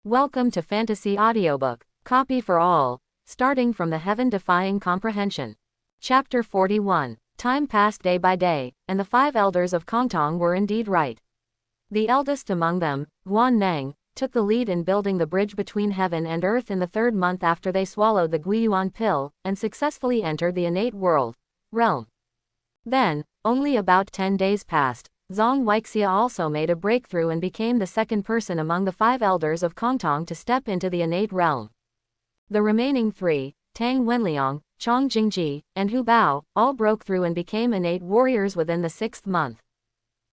Welcome to Fantasy Audiobook, copy for all, starting from the Heaven-Defying Comprehension. Chapter 41. Time passed day by day, and the 5 elders of Kong Tong were indeed right. The eldest among them, Yuan, took the lead in building the bridge between heaven and earth in the 3rd month after they swallowed the Yuan pill, and successfully entered the innate realm. Then, only about 10 days passed. Zhang also made a breakthrough and became the 2nd person among the 5 elders of Kong Tong to step into the innate realm. The remaining 3, Tang Wenliang, Chong Jingji, and Hu Bao, all broke through and became innate warriors within the 6th month.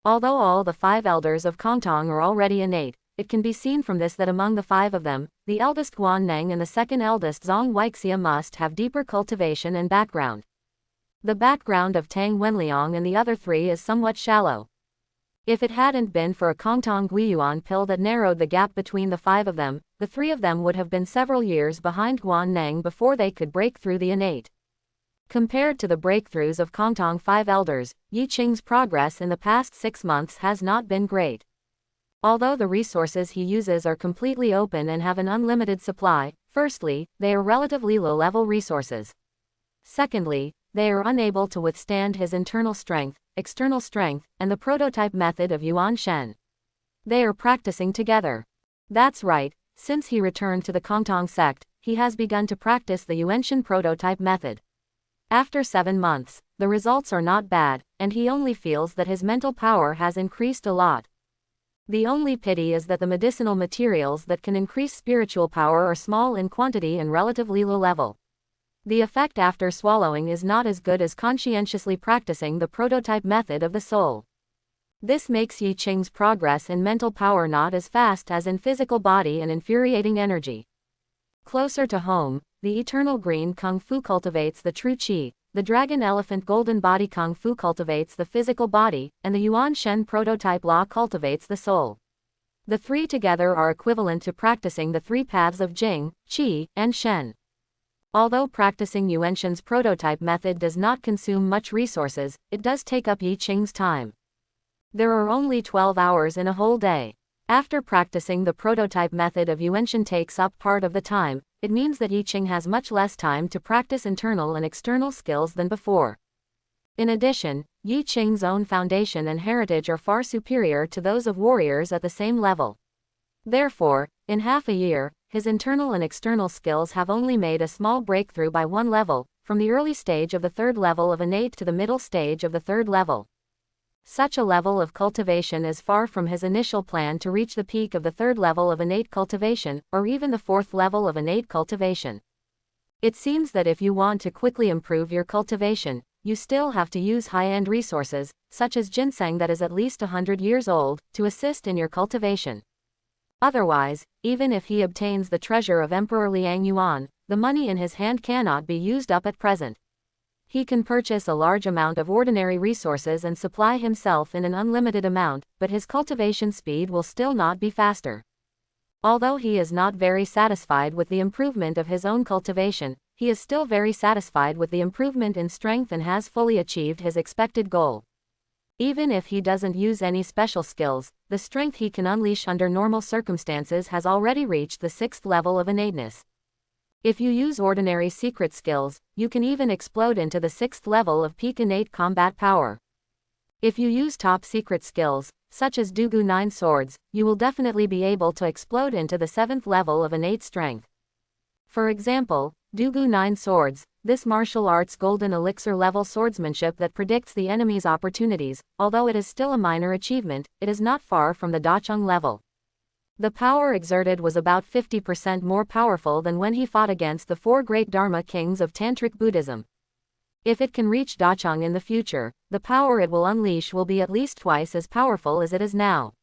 Although all the 5 elders of Kong Tong are already innate, it can be seen from this that among the 5 of them, the eldest Yuan and the 2nd eldest Zhang must have deeper cultivation and background. The background of Tang Wenliang and the other 3 is somewhat shallow. If it hadn't been for a Kong Tong Yuan pill that narrowed the gap between the 5 of them, the 3 of them would have been several years behind Yuan before they could break through the innate. Compared to the breakthroughs of Kong Tong 5 elders, Yi Qing's progress in the past 6 months has not been great. Although the resources he uses are completely open and have an unlimited supply, firstly, they are relatively low-level resources. Secondly, they are unable to withstand his internal strength, external strength, and the prototype method of Yuan Shen. They are practicing together. That's right, since he returned to the Kong Tong sect, he has begun to practice the Yuan Shen prototype method. After 7 months, the results are not bad, and he only feels that his mental power has increased a lot. The only pity is that the medicinal materials that can increase spiritual power are small in quantity and relatively low level. The effect after swallowing is not as good as conscientiously practicing the prototype method of the soul. This makes Yi Qing's progress in mental power not as fast as in physical body and infuriating energy. Closer to home, the eternal green Kung Fu cultivates the true Qi, the dragon elephant golden body Kung Fu cultivates the physical body, and the Yuan Shen prototype law cultivates the soul. The 3 together are equivalent to practicing the 3 paths of Jing, Qi, and Shen. Although practicing Yuan Shen's prototype method does not consume much resources, it does take up Yi Qing's time. There are only 12 hours in a whole day. After practicing the prototype method of Yuan Shen takes up part of the time, it means that Yi Qing has much less time to practice internal and external skills than before. In addition, Yi Qing's own foundation and heritage are far superior to those of warriors at the same level. Therefore, in half a year, his internal and external skills have only made a small breakthrough by 1 level, from the early stage of the 3rd level of innate to the middle stage of the 3rd level. Such a level of cultivation is far from his initial plan to reach the peak of the 3rd level of innate cultivation, or even the 4th level of innate cultivation. It seems that if you want to quickly improve your cultivation, you still have to use high-end resources, such as ginseng that is at least 100 years old, to assist in your cultivation. Otherwise, even if he obtains the treasure of Emperor Liang Yuan, the money in his hand cannot be used up at present. He can purchase a large amount of ordinary resources and supply himself in an unlimited amount, but his cultivation speed will still not be faster. Although he is not very satisfied with the improvement of his own cultivation, he is still very satisfied with the improvement in strength and has fully achieved his expected goal. Even if he doesn't use any special skills, the strength he can unleash under normal circumstances has already reached the 6th level of innateness. If you use ordinary secret skills, you can even explode into the 6th level of peak innate combat power. If you use top secret skills, such as Dugu 9 swords, you will definitely be able to explode into the 7th level of innate strength. For example, Dugu 9 swords, this martial arts golden elixir level swordsmanship that predicts the enemy's opportunities, although it is still a minor achievement, it is not far from the Dacheng level. The power exerted was about 50% more powerful than when he fought against the 4 great Dharma kings of Tantric Buddhism. If it can reach Dacheng in the future, the power it will unleash will be at least twice as powerful as it is now.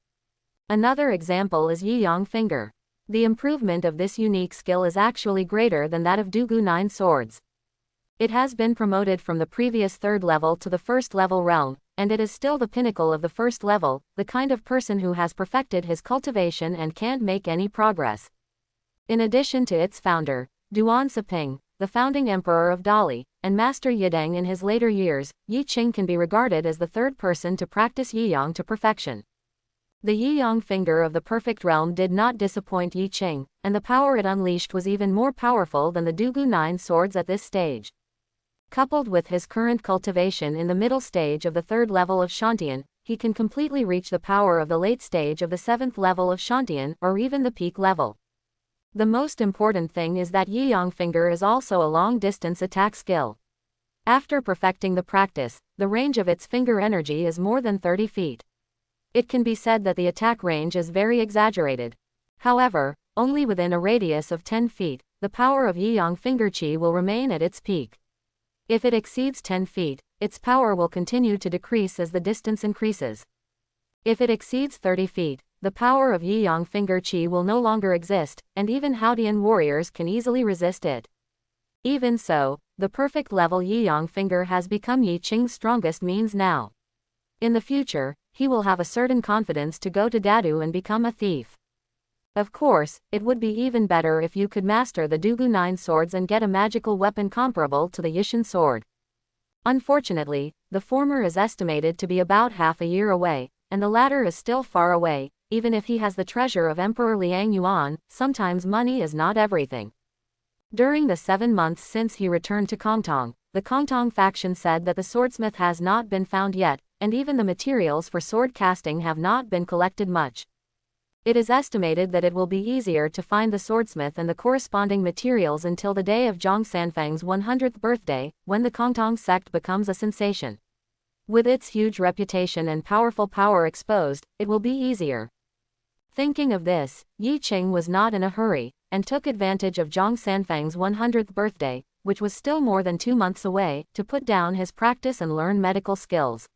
Another example is Yi Yang Finger. The improvement of this unique skill is actually greater than that of Dugu 9 swords. It has been promoted from the previous 3rd level to the 1st level realm, and it is still the pinnacle of the 1st level, the kind of person who has perfected his cultivation and can't make any progress. In addition to its founder, Duan Seping, the founding emperor of Dali, and Master Wudang in his later years, Yi Qing can be regarded as the 3rd person to practice Yi Yang to perfection. The Yi-Yang finger of the perfect realm did not disappoint Yi Qing, and the power it unleashed was even more powerful than the Dugu 9 swords at this stage. Coupled with his current cultivation in the middle stage of the 3rd level of Shantian, he can completely reach the power of the late stage of the 7th level of Shantian, or even the peak level. The most important thing is that Yi-Yang finger is also a long-distance attack skill. After perfecting the practice, the range of its finger energy is more than 30 feet. It can be said that the attack range is very exaggerated. However, only within a radius of 10 feet, the power of Yi-Yang finger qi will remain at its peak. If it exceeds 10 feet, its power will continue to decrease as the distance increases. If it exceeds 30 feet, the power of Yi-Yang finger qi will no longer exist, and even Haodian warriors can easily resist it. Even so, the perfect level Yi-Yang finger has become Yi Qing's strongest means now. In the future, he will have a certain confidence to go to Dadu and become a thief. Of course, it would be even better if you could master the Dugu 9 swords and get a magical weapon comparable to the Yishan sword. Unfortunately, the former is estimated to be about half a year away, and the latter is still far away. Even if he has the treasure of Emperor Liang Yuan, sometimes money is not everything. During the 7 months since he returned to Kong Tong, the Kong Tong faction said that the swordsmith has not been found yet, and even the materials for sword casting have not been collected much. It is estimated that it will be easier to find the swordsmith and the corresponding materials until the day of Zhang Sanfeng's 100th birthday, when the Kong Tong sect becomes a sensation. With its huge reputation and powerful power exposed, it will be easier. Thinking of this, Yi Qing was not in a hurry, and took advantage of Zhang Sanfeng's 100th birthday, which was still more than 2 months away, to put down his practice and learn medical skills.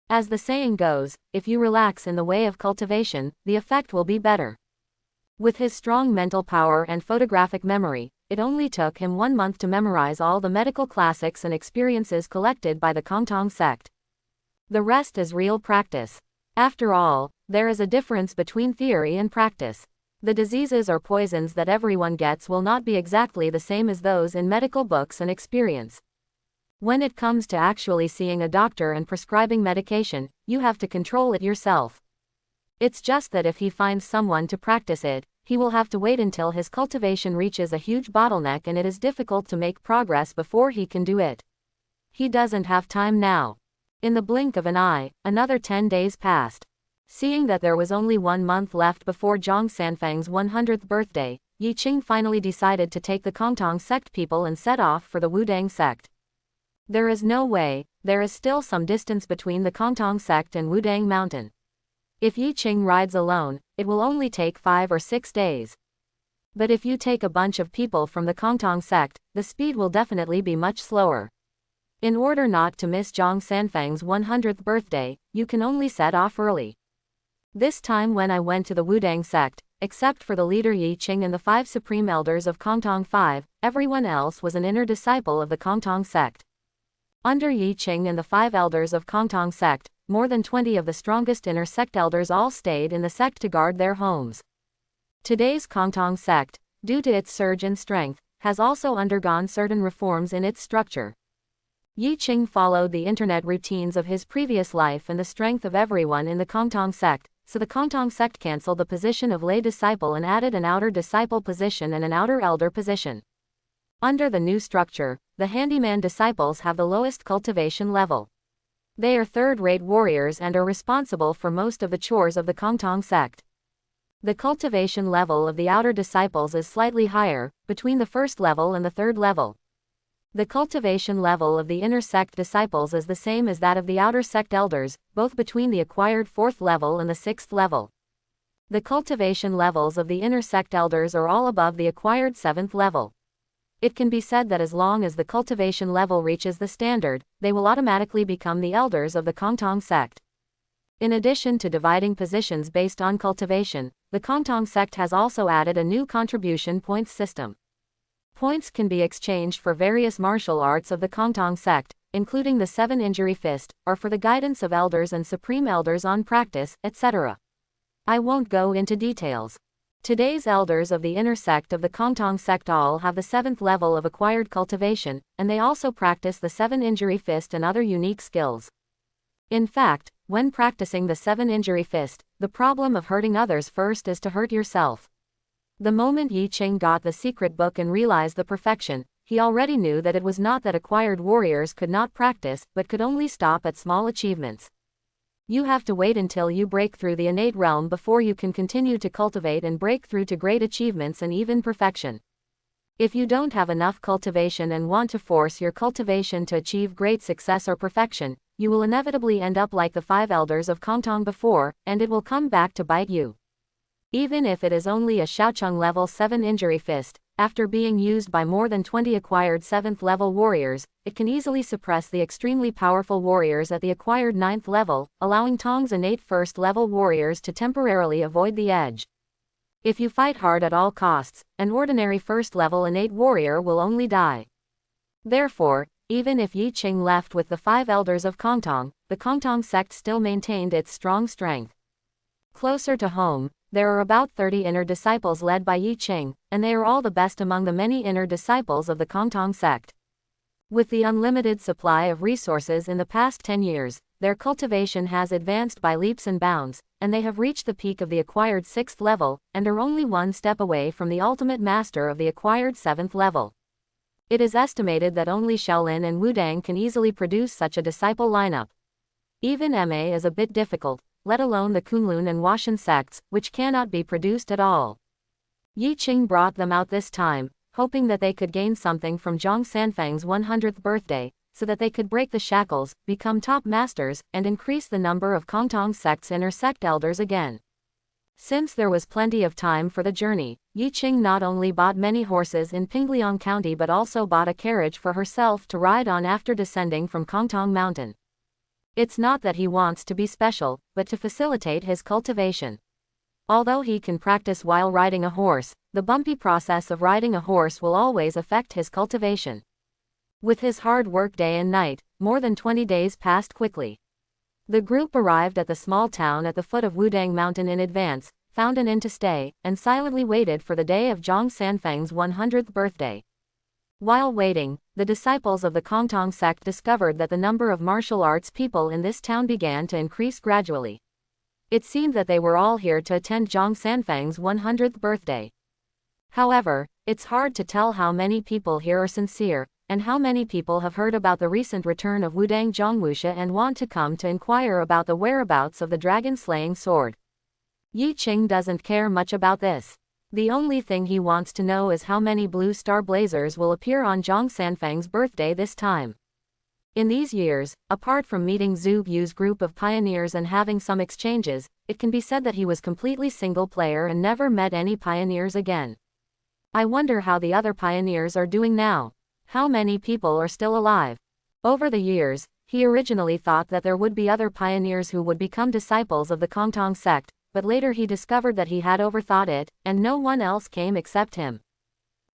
As the saying goes, if you relax in the way of cultivation, the effect will be better. With his strong mental power and photographic memory, it only took him 1 month to memorize all the medical classics and experiences collected by the Kong Tong sect. The rest is real practice. After all, there is a difference between theory and practice. The diseases or poisons that everyone gets will not be exactly the same as those in medical books and experience. When it comes to actually seeing a doctor and prescribing medication, you have to control it yourself. It's just that if he finds someone to practice it, he will have to wait until his cultivation reaches a huge bottleneck and it is difficult to make progress before he can do it. He doesn't have time now. In the blink of an eye, another 10 days passed. Seeing that there was only 1 month left before Zhang Sanfeng's 100th birthday, Yi Qing finally decided to take the Kong Tong sect people and set off for the Wudang sect. There is no way, there is still some distance between the Kong Tong sect and Wudang mountain. If Yi Qing rides alone, it will only take 5 or 6 days. But if you take a bunch of people from the Kong Tong sect, the speed will definitely be much slower. In order not to miss Zhang Sanfeng's 100th birthday, you can only set off early. This time when I went to the Wudang sect, except for the leader Yi Qing and the 5 supreme elders of Kong Tong 5, everyone else was an inner disciple of the Kong Tong sect. Under Yi Qing and the 5 elders of Kong Tong sect, more than 20 of the strongest inner sect elders all stayed in the sect to guard their homes. Today's Kong Tong sect, due to its surge in strength, has also undergone certain reforms in its structure. Yi Qing followed the internet routines of his previous life and the strength of everyone in the Kong Tong sect, so the Kong Tong sect cancelled the position of lay disciple and added an outer disciple position and an outer elder position. Under the new structure, the handyman disciples have the lowest cultivation level. They are third-rate warriors and are responsible for most of the chores of the Kong Tong sect. The cultivation level of the outer disciples is slightly higher, between the first level and the third level. The cultivation level of the inner sect disciples is the same as that of the outer sect elders, both between the acquired 4th level and the 6th level. The cultivation levels of the inner sect elders are all above the acquired 7th level. It can be said that as long as the cultivation level reaches the standard, they will automatically become the elders of the Kong Tong sect. In addition to dividing positions based on cultivation, the Kong Tong sect has also added a new contribution points system. Points can be exchanged for various martial arts of the Kong Tong sect, including the 7-injury fist, or for the guidance of elders and supreme elders on practice, etc. I won't go into details. Today's elders of the inner sect of the Kong Tong sect all have the 7th level of acquired cultivation, and they also practice the 7-injury fist and other unique skills. In fact, when practicing the 7-injury fist, the problem of hurting others first is to hurt yourself. The moment Yi Qing got the secret book and realized the perfection, he already knew that it was not that acquired warriors could not practice, but could only stop at small achievements. You have to wait until you break through the innate realm before you can continue to cultivate and break through to great achievements and even perfection. If you don't have enough cultivation and want to force your cultivation to achieve great success or perfection, you will inevitably end up like the 5 elders of Kong Tong before, and it will come back to bite you. Even if it is only a Shaocheng level 7 injury fist, after being used by more than 20 acquired 7th level warriors, it can easily suppress the extremely powerful warriors at the acquired 9th level, allowing Tong's innate 1st level warriors to temporarily avoid the edge. If you fight hard at all costs, an ordinary 1st level innate warrior will only die. Therefore, even if Yi Qing left with the 5 elders of Kong Tong, the Kong Tong sect still maintained its strong strength. Closer to home, there are about 30 inner disciples led by Yi Qing, and they are all the best among the many inner disciples of the Kong Tong sect. With the unlimited supply of resources in the past 10 years, their cultivation has advanced by leaps and bounds, and they have reached the peak of the acquired 6th level, and are only one step away from the ultimate master of the acquired 7th level. It is estimated that only Shaolin and Wudang can easily produce such a disciple lineup. Even MA is a bit difficult, let alone the Kunlun and Washan sects, which cannot be produced at all. Yi Qing brought them out this time, hoping that they could gain something from Zhang Sanfeng's 100th birthday, so that they could break the shackles, become top masters, and increase the number of Kong Tong sect's inner sect elders again. Since there was plenty of time for the journey, Yi Qing not only bought many horses in Pingliang County but also bought a carriage for herself to ride on after descending from Kong Tong Mountain. It's not that he wants to be special, but to facilitate his cultivation. Although he can practice while riding a horse, the bumpy process of riding a horse will always affect his cultivation. With his hard work day and night, more than 20 days passed quickly. The group arrived at the small town at the foot of Wudang Mountain in advance, found an inn to stay, and silently waited for the day of Zhang Sanfeng's 100th birthday. While waiting, the disciples of the Kong Tong sect discovered that the number of martial arts people in this town began to increase gradually. It seemed that they were all here to attend Zhang Sanfeng's 100th birthday. However, it's hard to tell how many people here are sincere, and how many people have heard about the recent return of Wudang Zhongwusha and want to come to inquire about the whereabouts of the dragon-slaying sword. Yi Qing doesn't care much about this. The only thing he wants to know is how many blue star blazers will appear on Zhang Sanfeng's birthday this time. In these years, apart from meeting Zhu Yu's group of pioneers and having some exchanges, it can be said that he was completely single player and never met any pioneers again. I wonder how the other pioneers are doing now. How many people are still alive? Over the years, he originally thought that there would be other pioneers who would become disciples of the Kong Tong sect, but later he discovered that he had overthought it, and no one else came except him.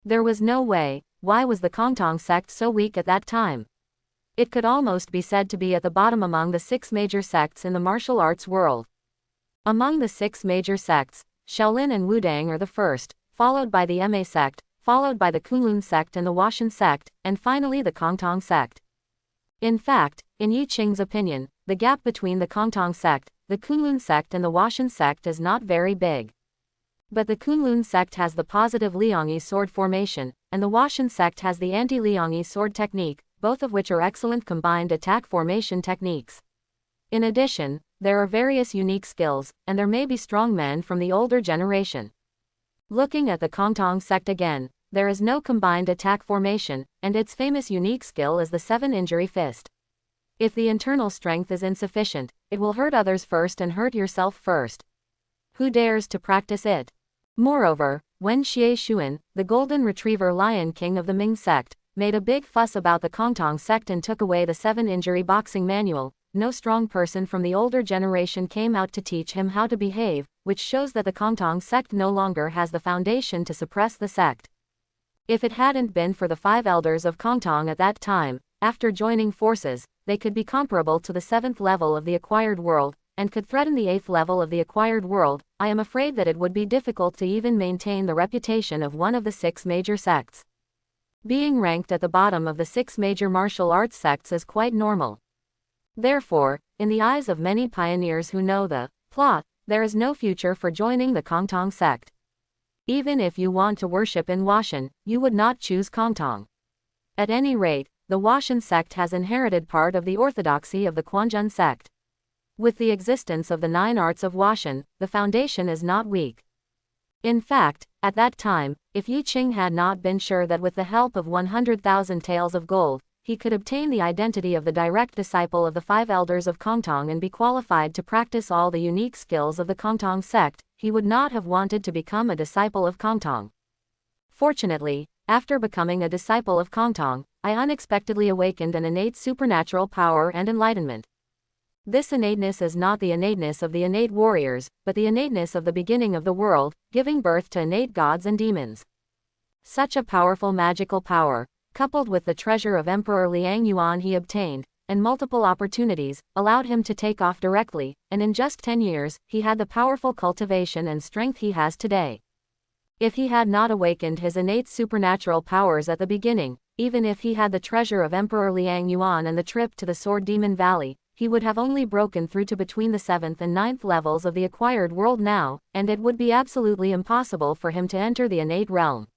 There was no way. Why was the Kong Tong sect so weak at that time? It could almost be said to be at the bottom among the 6 major sects in the martial arts world. Among the 6 major sects, Shaolin and Wudang are the first, followed by the Ma sect, followed by the Kunlun sect and the Washan sect, and finally the Kong Tong sect. In fact, in Yi Qing's opinion, the gap between the Kong Tong sect, the Kunlun sect and the Washan sect is not very big. But the Kunlun sect has the positive Liangyi sword formation, and the Washan sect has the anti-Liangyi sword technique, both of which are excellent combined attack formation techniques. In addition, there are various unique skills, and there may be strong men from the older generation. Looking at the Kong Tong sect again, there is no combined attack formation, and its famous unique skill is the 7 injury fist. If the internal strength is insufficient, it will hurt others first and hurt yourself first. Who dares to practice it? Moreover, when Xie Xuan, the golden retriever lion king of the Ming sect, made a big fuss about the Kong Tong sect and took away the 7 injury boxing manual, no strong person from the older generation came out to teach him how to behave, which shows that the Kong Tong sect no longer has the foundation to suppress the sect. If it hadn't been for the 5 elders of Kong Tong at that time, after joining forces, they could be comparable to the 7th level of the acquired world, and could threaten the 8th level of the acquired world. I am afraid that it would be difficult to even maintain the reputation of one of the 6 major sects. Being ranked at the bottom of the 6 major martial arts sects is quite normal. Therefore, in the eyes of many pioneers who know the plot, there is no future for joining the Kong Tong sect. Even if you want to worship in Washan, you would not choose Kong Tong. At any rate, the Washan sect has inherited part of the orthodoxy of the Quanjun sect. With the existence of the 9 arts of Washan, the foundation is not weak. In fact, at that time, if Yi Qing had not been sure that with the help of 100,000 taels of gold, he could obtain the identity of the direct disciple of the 5 elders of Kong Tong and be qualified to practice all the unique skills of the Kong Tong sect, he would not have wanted to become a disciple of Kong Tong. Fortunately, after becoming a disciple of Kong Tong, I unexpectedly awakened an innate supernatural power and enlightenment. This innateness is not the innateness of the innate warriors, but the innateness of the beginning of the world, giving birth to innate gods and demons. Such a powerful magical power, coupled with the treasure of Emperor Liang Yuan he obtained, and multiple opportunities, allowed him to take off directly, and in just 10 years, he had the powerful cultivation and strength he has today. If he had not awakened his innate supernatural powers at the beginning, even if he had the treasure of Emperor Liang Yuan and the trip to the Sword Demon Valley, he would have only broken through to between the 7th and 9th levels of the acquired world now, and it would be absolutely impossible for him to enter the innate realm.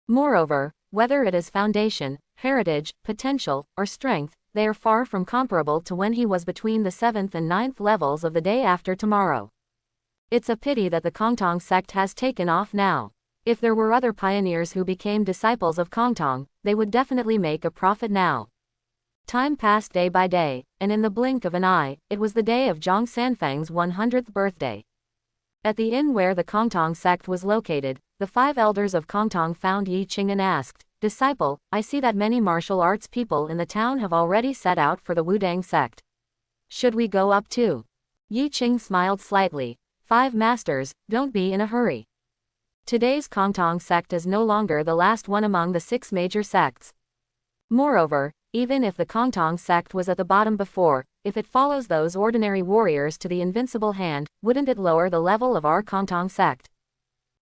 Moreover, whether it is foundation, heritage, potential, or strength, they are far from comparable to when he was between the 7th and 9th levels of the day after tomorrow. It's a pity that the Kong Tong sect has taken off now. If there were other pioneers who became disciples of Kong Tong, they would definitely make a profit now. Time passed day by day, and in the blink of an eye, it was the day of Zhang Sanfeng's 100th birthday. At the inn where the Kong Tong sect was located, the 5 elders of Kong Tong found Yi Qing and asked, "Disciple, I see that many martial arts people in the town have already set out for the Wudang sect. Should we go up too?" Yi Qing smiled slightly. "5 masters, don't be in a hurry. Today's Kong Tong sect is no longer the last one among the 6 major sects. Moreover, even if the Kong Tong sect was at the bottom before, if it follows those ordinary warriors to the invincible hand, wouldn't it lower the level of our Kong Tong sect?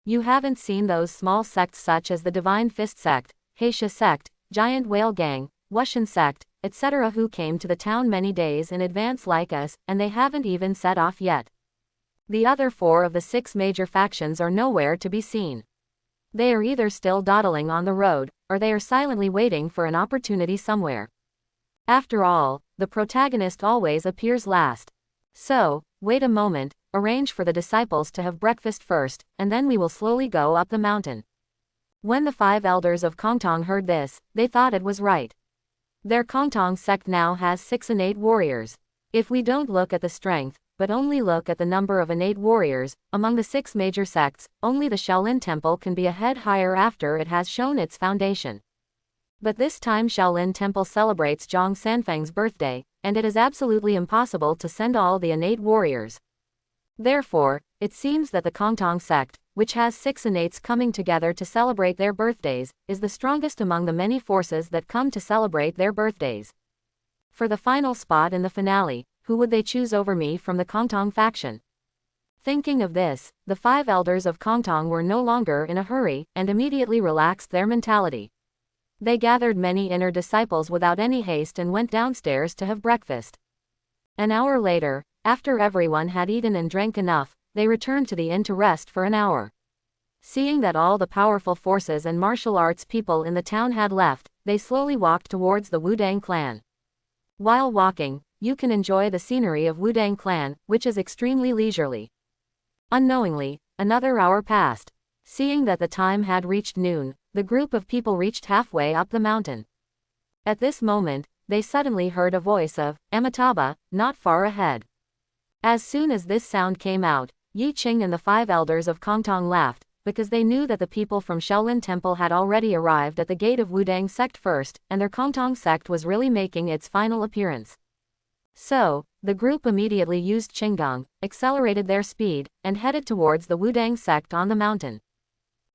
You haven't seen those small sects such as the Divine Fist sect, Heisha sect, Giant Whale Gang, Wushan sect, etc. who came to the town many days in advance like us, and they haven't even set off yet. The other 4 of the 6 major factions are nowhere to be seen. They are either still dawdling on the road, or they are silently waiting for an opportunity somewhere. After all, the protagonist always appears last. So, wait a moment, arrange for the disciples to have breakfast first, and then we will slowly go up the mountain." When the 5 elders of Kong Tong heard this, they thought it was right. Their Kong Tong sect now has 6 innate warriors. If we don't look at the strength, but only look at the number of innate warriors, among the 6 major sects, only the Shaolin Temple can be a head higher after it has shown its foundation. But this time Shaolin Temple celebrates Zhang Sanfeng's birthday, and it is absolutely impossible to send all the innate warriors. Therefore, it seems that the Kong Tong sect, which has 6 innates coming together to celebrate their birthdays, is the strongest among the many forces that come to celebrate their birthdays. For the final spot in the finale, who would they choose over me from the Kong Tong faction? Thinking of this, the 5 elders of Kong Tong were no longer in a hurry, and immediately relaxed their mentality. They gathered many inner disciples without any haste and went downstairs to have breakfast. An hour later, after everyone had eaten and drank enough, they returned to the inn to rest for an hour. Seeing that all the powerful forces and martial arts people in the town had left, they slowly walked towards the Wudang clan. While walking, you can enjoy the scenery of Wudang clan, which is extremely leisurely. Unknowingly, another hour passed. Seeing that the time had reached noon, the group of people reached halfway up the mountain. At this moment, they suddenly heard a voice of Amitabha, not far ahead. As soon as this sound came out, Yi Qing and the 5 elders of Kong Tong laughed, because they knew that the people from Shaolin Temple had already arrived at the gate of Wudang sect first, and their Kong Tong sect was really making its final appearance. So, the group immediately used Qinggong, accelerated their speed, and headed towards the Wudang sect on the mountain.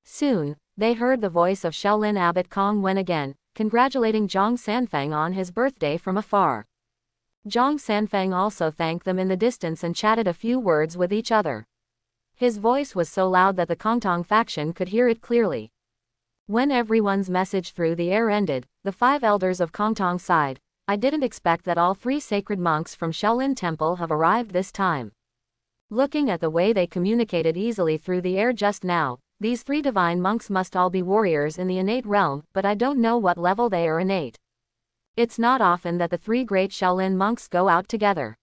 Soon, they heard the voice of Shaolin Abbot Kong Wen again, congratulating Zhang Sanfeng on his birthday from afar. Zhang Sanfeng also thanked them in the distance and chatted a few words with each other. His voice was so loud that the Kong Tong faction could hear it clearly. When everyone's message through the air ended, the 5 elders of Kong Tong sighed, "I didn't expect that all 3 sacred monks from Shaolin Temple have arrived this time. Looking at the way they communicated easily through the air just now, these 3 divine monks must all be warriors in the innate realm, but I don't know what level they are innate. It's not often that the 3 great Shaolin monks go out together.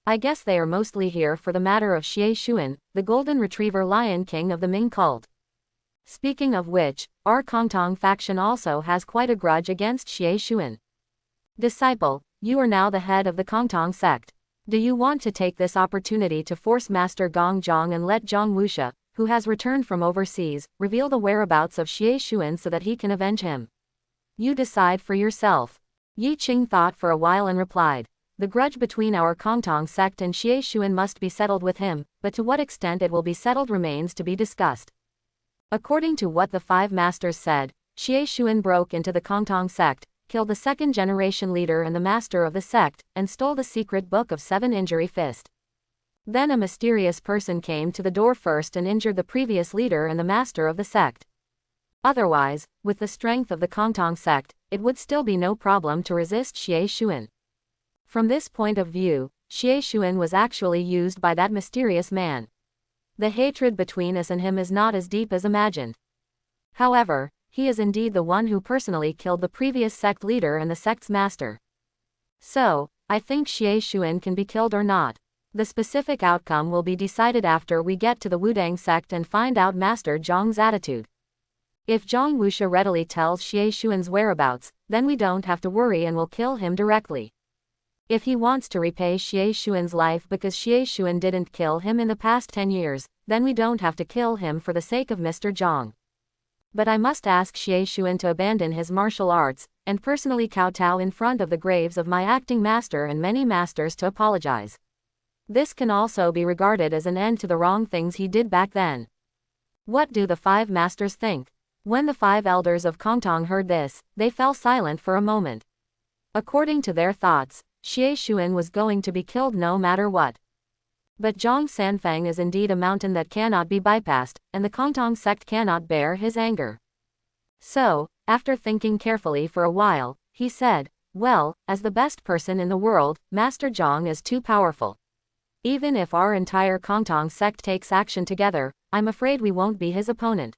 I guess they are mostly here for the matter of Xie Xuan, the golden retriever lion king of the Ming cult. Speaking of which, our Kong Tong faction also has quite a grudge against Xie Xuan. Disciple, you are now the head of the Kong Tong sect. Do you want to take this opportunity to force Master Gong Zhang and let Zhang Wuxia, who has returned from overseas, reveal the whereabouts of Xie Xuan so that he can avenge him? You decide for yourself. Yi Qing thought for a while and replied, the grudge between our Kong Tong sect and Xie Xuan must be settled with him, but to what extent it will be settled remains to be discussed. According to what the 5 masters said, Xie Xuan broke into the Kong Tong sect, killed the 2nd generation leader and the master of the sect, and stole the secret book of 7 injury fist. Then a mysterious person came to the door first and injured the previous leader and the master of the sect. Otherwise, with the strength of the Kong Tong sect, it would still be no problem to resist Xie Xuan. From this point of view, Xie Xuan was actually used by that mysterious man. The hatred between us and him is not as deep as imagined. However, he is indeed the one who personally killed the previous sect leader and the sect's master. So, I think Xie Xuan can be killed or not. The specific outcome will be decided after we get to the Wudang sect and find out Master Zhang's attitude. If Zhang Wuxia readily tells Xie Xuan's whereabouts, then we don't have to worry and will kill him directly. If he wants to repay Xie Xuan's life because Xie Xuan didn't kill him in the past 10 years, then we don't have to kill him for the sake of Mr. Zhang. But I must ask Xie Xuan to abandon his martial arts, and personally kowtow in front of the graves of my acting master and many masters to apologize. This can also be regarded as an end to the wrong things he did back then. What do the 5 masters think? When the 5 elders of Kong Tong heard this, they fell silent for a moment. According to their thoughts, Xie Xuan was going to be killed no matter what. But Zhang Sanfeng is indeed a mountain that cannot be bypassed, and the Kong Tong sect cannot bear his anger. So, after thinking carefully for a while, he said, well, as the best person in the world, Master Zhang is too powerful. Even if our entire Kong Tong sect takes action together, I'm afraid we won't be his opponent.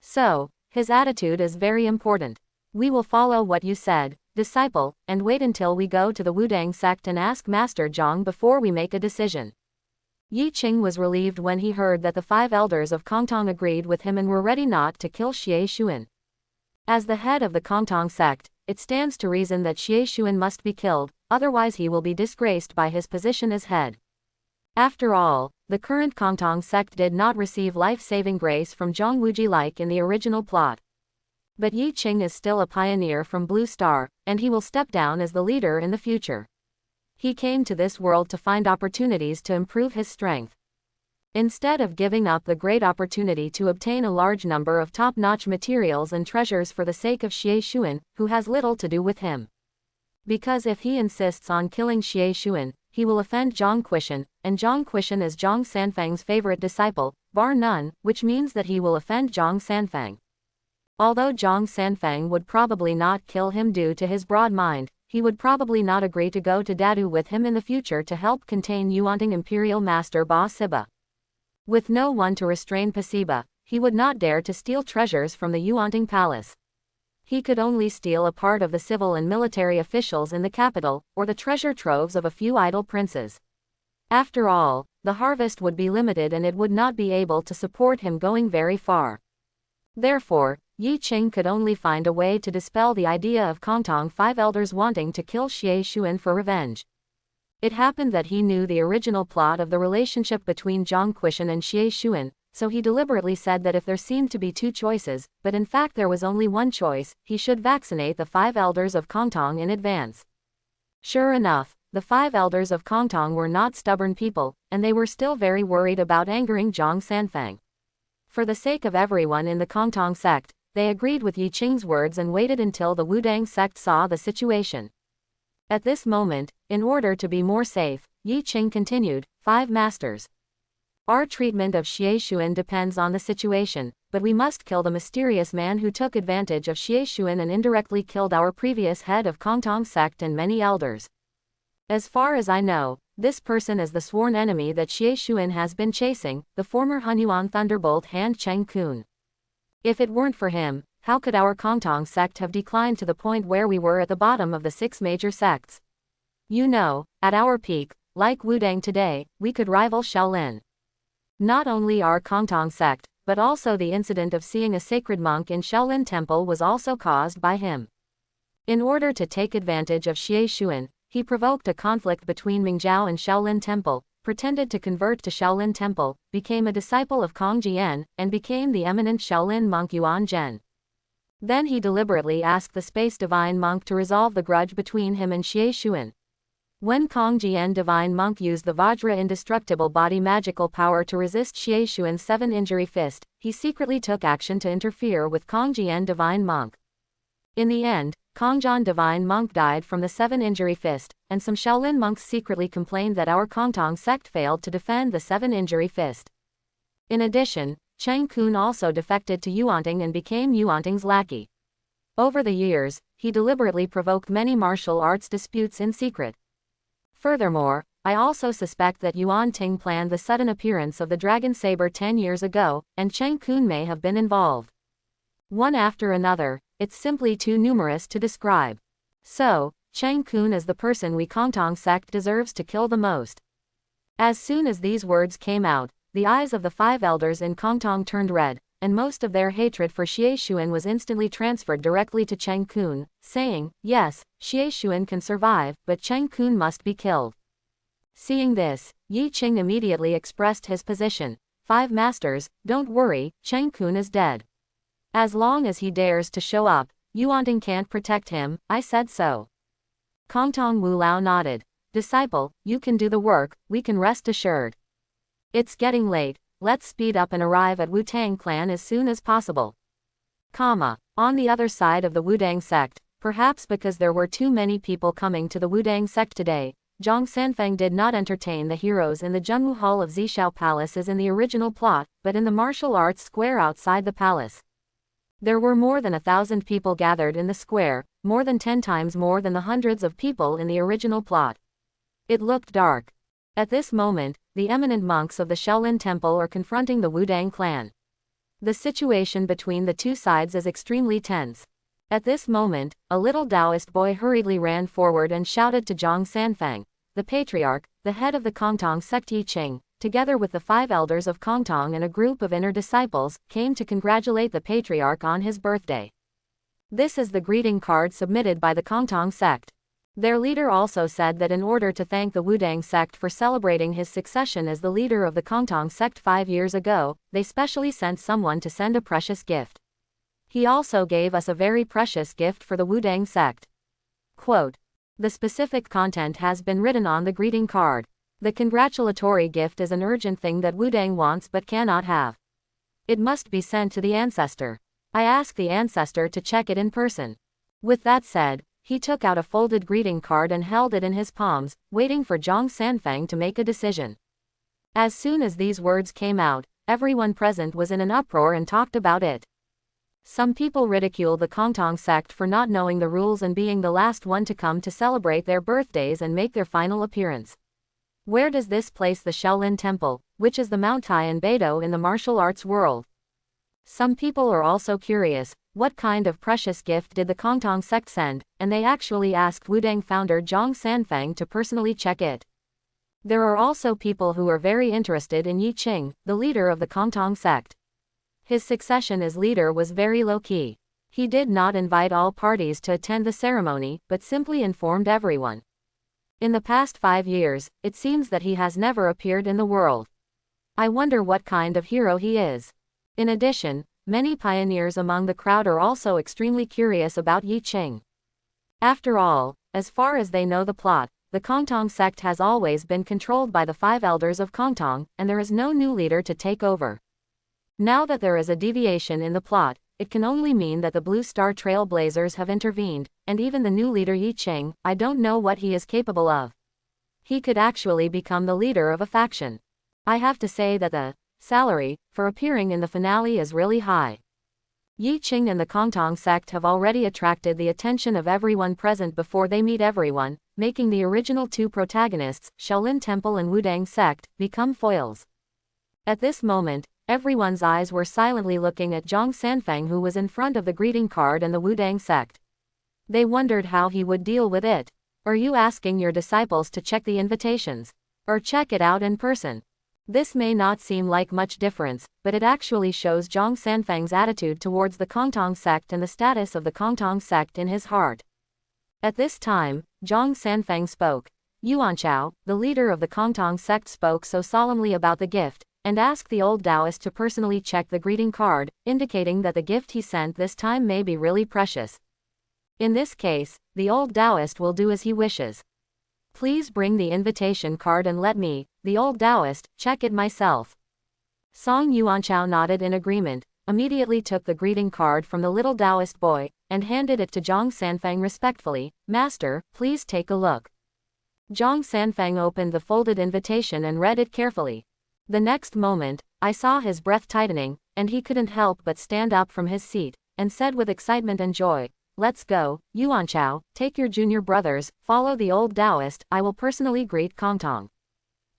So, his attitude is very important. We will follow what you said, disciple, and wait until we go to the Wudang sect and ask Master Zhang before we make a decision. Yi Qing was relieved when he heard that the 5 elders of Kong Tong agreed with him and were ready not to kill Xie Xuan. As the head of the Kong Tong sect, it stands to reason that Xie Xuan must be killed, otherwise he will be disgraced by his position as head. After all, the current Kong Tong sect did not receive life-saving grace from Zhang Wuji like in the original plot. But Yi Qing is still a pioneer from Blue Star, and he will step down as the leader in the future. He came to this world to find opportunities to improve his strength. Instead of giving up the great opportunity to obtain a large number of top-notch materials and treasures for the sake of Xie Xuan, who has little to do with him. Because if he insists on killing Xie Xuan, he will offend Zhang Quishan, and Zhang Quishan is Zhang Sanfeng's favorite disciple, bar none, which means that he will offend Zhang Sanfeng. Although Zhang Sanfeng would probably not kill him due to his broad mind, he would probably not agree to go to Dadu with him in the future to help contain Yuanting Imperial Master Ba Siba. With no one to restrain Pasiba, he would not dare to steal treasures from the Yuanting Palace. He could only steal a part of the civil and military officials in the capital, or the treasure troves of a few idle princes. After all, the harvest would be limited and it would not be able to support him going very far. Therefore, Yi Qing could only find a way to dispel the idea of Kong Tong 5 elders wanting to kill Xie Xuan for revenge. It happened that he knew the original plot of the relationship between Zhang Quishan and Xie Xuan, so he deliberately said that if there seemed to be 2 choices, but in fact there was only one choice, he should vaccinate the 5 elders of Kong Tong in advance. Sure enough, the 5 elders of Kong Tong were not stubborn people, and they were still very worried about angering Zhang Sanfeng. For the sake of everyone in the Kong Tong sect, they agreed with Yi Qing's words and waited until the Wudang sect saw the situation. At this moment, in order to be more safe, Yi Qing continued, 5 masters. Our treatment of Xie Xuan depends on the situation, but we must kill the mysterious man who took advantage of Xie Xuan and indirectly killed our previous head of Kong Tong sect and many elders. As far as I know, This person is the sworn enemy that Xie Xuan has been chasing, the former Hunyuan Thunderbolt hand Cheng Kun. If it weren't for him, how could our Kong Tong sect have declined to the point where we were at the bottom of the 6 major sects? You know, at our peak, like Wudang today, we could rival Shaolin. Not only our Kong Tong sect, but also the incident of seeing a sacred monk in Shaolin temple was also caused by him. In order to take advantage of Xie Xuan, he provoked a conflict between Mingzhou and Shaolin temple, pretended to convert to Shaolin temple, became a disciple of Kong Jian, and became the eminent Shaolin monk Yuan Zhen. Then he deliberately asked the Space Divine Monk to resolve the grudge between him and Xie Xuan. When Kong Jian Divine Monk used the Vajra indestructible body magical power to resist Xie Xuan's 7-injury fist, he secretly took action to interfere with Kong Jian Divine Monk. In the end, Kong Jian Divine Monk died from the 7-injury fist, and some Shaolin monks secretly complained that our Kong Tong sect failed to defend the 7-injury fist. In addition, Cheng Kun also defected to Yuanting and became Yuanting's lackey. Over the years, he deliberately provoked many martial arts disputes in secret. Furthermore, I also suspect that Yuan Ting planned the sudden appearance of the dragon saber 10 years ago, and Cheng Kun may have been involved. One after another, it's simply too numerous to describe. So, Cheng Kun is the person we Kong Tong sect deserves to kill the most. As soon as these words came out, the eyes of the 5 elders in Kong Tong turned red, and most of their hatred for Xie Xuan was instantly transferred directly to Cheng Kun, saying, yes, Xie Xuan can survive, but Cheng Kun must be killed. Seeing this, Yi Qing immediately expressed his position. 5 masters, don't worry, Cheng Kun is dead. As long as he dares to show up, Yuanting can't protect him, I said so. Kong Tong Wu Lao nodded. Disciple, you can do the work, we can rest assured. It's getting late, let's speed up and arrive at Wu-Tang clan as soon as possible. On the other side of the Wudang sect, perhaps because there were too many people coming to the Wudang sect today, Zhang Sanfeng did not entertain the heroes in the Zhengwu Hall of Zishao Palace as in the original plot, but in the martial arts square outside the palace. There were more than 1,000 people gathered in the square, more than 10 times more than the hundreds of people in the original plot. It looked dark. At this moment, the eminent monks of the Shaolin temple are confronting the Wudang clan. The situation between the two sides is extremely tense. At this moment, a little Taoist boy hurriedly ran forward and shouted to Zhang Sanfeng, the patriarch, the head of the Kong Tong sect Yi Qing, together with the 5 elders of Kong Tong and a group of inner disciples, came to congratulate the patriarch on his birthday. This is the greeting card submitted by the Kong Tong sect. Their leader also said that in order to thank the Wudang sect for celebrating his succession as the leader of the Kong Tong sect 5 years ago, they specially sent someone to send a precious gift. He also gave us a very precious gift for the Wudang sect. Quote, the specific content has been written on the greeting card. The congratulatory gift is an urgent thing that Wudang wants but cannot have. It must be sent to the ancestor. I asked the ancestor to check it in person. With that said, he took out a folded greeting card and held it in his palms, waiting for Zhang Sanfeng to make a decision. As soon as these words came out, everyone present was in an uproar and talked about it. Some people ridiculed the Kong Tong sect for not knowing the rules and being the last one to come to celebrate their birthdays and make their final appearance. Where does this place the Shaolin Temple, which is the Mount Tai and Beidou in the martial arts world? Some people are also curious, what kind of precious gift did the Kong Tong sect send, and they actually asked Wudang founder Zhang Sanfeng to personally check it. There are also people who are very interested in Yi Qing, the leader of the Kong Tong sect. His succession as leader was very low-key. He did not invite all parties to attend the ceremony, but simply informed everyone. In the past 5 years, it seems that he has never appeared in the world. I wonder what kind of hero he is. In addition, many pioneers among the crowd are also extremely curious about Yi Qing. After all, as far as they know the plot, the Kong Tong sect has always been controlled by the 5 elders of Kong Tong, and there is no new leader to take over. Now that there is a deviation in the plot, it can only mean that the Blue Star Trailblazers have intervened, and even the new leader Yi Qing, I don't know what he is capable of. He could actually become the leader of a faction. I have to say that the salary for appearing in the finale is really high. Yi Qing and the Kong Tong sect have already attracted the attention of everyone present before they meet everyone, making the original two protagonists, Shaolin Temple and Wudang sect, become foils. At this moment, everyone's eyes were silently looking at Zhang Sanfeng, who was in front of the greeting card and the Wudang sect. They wondered how he would deal with it. Are you asking your disciples to check the invitations? Or check it out in person? This may not seem like much difference, but it actually shows Zhang Sanfeng's attitude towards the Kong Tong sect and the status of the Kong Tong sect in his heart. At this time, Zhang Sanfeng spoke. Yuan, the leader of the Kong Tong sect, spoke so solemnly about the gift, and asked the old Taoist to personally check the greeting card, indicating that the gift he sent this time may be really precious. In this case, the old Taoist will do as he wishes. Please bring the invitation card and let me, the old Taoist, check it myself. Song Yuanchao nodded in agreement, immediately took the greeting card from the little Taoist boy, and handed it to Zhang Sanfeng respectfully. Master, please take a look. Zhang Sanfeng opened the folded invitation and read it carefully. The next moment, I saw his breath tightening, and he couldn't help but stand up from his seat, and said with excitement and joy, "Let's go, Yuanchao, take your junior brothers, follow the old Taoist, I will personally greet Kong Tong.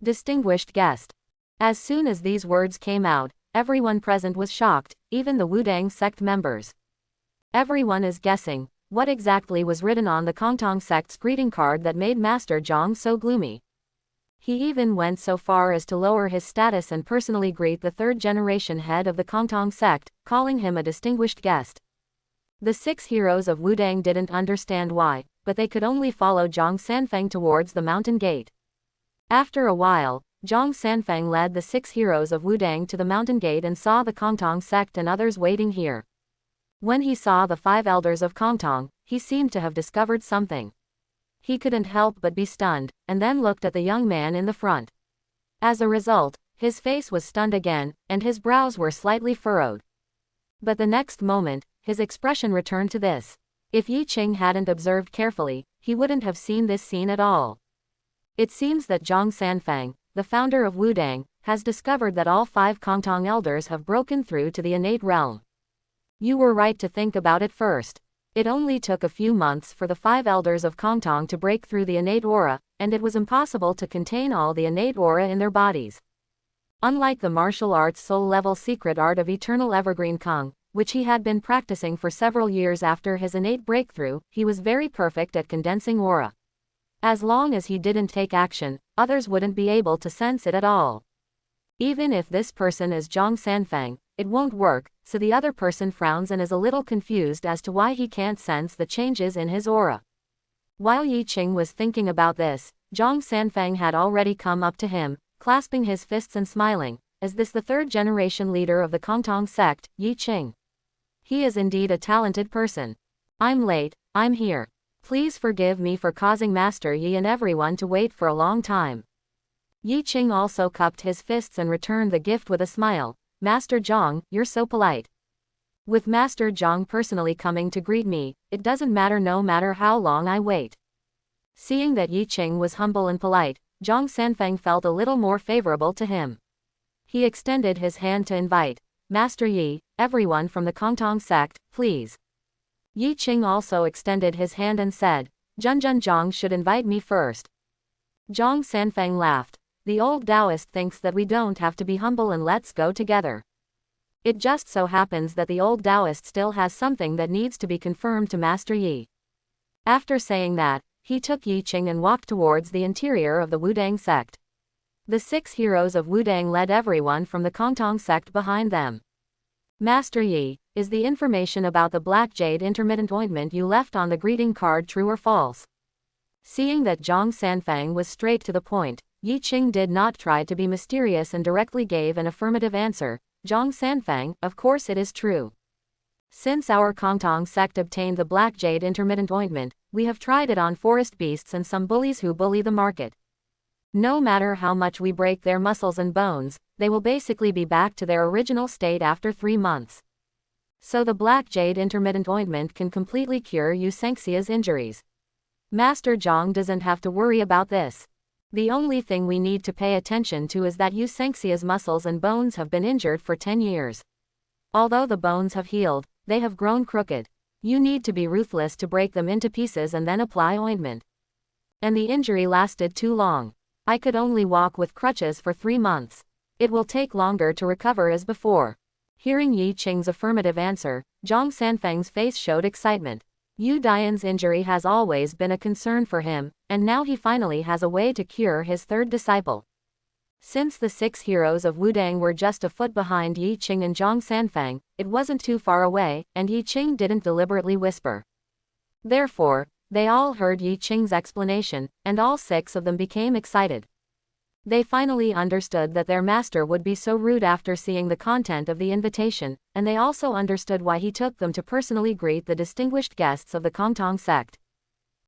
Distinguished guest." As soon as these words came out, everyone present was shocked, even the Wudang sect members. Everyone is guessing, what exactly was written on the Kong Tong sect's greeting card that made Master Zhang so gloomy. He even went so far as to lower his status and personally greet the third-generation head of the Kong Tong sect, calling him a distinguished guest. The 6 heroes of Wudang didn't understand why, but they could only follow Zhang Sanfeng towards the mountain gate. After a while, Zhang Sanfeng led the 6 heroes of Wudang to the mountain gate and saw the Kong Tong sect and others waiting here. When he saw the 5 elders of Kong Tong, he seemed to have discovered something. He couldn't help but be stunned, and then looked at the young man in the front. As a result, his face was stunned again, and his brows were slightly furrowed. But the next moment, his expression returned to this. If Yi Qing hadn't observed carefully, he wouldn't have seen this scene at all. It seems that Zhang Sanfeng, the founder of Wudang, has discovered that all 5 Kong Tong elders have broken through to the innate realm. You were right to think about it first. It only took a few months for the 5 elders of Kong Tong to break through the innate aura, and it was impossible to contain all the innate aura in their bodies. Unlike the martial arts soul-level secret art of Eternal Evergreen Kong, which he had been practicing for several years after his innate breakthrough, he was very perfect at condensing aura. As long as he didn't take action, others wouldn't be able to sense it at all. Even if this person is Zhang Sanfeng, it won't work, so the other person frowns and is a little confused as to why he can't sense the changes in his aura. While Yi Qing was thinking about this, Zhang Sanfeng had already come up to him, clasping his fists and smiling. Is this the 3rd-generation leader of the Kong Tong sect, Yi Qing? He is indeed a talented person. I'm late, I'm here. Please forgive me for causing Master Yi and everyone to wait for a long time. Yi Qing also cupped his fists and returned the gift with a smile. Master Zhang, you're so polite. With Master Zhang personally coming to greet me, it doesn't matter no matter how long I wait. Seeing that Yi Qing was humble and polite, Zhang Sanfeng felt a little more favorable to him. He extended his hand to invite. Master Yi, everyone from the Kong Tong sect, please. Yi Qing also extended his hand and said, Junjun Zhang should invite me first. Zhang Sanfeng laughed. The old Taoist thinks that we don't have to be humble and let's go together. It just so happens that the old Taoist still has something that needs to be confirmed to Master Yi. After saying that, he took Yi Qing and walked towards the interior of the Wudang sect. The 6 heroes of Wudang led everyone from the Kong Tong sect behind them. Master Yi, is the information about the black jade intermittent ointment you left on the greeting card true or false? Seeing that Zhang Sanfeng was straight to the point, Yi Qing did not try to be mysterious and directly gave an affirmative answer. Zhang Sanfeng, of course it is true. Since our Kong Tong sect obtained the black jade intermittent ointment, we have tried it on forest beasts and some bullies who bully the market. No matter how much we break their muscles and bones, they will basically be back to their original state after 3 months. So the black jade intermittent ointment can completely cure Yu Sengxia's injuries. Master Zhang doesn't have to worry about this. The only thing we need to pay attention to is that Yu Sengxia's muscles and bones have been injured for 10 years. Although the bones have healed, they have grown crooked. You need to be ruthless to break them into pieces and then apply ointment. And the injury lasted too long. I could only walk with crutches for 3 months. It will take longer to recover as before. Hearing Yi Qing's affirmative answer, Zhang Sanfeng's face showed excitement. Yu Dian's injury has always been a concern for him, and now he finally has a way to cure his third disciple. Since the 6 heroes of Wudang were just a foot behind Yi Qing and Zhang Sanfeng, it wasn't too far away, and Yi Qing didn't deliberately whisper. Therefore, they all heard Yi Qing's explanation, and all 6 of them became excited. They finally understood that their master would be so rude after seeing the content of the invitation, and they also understood why he took them to personally greet the distinguished guests of the Kong Tong sect.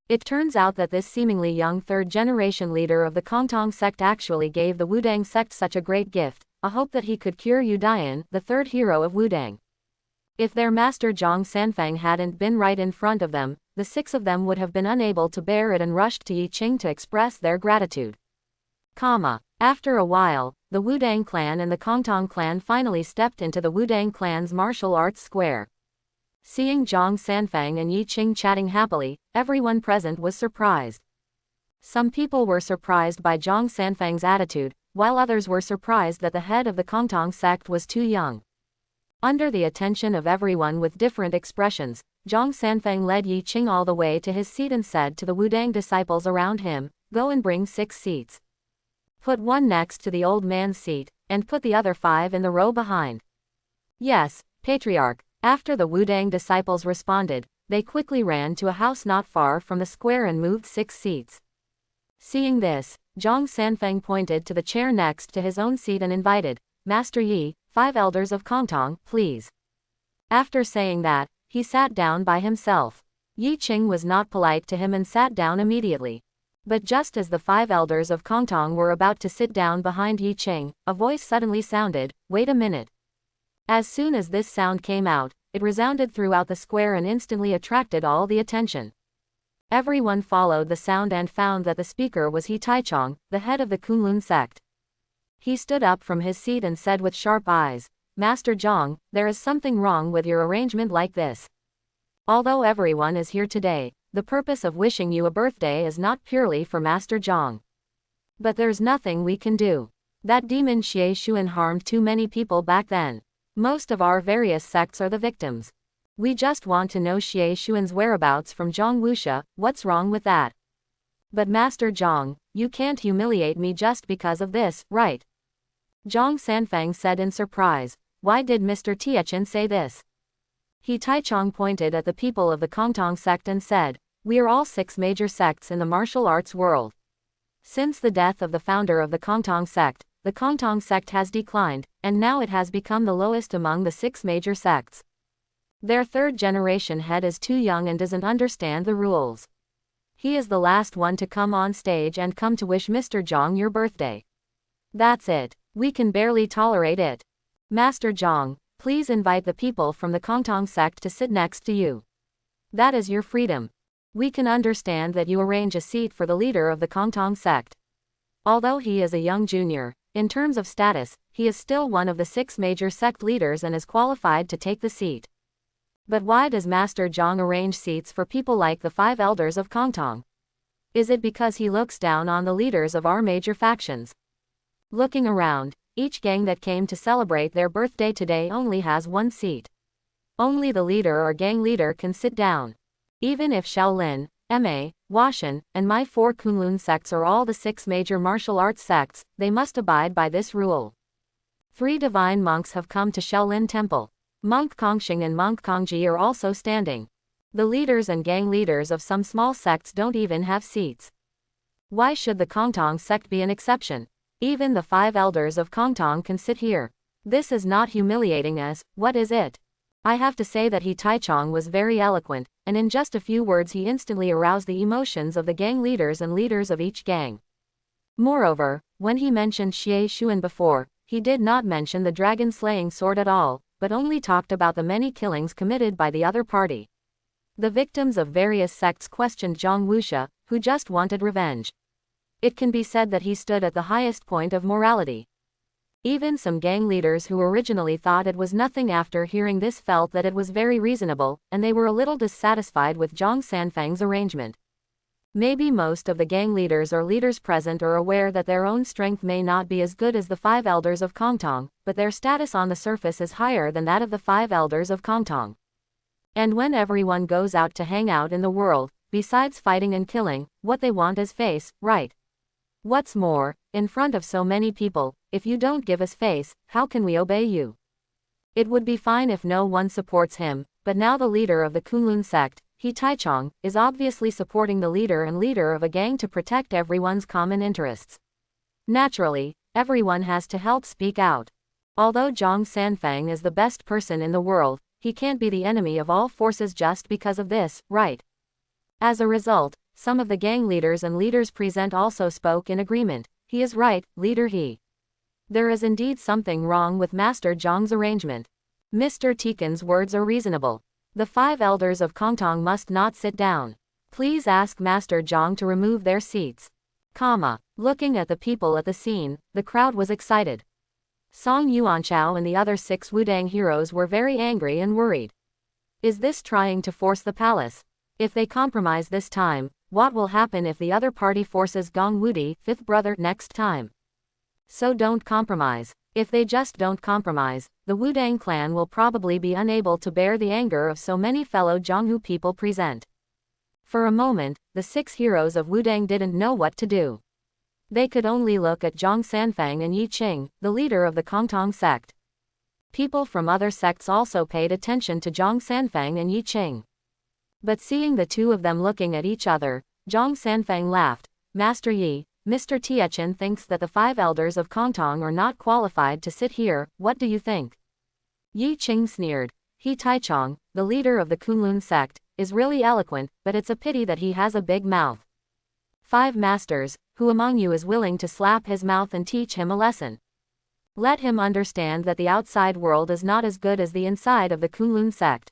It turns out that this seemingly young third-generation leader of the Kong Tong sect actually gave the Wudang sect such a great gift, a hope that he could cure Yu Dian, the third hero of Wudang. If their master Zhang Sanfeng hadn't been right in front of them, the 6 of them would have been unable to bear it and rushed to Yi Qing to express their gratitude. After a while, the Wudang clan and the Kong Tong clan finally stepped into the Wudang clan's martial arts square. Seeing Zhang Sanfeng and Yi Qing chatting happily, everyone present was surprised. Some people were surprised by Zhang Sanfeng's attitude, while others were surprised that the head of the Kong Tong sect was too young. Under the attention of everyone with different expressions, Zhang Sanfeng led Yi Qing all the way to his seat and said to the Wudang disciples around him, "Go and bring 6 seats. Put one next to the old man's seat, and put the other 5 in the row behind." "Yes, Patriarch." After the Wudang disciples responded, they quickly ran to a house not far from the square and moved 6 seats. Seeing this, Zhang Sanfeng pointed to the chair next to his own seat and invited, "Master Yi, 5 elders of Kong Tong, please." After saying that, he sat down by himself. Yi Qing was not polite to him and sat down immediately. But just as the 5 elders of Kong Tong were about to sit down behind Yi Qing, a voice suddenly sounded, "Wait a minute." As soon as this sound came out, it resounded throughout the square and instantly attracted all the attention. Everyone followed the sound and found that the speaker was He Taichong, the head of the Kunlun sect. He stood up from his seat and said with sharp eyes, "Master Zhang, there is something wrong with your arrangement like this. Although everyone is here today, the purpose of wishing you a birthday is not purely for Master Zhang. But there's nothing we can do. That demon Xie Xuan harmed too many people back then. Most of our various sects are the victims. We just want to know Xie Xuan's whereabouts from Zhang Wuxia. What's wrong with that? But Master Zhang, you can't humiliate me just because of this, right?" Zhang Sanfeng said in surprise. "Why did Mr. Tianchen say this?" He Taichong pointed at the people of the Kong Tong sect and said, "We are all 6 major sects in the martial arts world. Since the death of the founder of the Kong Tong sect, the Kong Tong sect has declined, and now it has become the lowest among the 6 major sects. Their 3rd-generation head is too young and doesn't understand the rules. He is the last one to come on stage and come to wish Mr. Zhang your birthday. That's it. We can barely tolerate it. Master Zhang, please invite the people from the Kong Tong sect to sit next to you. That is your freedom. We can understand that you arrange a seat for the leader of the Kong Tong sect. Although he is a young junior, in terms of status, he is still one of the 6 major sect leaders and is qualified to take the seat. But why does Master Zhang arrange seats for people like the 5 elders of Kong Tong? Is it because he looks down on the leaders of our major factions?" Looking around, each gang that came to celebrate their birthday today only has 1 seat. Only the leader or gang leader can sit down. Even if Shaolin, Ma, Washan, and my 4 Kunlun sects are all the 6 major martial arts sects, they must abide by this rule. 3 divine monks have come to Shaolin Temple. Monk Kongxing and Monk Kongji are also standing. The leaders and gang leaders of some small sects don't even have seats. Why should the Kong Tong sect be an exception? Even the 5 elders of Kong Tong can sit here. This is not humiliating us, what is it? I have to say that He Taichong was very eloquent, and in just a few words he instantly aroused the emotions of the gang leaders and leaders of each gang. Moreover, when he mentioned Xie Xuan before, he did not mention the dragon-slaying sword at all, but only talked about the many killings committed by the other party. The victims of various sects questioned Zhang Wuxia, who just wanted revenge. It can be said that he stood at the highest point of morality. Even some gang leaders who originally thought it was nothing after hearing this felt that it was very reasonable, and they were a little dissatisfied with Zhang Sanfeng's arrangement. Maybe most of the gang leaders or leaders present are aware that their own strength may not be as good as the 5 elders of Kong Tong, but their status on the surface is higher than that of the 5 elders of Kong Tong. And when everyone goes out to hang out in the world, besides fighting and killing, what they want is face, right? What's more, in front of so many people, if you don't give us face, how can we obey you? It would be fine if no one supports him, but now the leader of the Kunlun sect, He Taichung, is obviously supporting the leader and leader of a gang to protect everyone's common interests. Naturally, everyone has to help speak out. Although Zhang Sanfeng is the best person in the world, he can't be the enemy of all forces just because of this, right? As a result, some of the gang leaders and leaders present also spoke in agreement. He is right, Leader He. There is indeed something wrong with Master Zhang's arrangement. Mr. Tikan's words are reasonable. The 5 elders of Kong Tong must not sit down. Please ask Master Zhang to remove their seats. Looking at the people at the scene, the crowd was excited. Song Yuanchao and the other 6 Wudang heroes were very angry and worried. Is this trying to force the palace? If they compromise this time, what will happen if the other party forces Gong Wudi, 5th brother, next time? So don't compromise. If they just don't compromise, the Wudang clan will probably be unable to bear the anger of so many fellow Zhonghu people present. For a moment, the 6 heroes of Wudang didn't know what to do. They could only look at Zhang Sanfeng and Yi Qing, the leader of the Kong Tong sect. People from other sects also paid attention to Zhang Sanfeng and Yi Qing. But seeing the two of them looking at each other, Zhang Sanfeng laughed. Master Yi, Mr. Tiechen thinks that the 5 elders of Kong Tong are not qualified to sit here, what do you think? Yi Qing sneered. He Taichung, the leader of the Kunlun sect, is really eloquent, but it's a pity that he has a big mouth. 5 masters, who among you is willing to slap his mouth and teach him a lesson? Let him understand that the outside world is not as good as the inside of the Kunlun sect.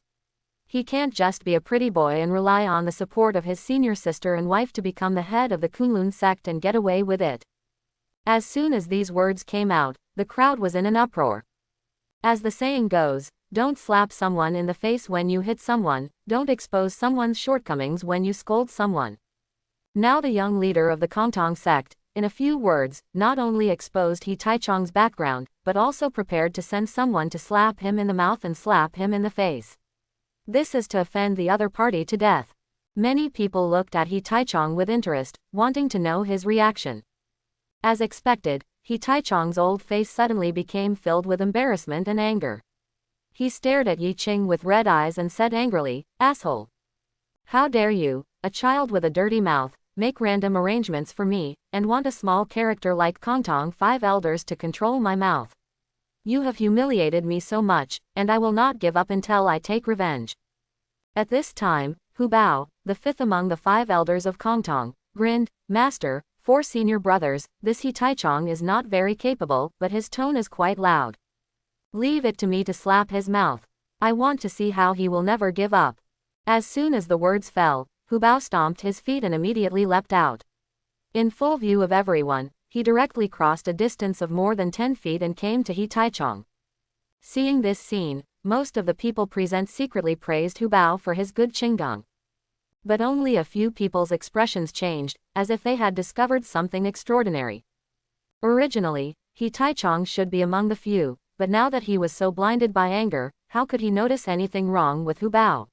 He can't just be a pretty boy and rely on the support of his senior sister and wife to become the head of the Kunlun sect and get away with it. As soon as these words came out, the crowd was in an uproar. As the saying goes, don't slap someone in the face when you hit someone, don't expose someone's shortcomings when you scold someone. Now the young leader of the Kong Tong sect, in a few words, not only exposed He Taichung's background, but also prepared to send someone to slap him in the mouth and slap him in the face. This is to offend the other party to death. Many people looked at He Taichung with interest, wanting to know his reaction. As expected, He Taichung's old face suddenly became filled with embarrassment and anger. He stared at Yi Qing with red eyes and said angrily, "Asshole! How dare you, a child with a dirty mouth, make random arrangements for me, and want a small character like Kong Tong 5 elders to control my mouth? You have humiliated me so much, and I will not give up until I take revenge." At this time, Hu Bao, the 5th among the 5 elders of Kong Tong, grinned. "Master, 4 senior brothers, this He Taichung is not very capable, but his tone is quite loud. Leave it to me to slap his mouth. I want to see how he will never give up." As soon as the words fell, Hu Bao stomped his feet and immediately leapt out. In full view of everyone, he directly crossed a distance of more than 10 feet and came to He Taichung. Seeing this scene, most of the people present secretly praised Hu Bao for his good qinggang. But only a few people's expressions changed, as if they had discovered something extraordinary. Originally, He Taichung should be among the few, but now that he was so blinded by anger, how could he notice anything wrong with Hu Bao?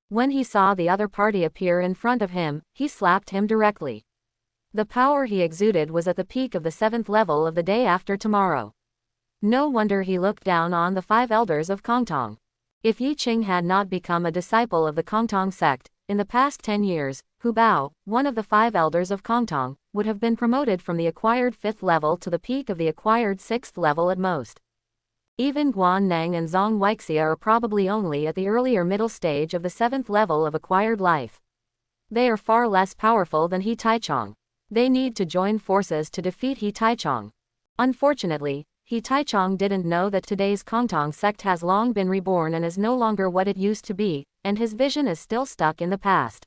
When he saw the other party appear in front of him, he slapped him directly. The power he exuded was at the peak of the 7th level of the day after tomorrow. No wonder he looked down on the 5 elders of Kong Tong. If Yi Qing had not become a disciple of the Kong Tong sect, in the past 10 years, Hu Bao, one of the 5 elders of Kong Tong, would have been promoted from the acquired 5th level to the peak of the acquired 6th level at most. Even Guan Nang and Zhang Weixia are probably only at the earlier middle stage of the 7th level of acquired life. They are far less powerful than He Taichung. They need to join forces to defeat He Taichung. Unfortunately, He Taichung didn't know that today's Kong Tong sect has long been reborn and is no longer what it used to be, and his vision is still stuck in the past.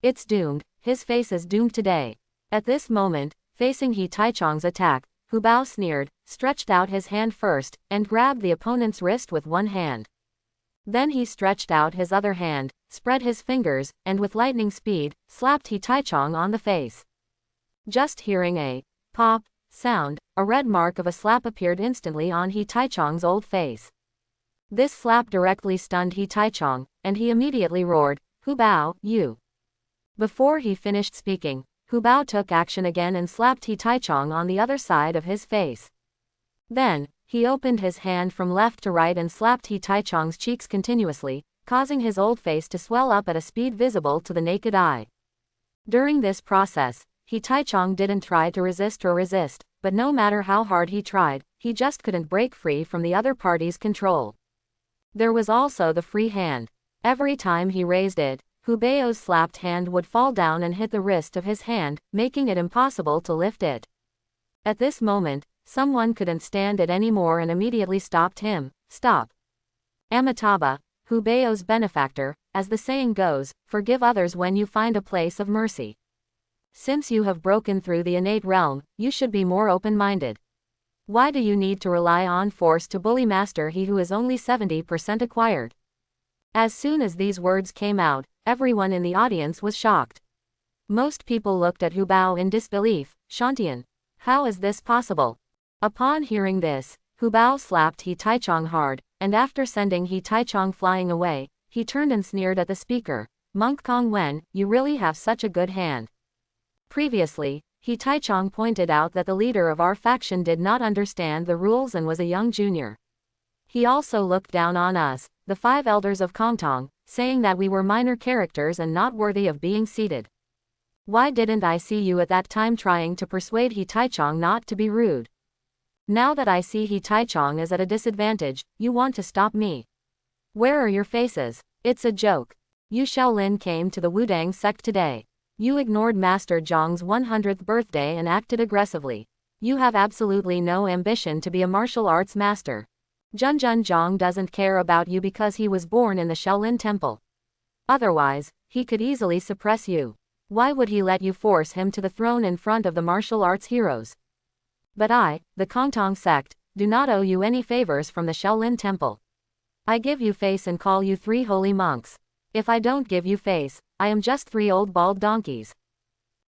It's doomed, his face is doomed today. At this moment, facing He Taichung's attack, Hu Bao sneered, stretched out his hand first, and grabbed the opponent's wrist with one hand. Then he stretched out his other hand, spread his fingers, and with lightning speed, slapped He Taichung on the face. Just hearing a pop sound, a red mark of a slap appeared instantly on He Taichung's old face. This slap directly stunned He Taichung, and he immediately roared, "Hu Bao, you!" Before he finished speaking, Hu Bao took action again and slapped He Taichung on the other side of his face. Then, he opened his hand from left to right and slapped He Taichung's cheeks continuously, causing his old face to swell up at a speed visible to the naked eye. During this process, He Taichung didn't try to resist, but no matter how hard he tried, he just couldn't break free from the other party's control. There was also the free hand. Every time he raised it, Hu Bao's slapped hand would fall down and hit the wrist of his hand, making it impossible to lift it. At this moment, someone couldn't stand it anymore and immediately stopped him. "Stop. Amitabha, Hu Bao's benefactor, as the saying goes, forgive others when you find a place of mercy. Since you have broken through the innate realm, you should be more open-minded. Why do you need to rely on force to bully master he who is only 70% acquired?" As soon as these words came out, everyone in the audience was shocked. Most people looked at Hu Bao in disbelief. "Shantian, how is this possible?" Upon hearing this, Hu Bao slapped He Taichung hard, and after sending He Taichung flying away, he turned and sneered at the speaker. "Monk Kong Wen, you really have such a good hand." Previously, He Taichung pointed out that the leader of our faction did not understand the rules and was a young junior. He also looked down on us, the 5 elders of Kong Tong, saying that we were minor characters and not worthy of being seated. Why didn't I see you at that time trying to persuade He Taichung not to be rude? Now that I see He Taichung is at a disadvantage, you want to stop me. Where are your faces? It's a joke. You Shaolin came to the Wudang sect today. You ignored Master Zhang's 100th birthday and acted aggressively. You have absolutely no ambition to be a martial arts master. Junjun Zhang doesn't care about you because he was born in the Shaolin temple. Otherwise, he could easily suppress you. Why would he let you force him to the throne in front of the martial arts heroes? But I, the Kong Tong sect, do not owe you any favors from the Shaolin temple. I give you face and call you 3 holy monks. If I don't give you face, I am just 3 old bald donkeys.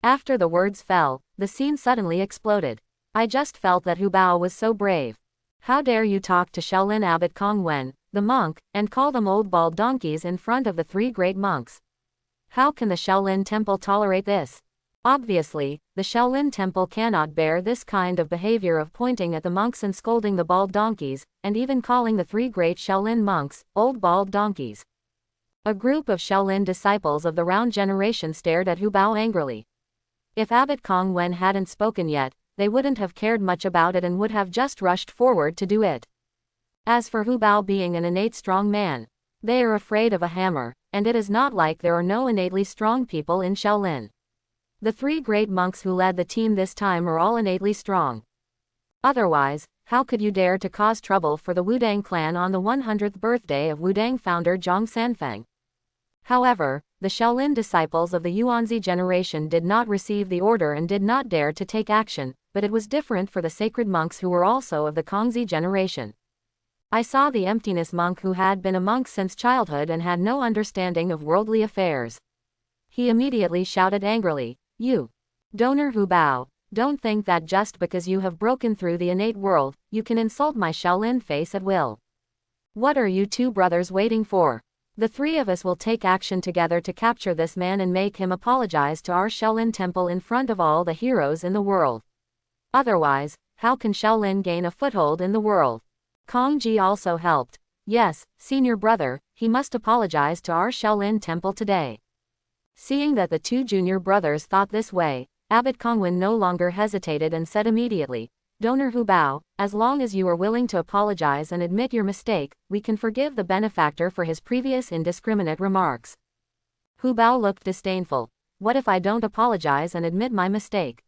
After the words fell, the scene suddenly exploded. I just felt that Hu Bao was so brave. How dare you talk to Shaolin Abbot Kong Wen, the monk, and call them old bald donkeys in front of the 3 great monks? How can the Shaolin temple tolerate this? Obviously, the Shaolin temple cannot bear this kind of behavior of pointing at the monks and scolding the bald donkeys, and even calling the 3 great Shaolin monks, old bald donkeys. A group of Shaolin disciples of the round generation stared at Hu Bao angrily. If Abbot Kong Wen hadn't spoken yet, they wouldn't have cared much about it and would have just rushed forward to do it. As for Hu Bao being an innate strong man, they are afraid of a hammer, and it is not like there are no innately strong people in Shaolin. The 3 great monks who led the team this time are all innately strong. Otherwise, how could you dare to cause trouble for the Wudang clan on the 100th birthday of Wudang founder Zhang Sanfeng? However, the Shaolin disciples of the Yuanzi generation did not receive the order and did not dare to take action, but it was different for the sacred monks who were also of the Kongzi generation. I saw the emptiness monk who had been a monk since childhood and had no understanding of worldly affairs. He immediately shouted angrily, "You, Donor Hu Bao, don't think that just because you have broken through the innate world, you can insult my Shaolin face at will. What are you 2 brothers waiting for? The 3 of us will take action together to capture this man and make him apologize to our Shaolin temple in front of all the heroes in the world. Otherwise, how can Shaolin gain a foothold in the world?" Kong Ji also helped. "Yes, senior brother, he must apologize to our Shaolin temple today." Seeing that the 2 junior brothers thought this way, Abbot Kongwen no longer hesitated and said immediately, "Donor Hu Bao, as long as you are willing to apologize and admit your mistake, we can forgive the benefactor for his previous indiscriminate remarks." Hu Bao looked disdainful. "What if I don't apologize and admit my mistake?"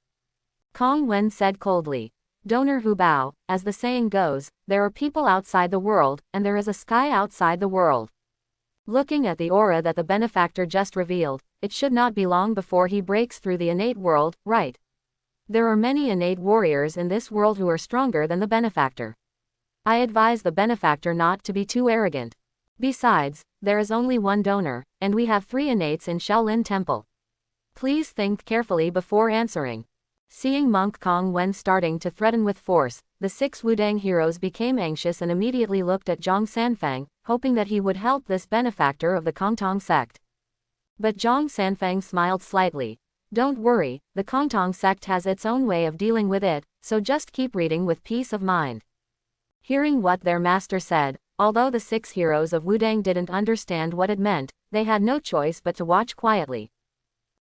Kong Wen said coldly, "Donor Hu Bao, as the saying goes, there are people outside the world, and there is a sky outside the world. Looking at the aura that the benefactor just revealed, it should not be long before he breaks through the innate world, right? There are many innate warriors in this world who are stronger than the benefactor. I advise the benefactor not to be too arrogant. Besides, there is only one donor, and we have 3 innates in Shaolin Temple. Please think carefully before answering. Seeing monk Kong Wen starting to threaten with force, the 6 Wudang heroes became anxious and immediately looked at Zhang Sanfeng, hoping that he would help this benefactor of the Kong Tong sect. But Zhang Sanfeng smiled slightly. Don't worry, the Kong Tong sect has its own way of dealing with it, so just keep reading with peace of mind. Hearing what their master said, although the 6 heroes of Wudang didn't understand what it meant, they had no choice but to watch quietly.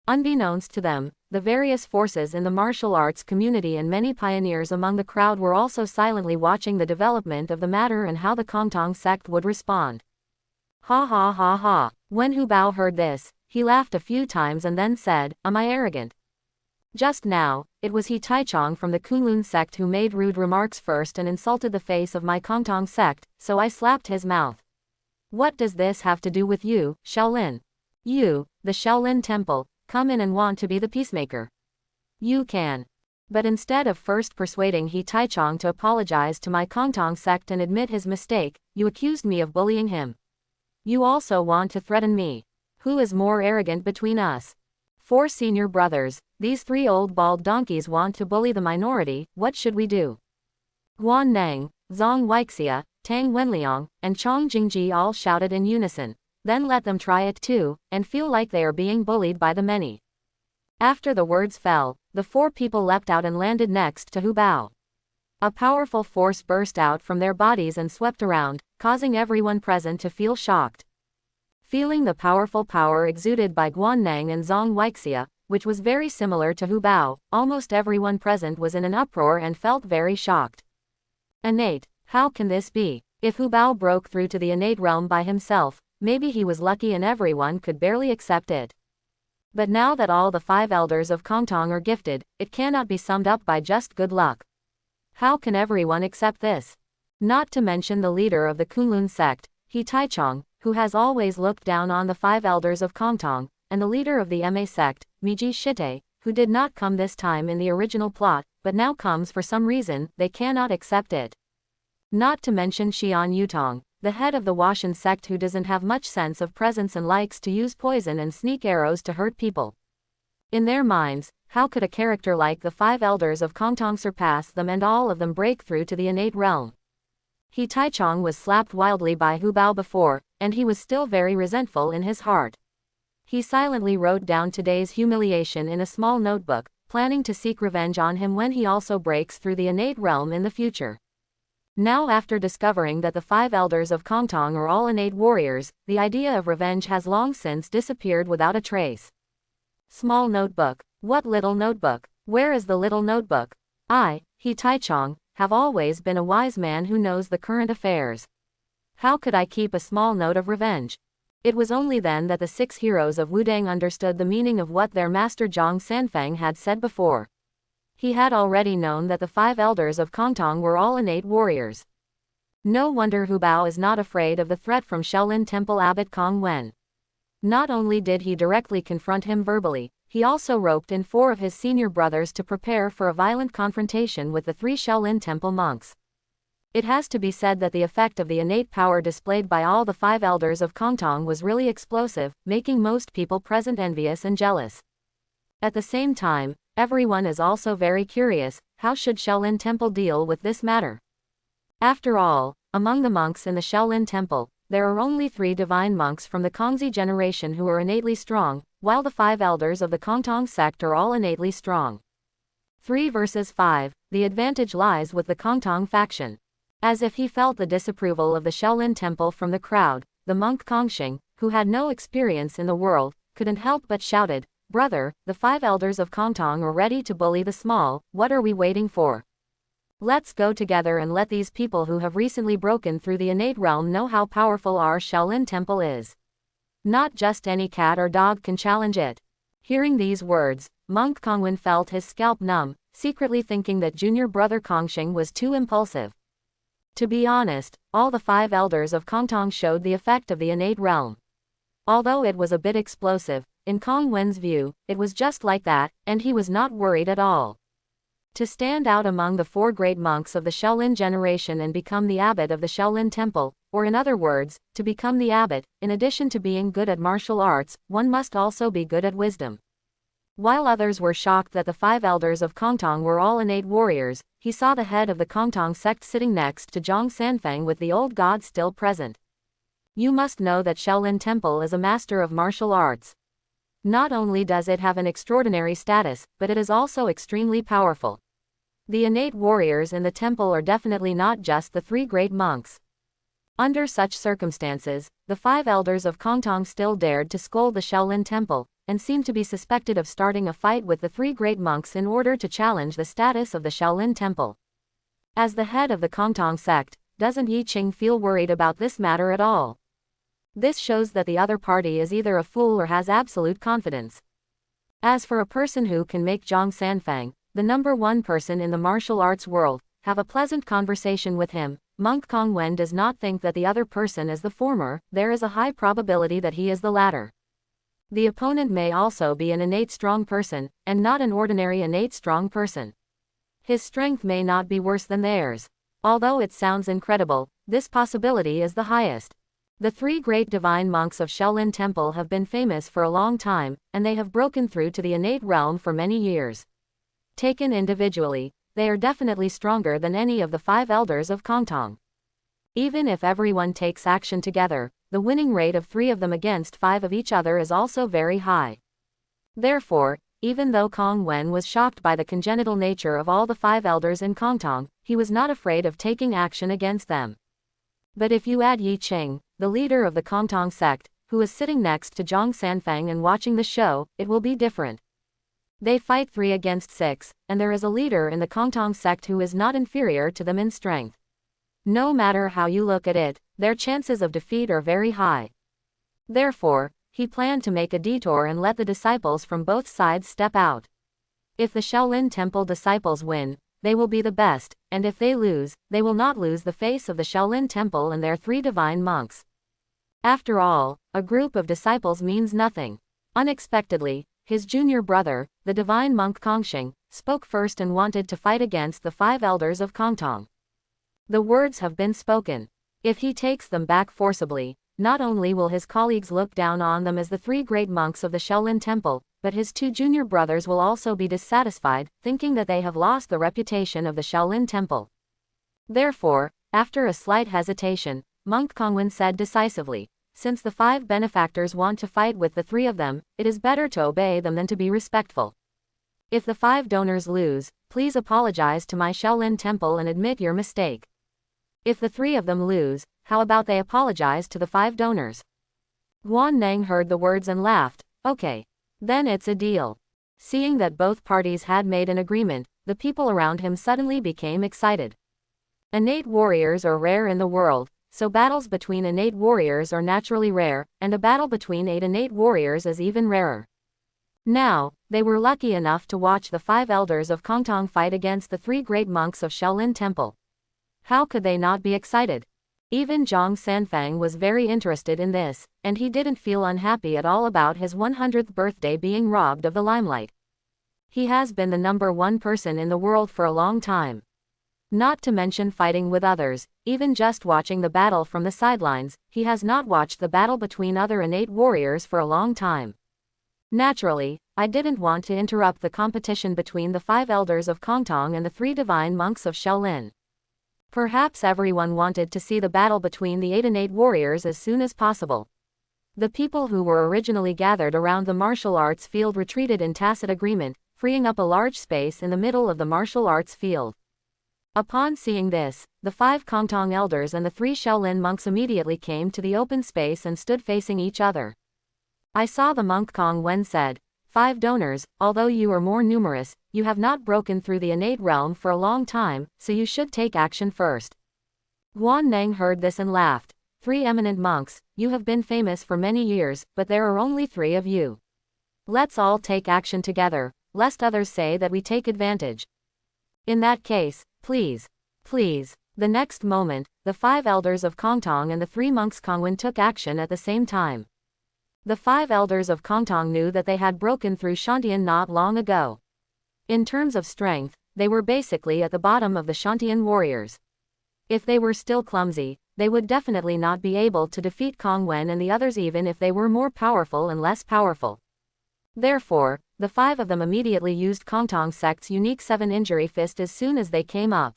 Unbeknownst to them, the various forces in the martial arts community and many pioneers among the crowd were also silently watching the development of the matter and how the Kong Tong sect would respond. Ha ha ha ha. When Hu Bao heard this, he laughed a few times and then said, "Am I arrogant?" Just now, it was he Taichung from the Kunlun sect who made rude remarks first and insulted the face of my Kong Tong sect, so I slapped his mouth. What does this have to do with you, Shaolin? You, the Shaolin Temple, come in and want to be the peacemaker. You can. But instead of first persuading he Taichung to apologize to my Kong Tong sect and admit his mistake, you accused me of bullying him. You also want to threaten me. Who is more arrogant between us? 4 senior brothers, these 3 old bald donkeys want to bully the minority, what should we do? Guan Nang, Zhang Weixia, Tang Wenliang, and Chong Jingji all shouted in unison. Then let them try it too, and feel like they are being bullied by the many. After the words fell, the 4 people leapt out and landed next to Hu Bao. A powerful force burst out from their bodies and swept around, causing everyone present to feel shocked. Feeling the powerful power exuded by Guannang and Zhang Weixia, which was very similar to Hu Bao, almost everyone present was in an uproar and felt very shocked. Innate, how can this be? If Hu Bao broke through to the innate realm by himself, maybe he was lucky and everyone could barely accept it. But now that all the 5 elders of Kong Tong are gifted, it cannot be summed up by just good luck. How can everyone accept this? Not to mention the leader of the Kunlun sect, He Taichung, who has always looked down on the 5 elders of Kong Tong, and the leader of the Ma sect, Miji Shite, who did not come this time in the original plot, but now comes for some reason, they cannot accept it. Not to mention Xian Yutong, the head of the Washan sect who doesn't have much sense of presence and likes to use poison and sneak arrows to hurt people. In their minds, how could a character like the 5 elders of Kong Tong surpass them and all of them break through to the innate realm? He Taichung was slapped wildly by Hu Bao before, and he was still very resentful in his heart. He silently wrote down today's humiliation in a small notebook, planning to seek revenge on him when he also breaks through the innate realm in the future. Now after discovering that the 5 elders of Kong Tong are all innate warriors, the idea of revenge has long since disappeared without a trace. Small notebook. What little notebook? Where is the little notebook? I, He Taichung, have always been a wise man who knows the current affairs. How could I keep a small note of revenge? It was only then that the 6 heroes of Wudang understood the meaning of what their master Zhang Sanfeng had said before. He had already known that the 5 elders of Kong Tong were all innate warriors. No wonder Hu Bao is not afraid of the threat from Shaolin Temple Abbot Kong Wen. Not only did he directly confront him verbally, he also roped in 4 of his senior brothers to prepare for a violent confrontation with the 3 Shaolin Temple monks. It has to be said that the effect of the innate power displayed by all the 5 elders of Kong Tong was really explosive, making most people present envious and jealous. At the same time, everyone is also very curious, how should Shaolin Temple deal with this matter? After all, among the monks in the Shaolin Temple, there are only 3 divine monks from the Kongzi generation who are innately strong, while the 5 elders of the Kong Tong sect are all innately strong. 3 versus 5, the advantage lies with the Kong Tong faction. As if he felt the disapproval of the Shaolin Temple from the crowd, the monk Kongxing, who had no experience in the world, couldn't help but shouted, "Brother, the 5 elders of Kong Tong are ready to bully the small, what are we waiting for? Let's go together and let these people who have recently broken through the innate realm know how powerful our Shaolin Temple is. Not just any cat or dog can challenge it." Hearing these words, monk Kongwen felt his scalp numb, secretly thinking that junior brother Kongxing was too impulsive. To be honest, all the 5 elders of Kong Tong showed the effect of the innate realm. Although it was a bit explosive, in Kong Wen's view, it was just like that, and he was not worried at all. To stand out among the 4 great monks of the Shaolin generation and become the abbot of the Shaolin Temple, or in other words, to become the abbot, in addition to being good at martial arts, one must also be good at wisdom. While others were shocked that the 5 elders of Kong Tong were all innate warriors, he saw the head of the Kong Tong sect sitting next to Zhang Sanfeng with the old god still present. You must know that Shaolin Temple is a master of martial arts. Not only does it have an extraordinary status, but it is also extremely powerful. The innate warriors in the temple are definitely not just the 3 great monks. Under such circumstances, the 5 elders of Kong Tong still dared to scold the Shaolin Temple, and seemed to be suspected of starting a fight with the 3 great monks in order to challenge the status of the Shaolin Temple. As the head of the Kong Tong sect, doesn't Ying feel worried about this matter at all? This shows that the other party is either a fool or has absolute confidence. As for a person who can make Zhang Sanfeng, the number 1 person in the martial arts world, have a pleasant conversation with him, Monk Kong Wen does not think that the other person is the former, there is a high probability that he is the latter. The opponent may also be an innate strong person, and not an ordinary innate strong person. His strength may not be worse than theirs. Although it sounds incredible, this possibility is the highest. The 3 great divine monks of Shaolin Temple have been famous for a long time, and they have broken through to the innate realm for many years. Taken individually, they are definitely stronger than any of the 5 elders of Kong Tong. Even if everyone takes action together, the winning rate of 3 of them against 5 of each other is also very high. Therefore, even though Kong Wen was shocked by the congenital nature of all the 5 elders in Kong Tong, he was not afraid of taking action against them. But if you add Ying, the leader of the Kong Tong sect, who is sitting next to Zhang Sanfeng and watching the show, it will be different. They fight 3 against 6, and there is a leader in the Kong Tong sect who is not inferior to them in strength. No matter how you look at it, their chances of defeat are very high. Therefore, he planned to make a detour and let the disciples from both sides step out. If the Shaolin Temple disciples win, they will be the best, and if they lose, they will not lose the face of the Shaolin Temple and their 3 divine monks. After all, a group of disciples means nothing. Unexpectedly, his junior brother, the divine monk Kongxing, spoke first and wanted to fight against the 5 elders of Kong Tong. The words have been spoken. If he takes them back forcibly, not only will his colleagues look down on them as the 3 great monks of the Shaolin Temple, but his 2 junior brothers will also be dissatisfied, thinking that they have lost the reputation of the Shaolin Temple. Therefore, after a slight hesitation, Monk Kongwen said decisively, since the 5 benefactors want to fight with the 3 of them, it is better to obey them than to be respectful. If the 5 donors lose, please apologize to my Shaolin Temple and admit your mistake. If the 3 of them lose, how about they apologize to the 5 donors? Guan Nang heard the words and laughed. Okay. Then it's a deal. Seeing that both parties had made an agreement, the people around him suddenly became excited. Innate warriors are rare in the world, so battles between innate warriors are naturally rare, and a battle between 8 innate warriors is even rarer. Now, they were lucky enough to watch the 5 elders of Kong Tong fight against the 3 great monks of Shaolin Temple. How could they not be excited? Even Zhang Sanfeng was very interested in this, and he didn't feel unhappy at all about his 100th birthday being robbed of the limelight. He has been the number 1 person in the world for a long time. Not to mention fighting with others, even just watching the battle from the sidelines, he has not watched the battle between other innate warriors for a long time. Naturally, I didn't want to interrupt the competition between the 5 elders of Kong Tong and the 3 divine monks of Shaolin. Perhaps everyone wanted to see the battle between the 8 innate warriors as soon as possible. The people who were originally gathered around the martial arts field retreated in tacit agreement, freeing up a large space in the middle of the martial arts field. Upon seeing this, the 5 Kong Tong elders and the 3 Shaolin monks immediately came to the open space and stood facing each other. I saw the monk Kong Wen said, 5 donors, although you are more numerous, you have not broken through the innate realm for a long time, so you should take action first. Guan Nang heard this and laughed. 3 eminent monks, you have been famous for many years, but there are only 3 of you. Let's all take action together, lest others say that we take advantage. In that case, please. The next moment, the 5 elders of Kong Tong and the 3 monks Kongwen took action at the same time. The 5 elders of Kong Tong knew that they had broken through Shantian not long ago. In terms of strength, they were basically at the bottom of the Shantian warriors. If they were still clumsy, they would definitely not be able to defeat Kong Wen and the others even if they were more powerful and less powerful. Therefore, the 5 of them immediately used Kong Tong sect's unique 7-injury fist as soon as they came up.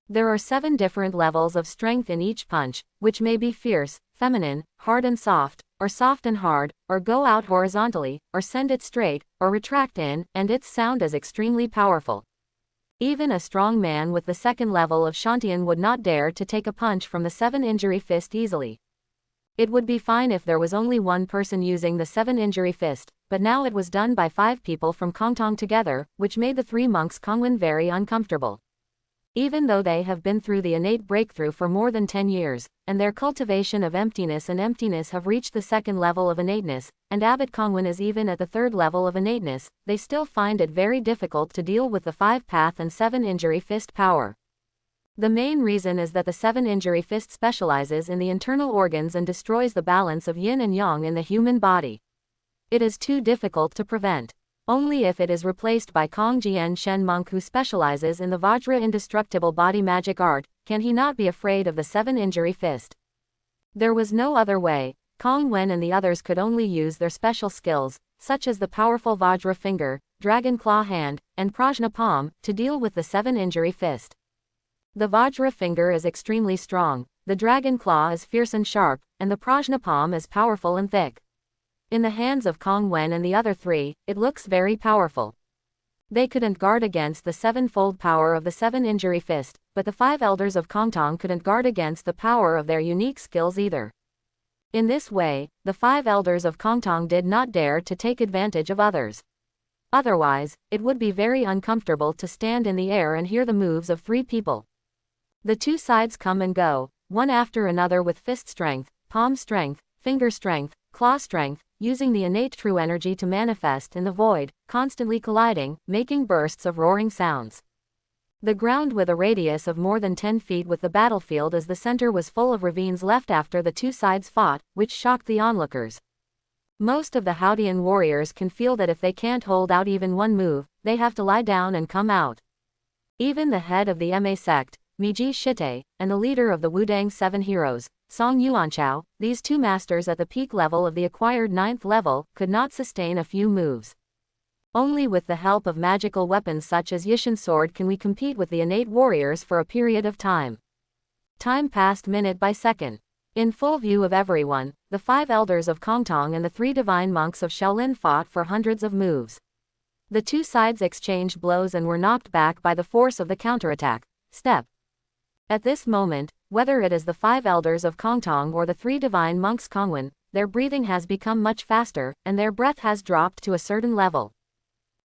There are 7 different levels of strength in each punch, which may be fierce, feminine, hard and soft, or soft and hard, or go out horizontally, or send it straight, or retract in, and its sound is extremely powerful. Even a strong man with the 2nd level of Shantian would not dare to take a punch from the 7-injury fist easily. It would be fine if there was only one person using the 7-injury fist, but now it was done by 5 people from Kong Tong together, which made the 3 monks Kongwen very uncomfortable. Even though they have been through the innate breakthrough for more than 10 years, and their cultivation of emptiness and emptiness have reached the 2nd level of innateness, and Abbot Kongwen is even at the 3rd level of innateness, they still find it very difficult to deal with the 5-path and 7-injury fist power. The main reason is that the 7-injury fist specializes in the internal organs and destroys the balance of yin and yang in the human body. It is too difficult to prevent. Only if it is replaced by Kong Jian Shen monk who specializes in the Vajra indestructible body magic art, can he not be afraid of the 7-injury fist. There was no other way. Kong Wen and the others could only use their special skills, such as the powerful Vajra finger, dragon claw hand, and Prajna palm, to deal with the 7-injury fist. The Vajra finger is extremely strong, the dragon claw is fierce and sharp, and the Prajna palm is powerful and thick. In the hands of Kong Wen and the other 3, it looks very powerful. They couldn't guard against the 7-fold power of the 7-injury fist, but the 5 elders of Kong Tong couldn't guard against the power of their unique skills either. In this way, the 5 elders of Kong Tong did not dare to take advantage of others. Otherwise, it would be very uncomfortable to stand in the air and hear the moves of 3 people. The 2 sides come and go, one after another with fist strength, palm strength, finger strength, claw strength, using the innate true energy to manifest in the void, constantly colliding, making bursts of roaring sounds. The ground with a radius of more than 10 feet with the battlefield as the center was full of ravines left after the 2 sides fought, which shocked the onlookers. Most of the Haodian warriors can feel that if they can't hold out even one move, they have to lie down and come out. Even the head of the Ma sect, Miji Shite, and the leader of the Wudang 7 heroes, Song Yuanchao, these 2 masters at the peak level of the acquired 9th level, could not sustain a few moves. Only with the help of magical weapons such as Yishin's sword can we compete with the innate warriors for a period of time. Time passed minute by second. In full view of everyone, the 5 elders of Kong Tong and the 3 divine monks of Shaolin fought for hundreds of moves. The 2 sides exchanged blows and were knocked back by the force of the counterattack. Step. At this moment, whether it is the 5 elders of Kong Tong or the 3 divine monks Kongwen, their breathing has become much faster, and their breath has dropped to a certain level.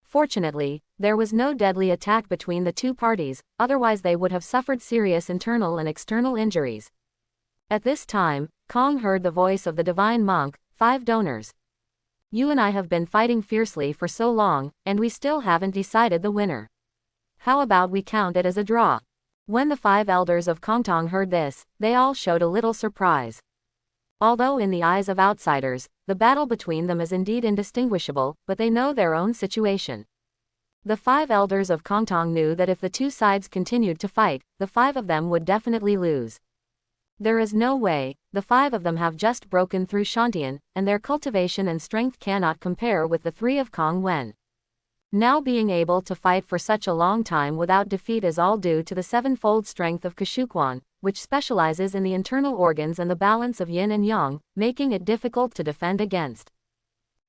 Fortunately, there was no deadly attack between the 2 parties, otherwise they would have suffered serious internal and external injuries. At this time, Kong heard the voice of the divine monk, 5 donors. You and I have been fighting fiercely for so long, and we still haven't decided the winner. How about we count it as a draw? When the 5 elders of Kong Tong heard this, they all showed a little surprise. Although in the eyes of outsiders, the battle between them is indeed indistinguishable, but they know their own situation. The 5 elders of Kong Tong knew that if the 2 sides continued to fight, the 5 of them would definitely lose. There is no way, the 5 of them have just broken through Shantian, and their cultivation and strength cannot compare with the 3 of Kong Wen. Now being able to fight for such a long time without defeat is all due to the 7-fold strength of Kashuquan, which specializes in the internal organs and the balance of yin and yang, making it difficult to defend against.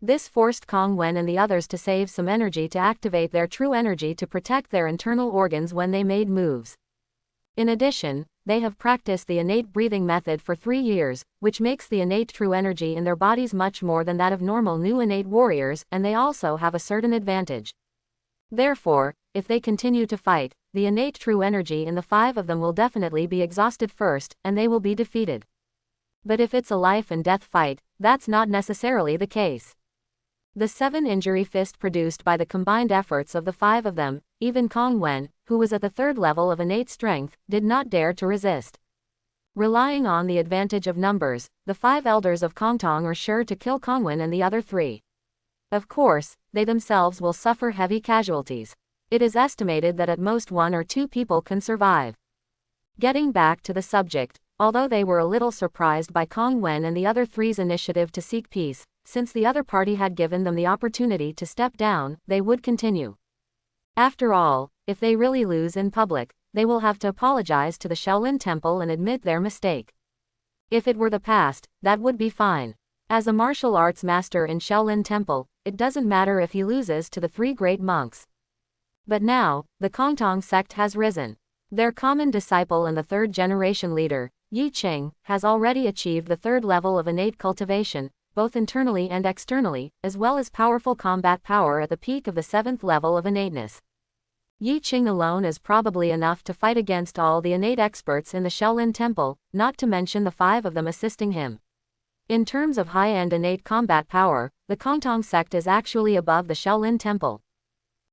This forced Kong Wen and the others to save some energy to activate their true energy to protect their internal organs when they made moves. In addition, they have practiced the innate breathing method for 3 years, which makes the innate true energy in their bodies much more than that of normal new innate warriors, and they also have a certain advantage. Therefore, if they continue to fight, the innate true energy in the 5 of them will definitely be exhausted first, and they will be defeated. But if it's a life and death fight, that's not necessarily the case. The 7-injury fist produced by the combined efforts of the 5 of them, even Kong Wen, who was at the 3rd level of innate strength, did not dare to resist. Relying on the advantage of numbers, the 5 elders of Kong Tong are sure to kill Kong Wen and the other 3. Of course, they themselves will suffer heavy casualties. It is estimated that at most 1 or 2 people can survive. Getting back to the subject, although they were a little surprised by Kong Wen and the other three's initiative to seek peace. Since the other party had given them the opportunity to step down, they would continue. After all, if they really lose in public, they will have to apologize to the Shaolin Temple and admit their mistake. If it were the past, that would be fine. As a martial arts master in Shaolin Temple, it doesn't matter if he loses to the three great monks. But now, the Kong Tong sect has risen. Their common disciple and the third-generation leader, Yi, has already achieved the third level of innate cultivation, both internally and externally, as well as powerful combat power at the peak of the seventh level of innateness. Yi alone is probably enough to fight against all the innate experts in the Shaolin Temple, not to mention the 5 of them assisting him. In terms of high-end innate combat power, the Kong Tong sect is actually above the Shaolin Temple.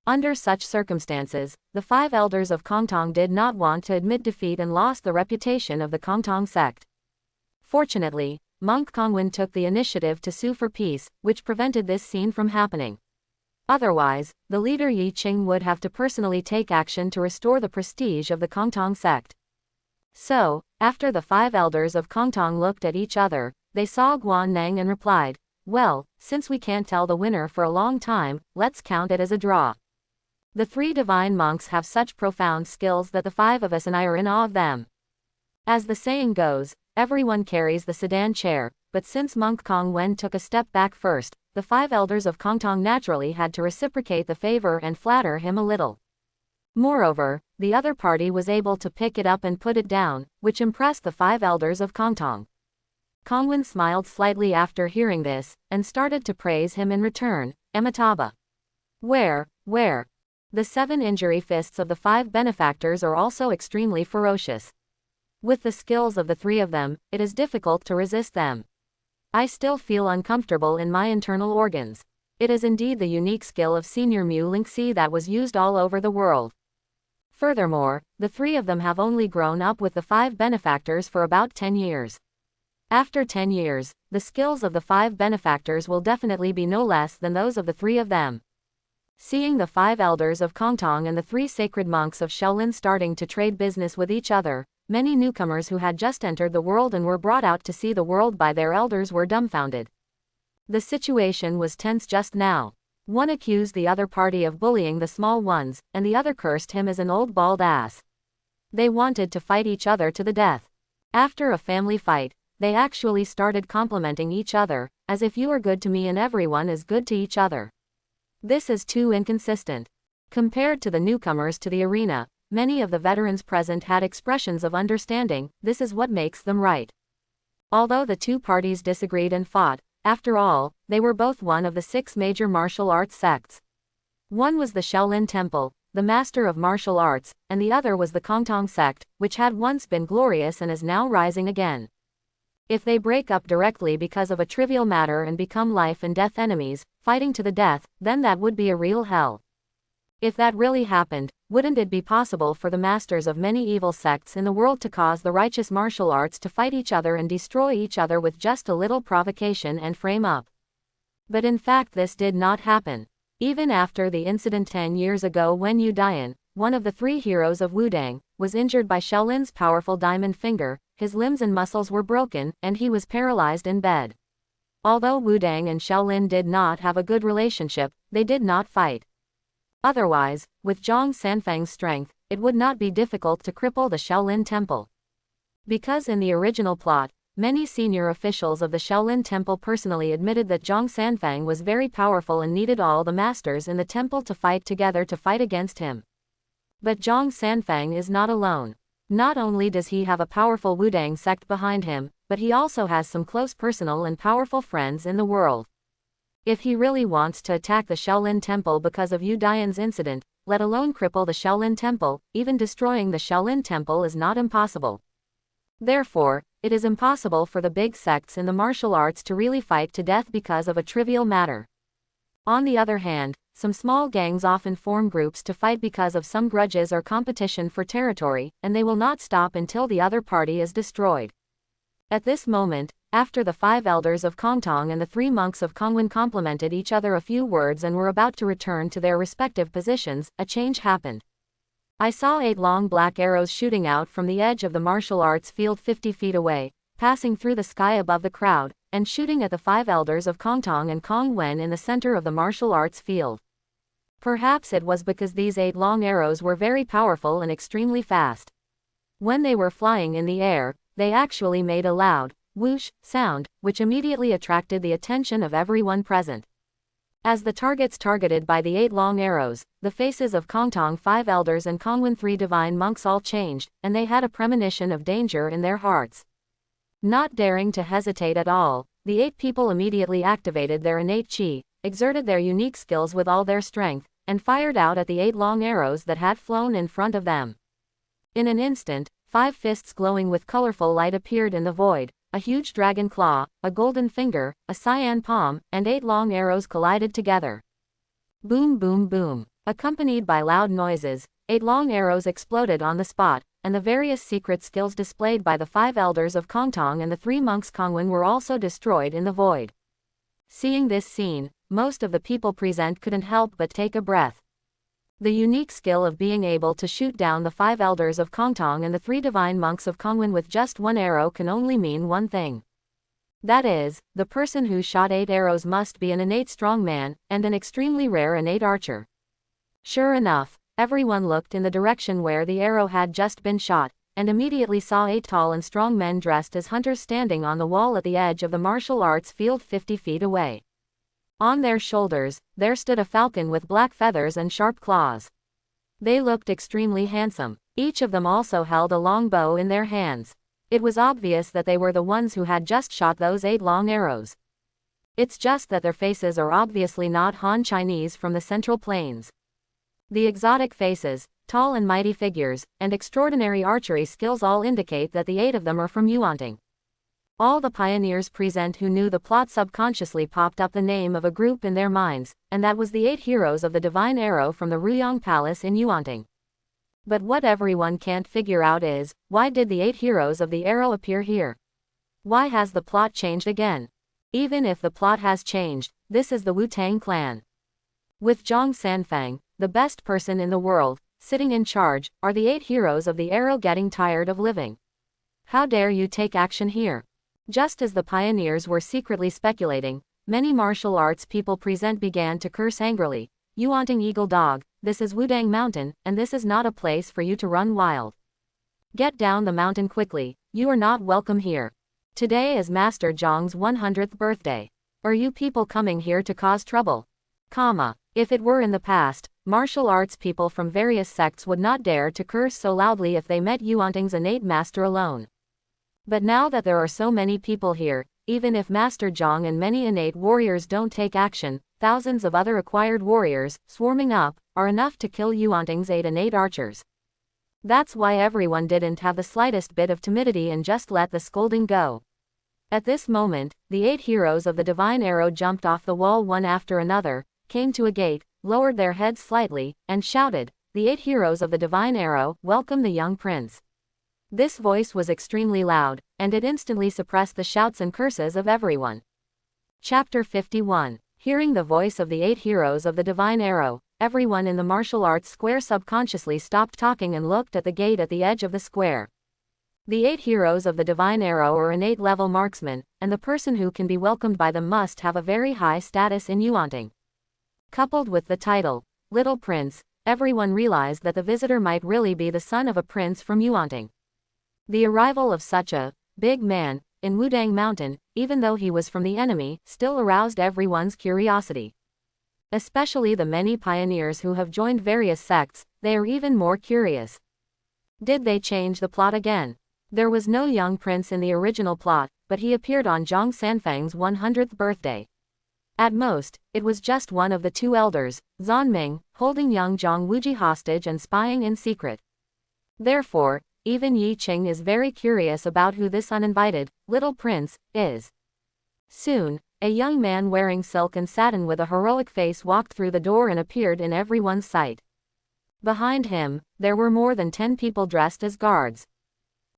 Under such circumstances, the 5 elders of Kong Tong did not want to admit defeat and lost the reputation of the Kong Tong sect. Fortunately, Monk Kongwen took the initiative to sue for peace, which prevented this scene from happening. Otherwise, the leader Yi would have to personally take action to restore the prestige of the Kong Tong sect. So, after the 5 elders of Kong Tong looked at each other, they saw Guan and replied, "Well, since we can't tell the winner for a long time, let's count it as a draw." The 3 divine monks have such profound skills that the 5 of us and I are in awe of them. As the saying goes, everyone carries the sedan chair, but since Monk Kong Wen took a step back first, the 5 elders of Kong Tong naturally had to reciprocate the favor and flatter him a little. Moreover, the other party was able to pick it up and put it down, which impressed the 5 elders of Kong Tong. Kongwen smiled slightly after hearing this, and started to praise him in return. Amitabha. Where? The 7 injury fists of the 5 benefactors are also extremely ferocious. With the skills of the 3 of them, it is difficult to resist them. I still feel uncomfortable in my internal organs. It is indeed the unique skill of Senior Mu Lingxi that was used all over the world. Furthermore, the 3 of them have only grown up with the 5 benefactors for about 10 years. After 10 years, the skills of the 5 benefactors will definitely be no less than those of the 3 of them. Seeing the 5 elders of Kong Tong and the 3 sacred monks of Shaolin starting to trade business with each other, many newcomers who had just entered the world and were brought out to see the world by their elders were dumbfounded. The situation was tense just now. One accused the other party of bullying the small ones, and the other cursed him as an old bald ass. They wanted to fight each other to the death. After a family fight, they actually started complimenting each other, as if you are good to me and everyone is good to each other. This is too inconsistent. Compared to the newcomers to the arena, many of the veterans present had expressions of understanding. This is what makes them right. Although the 2 parties disagreed and fought, after all, they were both one of the 6 major martial arts sects. One was the Shaolin Temple, the master of martial arts, and the other was the Kong Tong sect, which had once been glorious and is now rising again. If they break up directly because of a trivial matter and become life and death enemies, fighting to the death, then that would be a real hell. If that really happened, wouldn't it be possible for the masters of many evil sects in the world to cause the righteous martial arts to fight each other and destroy each other with just a little provocation and frame up? But in fact this did not happen. Even after the incident 10 years ago when Yuan, one of the 3 heroes of Wudang, was injured by Shaolin's powerful diamond finger, his limbs and muscles were broken, and he was paralyzed in bed. Although Wudang and Shaolin did not have a good relationship, they did not fight. Otherwise, with Zhang Sanfeng's strength, it would not be difficult to cripple the Shaolin Temple. Because in the original plot, many senior officials of the Shaolin Temple personally admitted that Zhang Sanfeng was very powerful and needed all the masters in the temple to fight together to fight against him. But Zhang Sanfeng is not alone. Not only does he have a powerful Wudang sect behind him, but he also has some close personal and powerful friends in the world. If he really wants to attack the Shaolin Temple because of Yuan's incident, let alone cripple the Shaolin Temple, even destroying the Shaolin Temple is not impossible. Therefore, it is impossible for the big sects in the martial arts to really fight to death because of a trivial matter. On the other hand, some small gangs often form groups to fight because of some grudges or competition for territory, and they will not stop until the other party is destroyed. At this moment, after the 5 elders of Kong Tong and the 3 monks of Kongwen complimented each other a few words and were about to return to their respective positions, a change happened. I saw 8 long black arrows shooting out from the edge of the martial arts field 50 feet away, passing through the sky above the crowd, and shooting at the 5 elders of Kong Tong and Kong Wen in the center of the martial arts field. Perhaps it was because these 8 long arrows were very powerful and extremely fast. When they were flying in the air, they actually made a loud, whoosh, sound, which immediately attracted the attention of everyone present. As the targets targeted by the 8 long arrows, the faces of Kong Tong 5 elders and Kongwen 3 divine monks all changed, and they had a premonition of danger in their hearts. Not daring to hesitate at all, the 8 people immediately activated their innate chi, exerted their unique skills with all their strength, and fired out at the 8 long arrows that had flown in front of them. In an instant, 5 fists glowing with colorful light appeared in the void, a huge dragon claw, a golden finger, a cyan palm, and 8 long arrows collided together. Boom boom boom. Accompanied by loud noises, 8 long arrows exploded on the spot, and the various secret skills displayed by the 5 elders of Kong Tong and the 3 monks Kongwen were also destroyed in the void. Seeing this scene, most of the people present couldn't help but take a breath. The unique skill of being able to shoot down the 5 elders of Kong Tong and the 3 divine monks of Kongwen with just 1 arrow can only mean one thing. That is, the person who shot 8 arrows must be an innate strong man, and an extremely rare innate archer. Sure enough, everyone looked in the direction where the arrow had just been shot, and immediately saw 8 tall and strong men dressed as hunters standing on the wall at the edge of the martial arts field 50 feet away. On their shoulders, there stood a falcon with black feathers and sharp claws. They looked extremely handsome. Each of them also held a long bow in their hands. It was obvious that they were the ones who had just shot those 8 long arrows. It's just that their faces are obviously not Han Chinese from the Central Plains. The exotic faces, tall and mighty figures, and extraordinary archery skills all indicate that the 8 of them are from Yuan. All the pioneers present who knew the plot subconsciously popped up the name of a group in their minds, and that was the 8 heroes of the Divine Arrow from the Ruyang Palace in Yuan. But what everyone can't figure out is, why did the 8 heroes of the arrow appear here? Why has the plot changed again? Even if the plot has changed, this is the Wudang clan. With Zhang Sanfeng, the best person in the world, sitting in charge, are the 8 heroes of the arrow getting tired of living. How dare you take action here? Just as the pioneers were secretly speculating, many martial arts people present began to curse angrily. Yuan Eagle Dog, this is Wudang Mountain, and this is not a place for you to run wild. Get down the mountain quickly, you are not welcome here. Today is Master Zhang's 100th birthday. Are you people coming here to cause trouble? If it were in the past, martial arts people from various sects would not dare to curse so loudly if they met Yuanting's innate master alone. But now that there are so many people here, even if Master Zhang and many innate warriors don't take action, thousands of other acquired warriors, swarming up, are enough to kill Yuanting's 8 innate archers. That's why everyone didn't have the slightest bit of timidity and just let the scolding go. At this moment, the 8 heroes of the Divine Arrow jumped off the wall one after another, came to a gate, lowered their heads slightly, and shouted, "The 8 heroes of the Divine Arrow, welcome the young prince." This voice was extremely loud, and it instantly suppressed the shouts and curses of everyone. Chapter 51. Hearing the voice of the 8 heroes of the Divine Arrow, everyone in the martial arts square subconsciously stopped talking and looked at the gate at the edge of the square. The 8 heroes of the Divine Arrow are innate level marksmen, and the person who can be welcomed by them must have a very high status in Yuan. Coupled with the title, Little Prince, everyone realized that the visitor might really be the son of a prince from Yuan. The arrival of such a big man in Wudang Mountain, even though he was from the enemy, still aroused everyone's curiosity. Especially the many pioneers who have joined various sects, they are even more curious. Did they change the plot again? There was no young prince in the original plot, but he appeared on Zhang Sanfeng's 100th birthday. At most, it was just one of the 2 elders, Zanming, holding young Zhang Wuji hostage and spying in secret. Therefore, even Yi Qing is very curious about who this uninvited, little prince, is. Soon, a young man wearing silk and satin with a heroic face walked through the door and appeared in everyone's sight. Behind him, there were more than 10 people dressed as guards.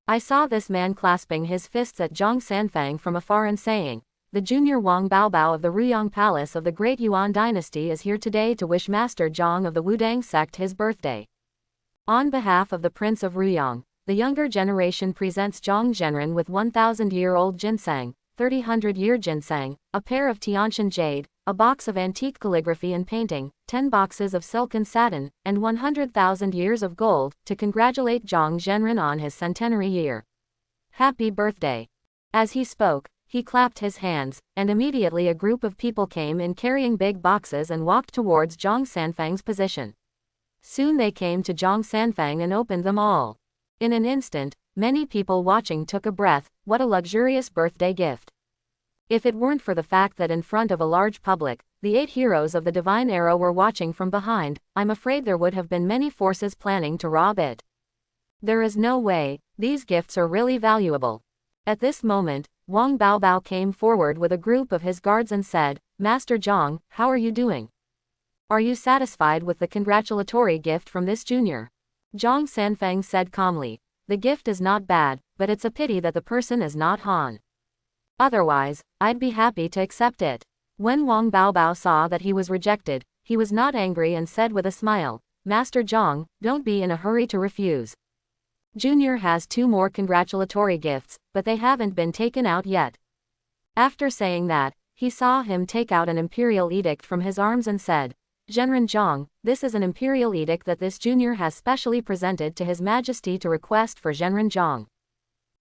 I saw this man clasping his fists at Zhang Sanfeng from afar and saying, "The junior Wang Baobao of the Ruyang Palace of the Great Yuan Dynasty is here today to wish Master Zhang of the Wudang sect his birthday." On behalf of the Prince of Ruyang, the younger generation presents Zhang Zhenren with 1,000-year-old ginseng, 300-year ginseng, a pair of Tianshan jade, a box of antique calligraphy and painting, 10 boxes of silk and satin, and 100,000 years of gold, to congratulate Zhang Zhenren on his centenary year. Happy birthday! As he spoke, he clapped his hands, and immediately a group of people came in carrying big boxes and walked towards Zhang Sanfeng's position. Soon they came to Zhang Sanfeng and opened them all. In an instant, many people watching took a breath. What a luxurious birthday gift! If it weren't for the fact that in front of a large public, the 8 heroes of the divine era were watching from behind, I'm afraid there would have been many forces planning to rob it. There is no way. These gifts are really valuable. At this moment, Wang Baobao came forward with a group of his guards and said, Master Zhang, how are you doing? Are you satisfied with the congratulatory gift from this junior? Zhang Sanfeng said calmly, the gift is not bad, but it's a pity that the person is not Han. Otherwise, I'd be happy to accept it. When Wang Baobao saw that he was rejected, he was not angry and said with a smile, Master Zhang, don't be in a hurry to refuse. Junior has 2 more congratulatory gifts, but they haven't been taken out yet. After saying that, he saw him take out an imperial edict from his arms and said, Zhenren Zhang, this is an imperial edict that this junior has specially presented to His Majesty to request for Zhenren Zhang.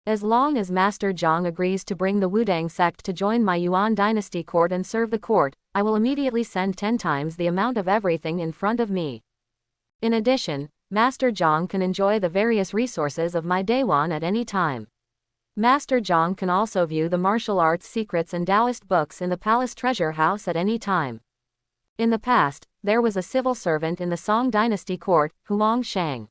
As long as Master Zhang agrees to bring the Wudang sect to join my Yuan dynasty court and serve the court, I will immediately send 10 times the amount of everything in front of me. In addition, Master Zhang can enjoy the various resources of my Daewon at any time. Master Zhang can also view the martial arts secrets and Taoist books in the palace treasure house at any time. In the past, there was a civil servant in the Song dynasty court, Huang Shang.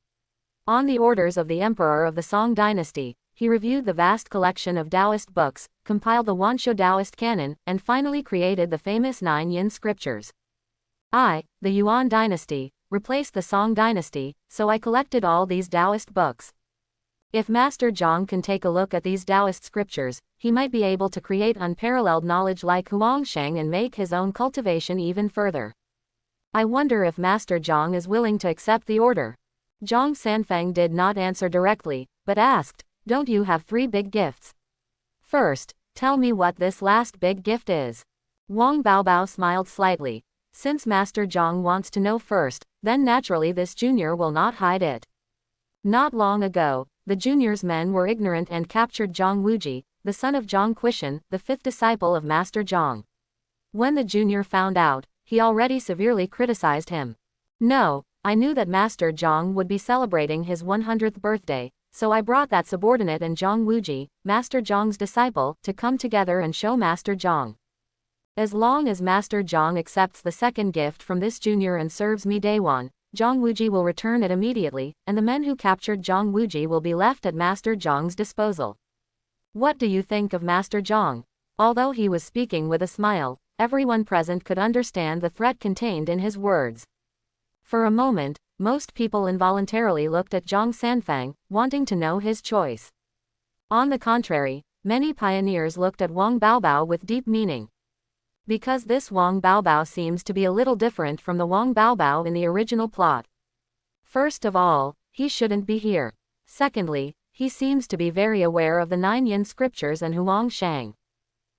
On the orders of the emperor of the Song dynasty, he reviewed the vast collection of Taoist books, compiled the Wansho Taoist canon, and finally created the famous 9 Yin scriptures. I, the Yuan dynasty, replaced the Song dynasty, so I collected all these Taoist books. If Master Zhang can take a look at these Taoist scriptures, he might be able to create unparalleled knowledge like Huang Shang and make his own cultivation even further. I wonder if Master Zhang is willing to accept the order. Zhang Sanfeng did not answer directly, but asked, don't you have 3 big gifts? First, tell me what this last big gift is. Wang Baobao smiled slightly. Since Master Zhang wants to know first, then naturally this junior will not hide it. Not long ago, the junior's men were ignorant and captured Zhang Wuji, the son of Zhang Quishan, the 5th disciple of Master Zhang. When the junior found out, he already severely criticized him. No, I knew that Master Zhang would be celebrating his 100th birthday, so I brought that subordinate and Zhang Wuji, Master Zhang's disciple, to come together and show Master Zhang. As long as Master Zhang accepts the second gift from this junior and serves me Daewon, Zhang Wuji will return it immediately, and the men who captured Zhang Wuji will be left at Master Zhang's disposal. What do you think of Master Zhang? Although he was speaking with a smile, everyone present could understand the threat contained in his words. For a moment, most people involuntarily looked at Zhang Sanfeng, wanting to know his choice. On the contrary, many pioneers looked at Wang Baobao with deep meaning. Because this Wang Baobao seems to be a little different from the Wang Baobao in the original plot. First of all, he shouldn't be here. Secondly, he seems to be very aware of the 9 Yin scriptures and Huang Shang.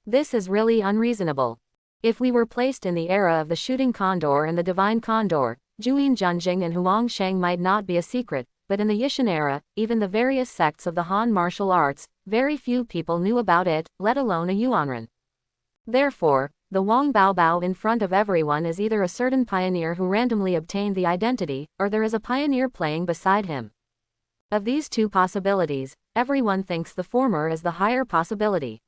This is really unreasonable. If we were placed in the era of the shooting condor and the divine condor, Juyin Zhenjing and Huang Shang might not be a secret, but in the Yishan era, even the various sects of the Han martial arts, very few people knew about it, let alone a Yuanren. Therefore, the Wang Baobao in front of everyone is either a certain pioneer who randomly obtained the identity, or there is a pioneer playing beside him. Of these 2 possibilities, everyone thinks the former is the higher possibility.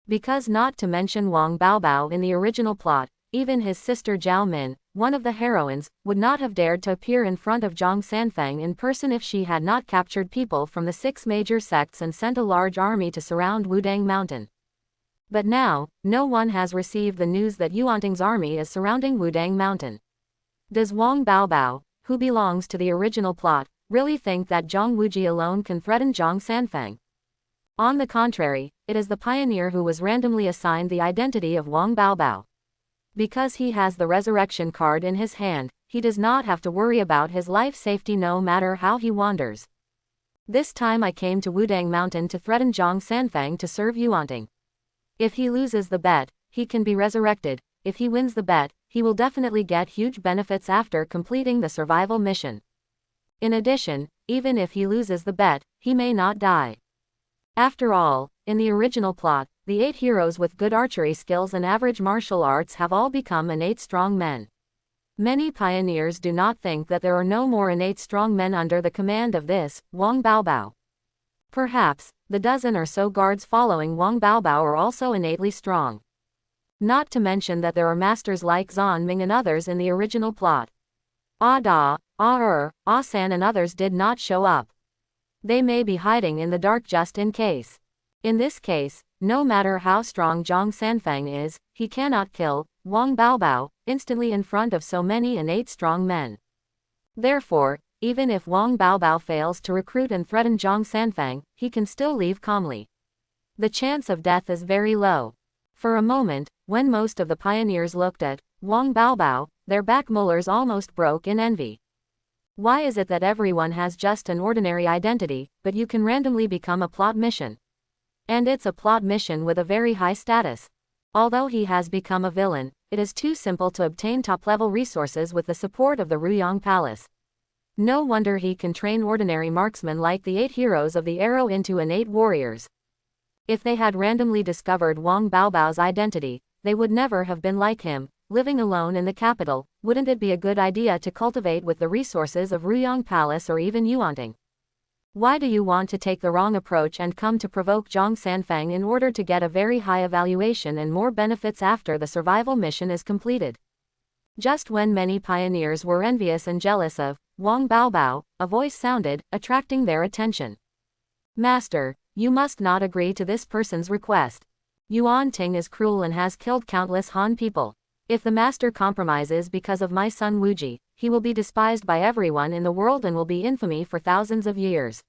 Because not to mention Wang Baobao in the original plot, even his sister Zhao Min, one of the heroines, would not have dared to appear in front of Zhang Sanfeng in person if she had not captured people from the 6 major sects and sent a large army to surround Wudang Mountain. But now, no one has received the news that Yuanting's army is surrounding Wudang Mountain. Does Wang Baobao, who belongs to the original plot, really think that Zhang Wuji alone can threaten Zhang Sanfeng? On the contrary, it is the pioneer who was randomly assigned the identity of Wang Baobao. Because he has the resurrection card in his hand, he does not have to worry about his life safety no matter how he wanders. This time I came to Wudang Mountain to threaten Zhang Sanfeng to serve Yuan. If he loses the bet, he can be resurrected. If he wins the bet, he will definitely get huge benefits after completing the survival mission. In addition, even if he loses the bet, he may not die. After all, in the original plot, the 8 heroes with good archery skills and average martial arts have all become innate strong men. Many pioneers do not think that there are no more innate strong men under the command of this Wang Baobao. Perhaps, the dozen or so guards following Wang Baobao are also innately strong. Not to mention that there are masters like Zhan Ming and others in the original plot. Ah Da, Ah San and others did not show up. They may be hiding in the dark just in case. In this case, no matter how strong Zhang Sanfeng is, he cannot kill Wang Baobao instantly in front of so many innate strong men. Therefore, even if Wang Baobao fails to recruit and threaten Zhang Sanfeng, he can still leave calmly. The chance of death is very low. For a moment, when most of the pioneers looked at Wang Baobao, their back molars almost broke in envy. Why is it that everyone has just an ordinary identity, but you can randomly become a plot mission? And it's a plot mission with a very high status. Although he has become a villain, it is too simple to obtain top-level resources with the support of the Ruyang Palace. No wonder he can train ordinary marksmen like the 8 heroes of the arrow into innate warriors. If they had randomly discovered Wang Baobao's identity, they would never have been like him, living alone in the capital. Wouldn't it be a good idea to cultivate with the resources of Ruyang Palace or even Yuan? Why do you want to take the wrong approach and come to provoke Zhang Sanfeng in order to get a very high evaluation and more benefits after the survival mission is completed? Just when many pioneers were envious and jealous of Wang Baobao, a voice sounded, attracting their attention. Master, you must not agree to this person's request. Yuan Ting is cruel and has killed countless Han people. If the master compromises because of my son Wuji, he will be despised by everyone in the world and will be infamy for thousands of years.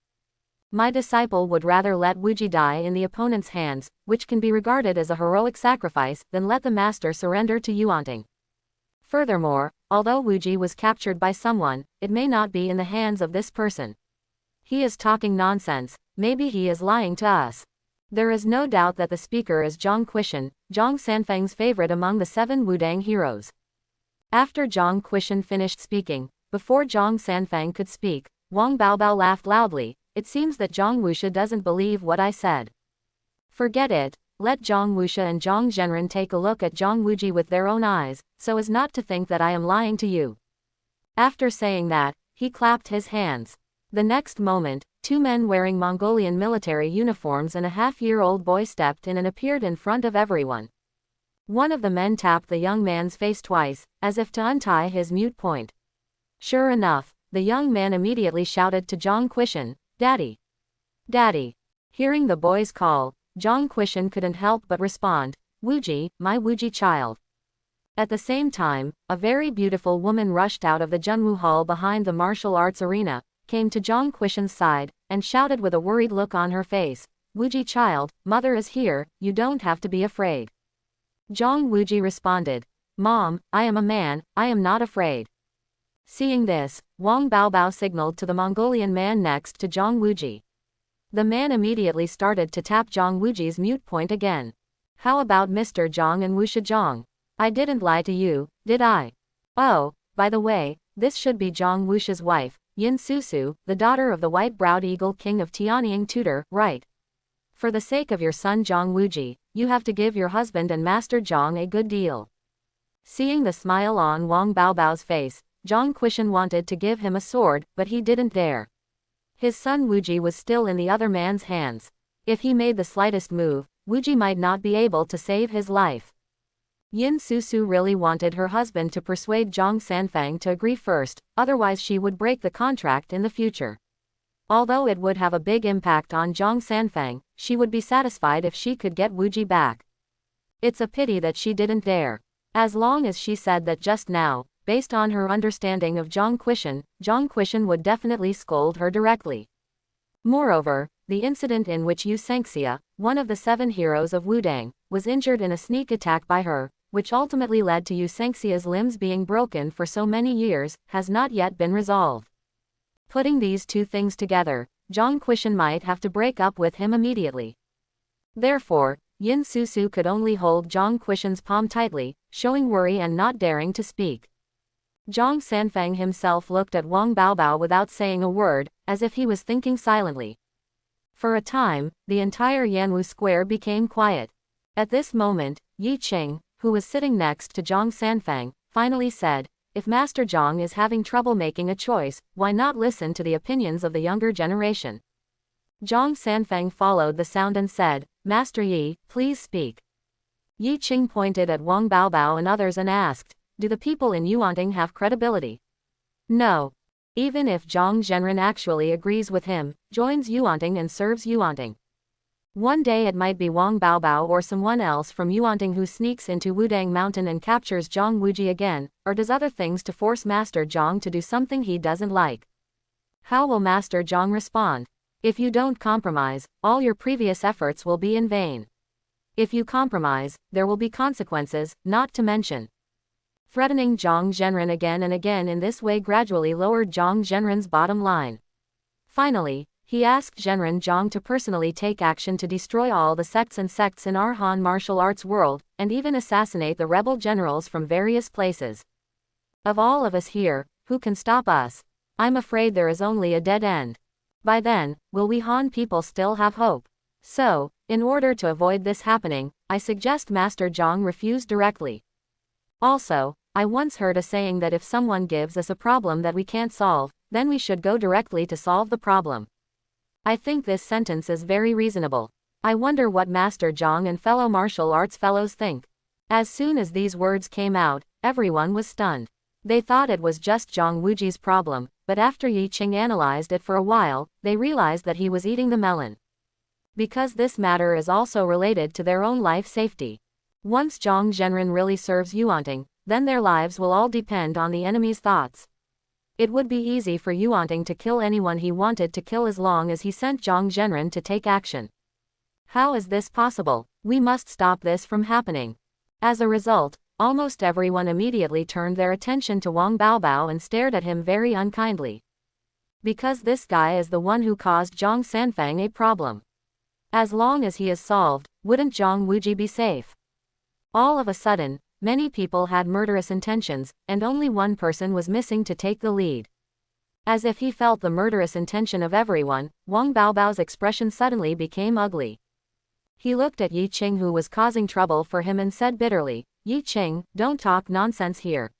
My disciple would rather let Wuji die in the opponent's hands, which can be regarded as a heroic sacrifice, than let the master surrender to Yuan Ting. Furthermore, although Wuji was captured by someone, it may not be in the hands of this person. He is talking nonsense. Maybe he is lying to us. There is no doubt that the speaker is Zhang Quishan, Zhang Sanfeng's favorite among the 7 Wudang heroes. After Zhang Quishan finished speaking, before Zhang Sanfeng could speak, Wang Baobao laughed loudly. It seems that Zhang Wuxia doesn't believe what I said. Forget it, let Zhang Wuxia and Zhang Zhenren take a look at Zhang Wuji with their own eyes, so as not to think that I am lying to you. After saying that, he clapped his hands. The next moment, 2 men wearing Mongolian military uniforms and a half-year-old boy stepped in and appeared in front of everyone. One of the men tapped the young man's face twice, as if to untie his mute point. Sure enough, the young man immediately shouted to Zhang Quishan, "Daddy! Daddy!" Hearing the boy's call, Zhang Quishan couldn't help but respond, "Wuji, my Wuji child." At the same time, a very beautiful woman rushed out of the Junwu Hall behind the martial arts arena, came to Zhang Quishan's side, and shouted with a worried look on her face, "Wuji child, mother is here, you don't have to be afraid." Zhang Wuji responded, "Mom, I am a man, I am not afraid." Seeing this, Wang Baobao signaled to the Mongolian man next to Zhang Wuji. The man immediately started to tap Zhang Wuji's mute point again. "How about Mr. Zhang and Wuxia Zhang? I didn't lie to you, did I? Oh, by the way, this should be Zhang Wuxia's wife, Yin Susu, the daughter of the white-browed eagle king of Tianying Tutor, right? For the sake of your son Zhang Wuji, you have to give your husband and Master Zhang a good deal." Seeing the smile on Wang Baobao's face, Zhang Quishan wanted to give him a sword, but he didn't dare. His son Wuji was still in the other man's hands. If he made the slightest move, Wuji might not be able to save his life. Yin Susu really wanted her husband to persuade Zhang Sanfeng to agree first, otherwise she would break the contract in the future. Although it would have a big impact on Zhang Sanfeng, she would be satisfied if she could get Wuji back. It's a pity that she didn't dare. As long as she said that just now, based on her understanding of Zhang Quishan would definitely scold her directly. Moreover, the incident in which Yu Sengxia, one of the 7 heroes of Wudang, was injured in a sneak attack by her, which ultimately led to Yu Sengxia's limbs being broken for so many years, has not yet been resolved. Putting these two things together, Zhang Quishan might have to break up with him immediately. Therefore, Yin Susu could only hold Zhang Quishan's palm tightly, showing worry and not daring to speak. Zhang Sanfeng himself looked at Wang Baobao without saying a word, as if he was thinking silently. For a time, the entire Yanwu square became quiet. At this moment, Yi Qing, who was sitting next to Zhang Sanfeng, finally said, "If Master Zhang is having trouble making a choice, why not listen to the opinions of the younger generation?" Zhang Sanfeng followed the sound and said, "Master Yi, please speak." Yi Qing pointed at Wang Baobao and others and asked, "Do the people in Yuanting have credibility?" "No. Even if Zhang Zhenren actually agrees with him, joins Yuanting and serves Yuanting. One day it might be Wang Baobao or someone else from Yuanting who sneaks into Wudang Mountain and captures Zhang Wuji again, or does other things to force Master Zhang to do something he doesn't like. How will Master Zhang respond? If you don't compromise, all your previous efforts will be in vain. If you compromise, there will be consequences, not to mention." Threatening Zhang Zhenren again and again in this way gradually lowered Zhang Zhenren's bottom line. Finally, he asked Zhenren Zhang to personally take action to destroy all the sects in our Han martial arts world, and even assassinate the rebel generals from various places. Of all of us here, who can stop us? I'm afraid there is only a dead end. By then, will we Han people still have hope? So, in order to avoid this happening, I suggest Master Zhang refuse directly. Also, I once heard a saying that if someone gives us a problem that we can't solve, then we should go directly to solve the problem. I think this sentence is very reasonable. I wonder what Master Zhang and fellow martial arts fellows think. As soon as these words came out, everyone was stunned. They thought it was just Zhang Wuji's problem, but after Yi Qing analyzed it for a while, they realized that he was eating the melon. Because this matter is also related to their own life safety. Once Zhang Zhenren really serves Yuanting, then their lives will all depend on the enemy's thoughts. It would be easy for Yuanting to kill anyone he wanted to kill as long as he sent Zhang Zhenren to take action. How is this possible? We must stop this from happening. As a result, almost everyone immediately turned their attention to Wang Baobao and stared at him very unkindly. Because this guy is the one who caused Zhang Sanfeng a problem. As long as he is solved, wouldn't Zhang Wuji be safe? All of a sudden, many people had murderous intentions, and only one person was missing to take the lead. As if he felt the murderous intention of everyone, Wang Baobao's expression suddenly became ugly. He looked at Yi Qing who was causing trouble for him and said bitterly, "Yi Qing, don't talk nonsense here.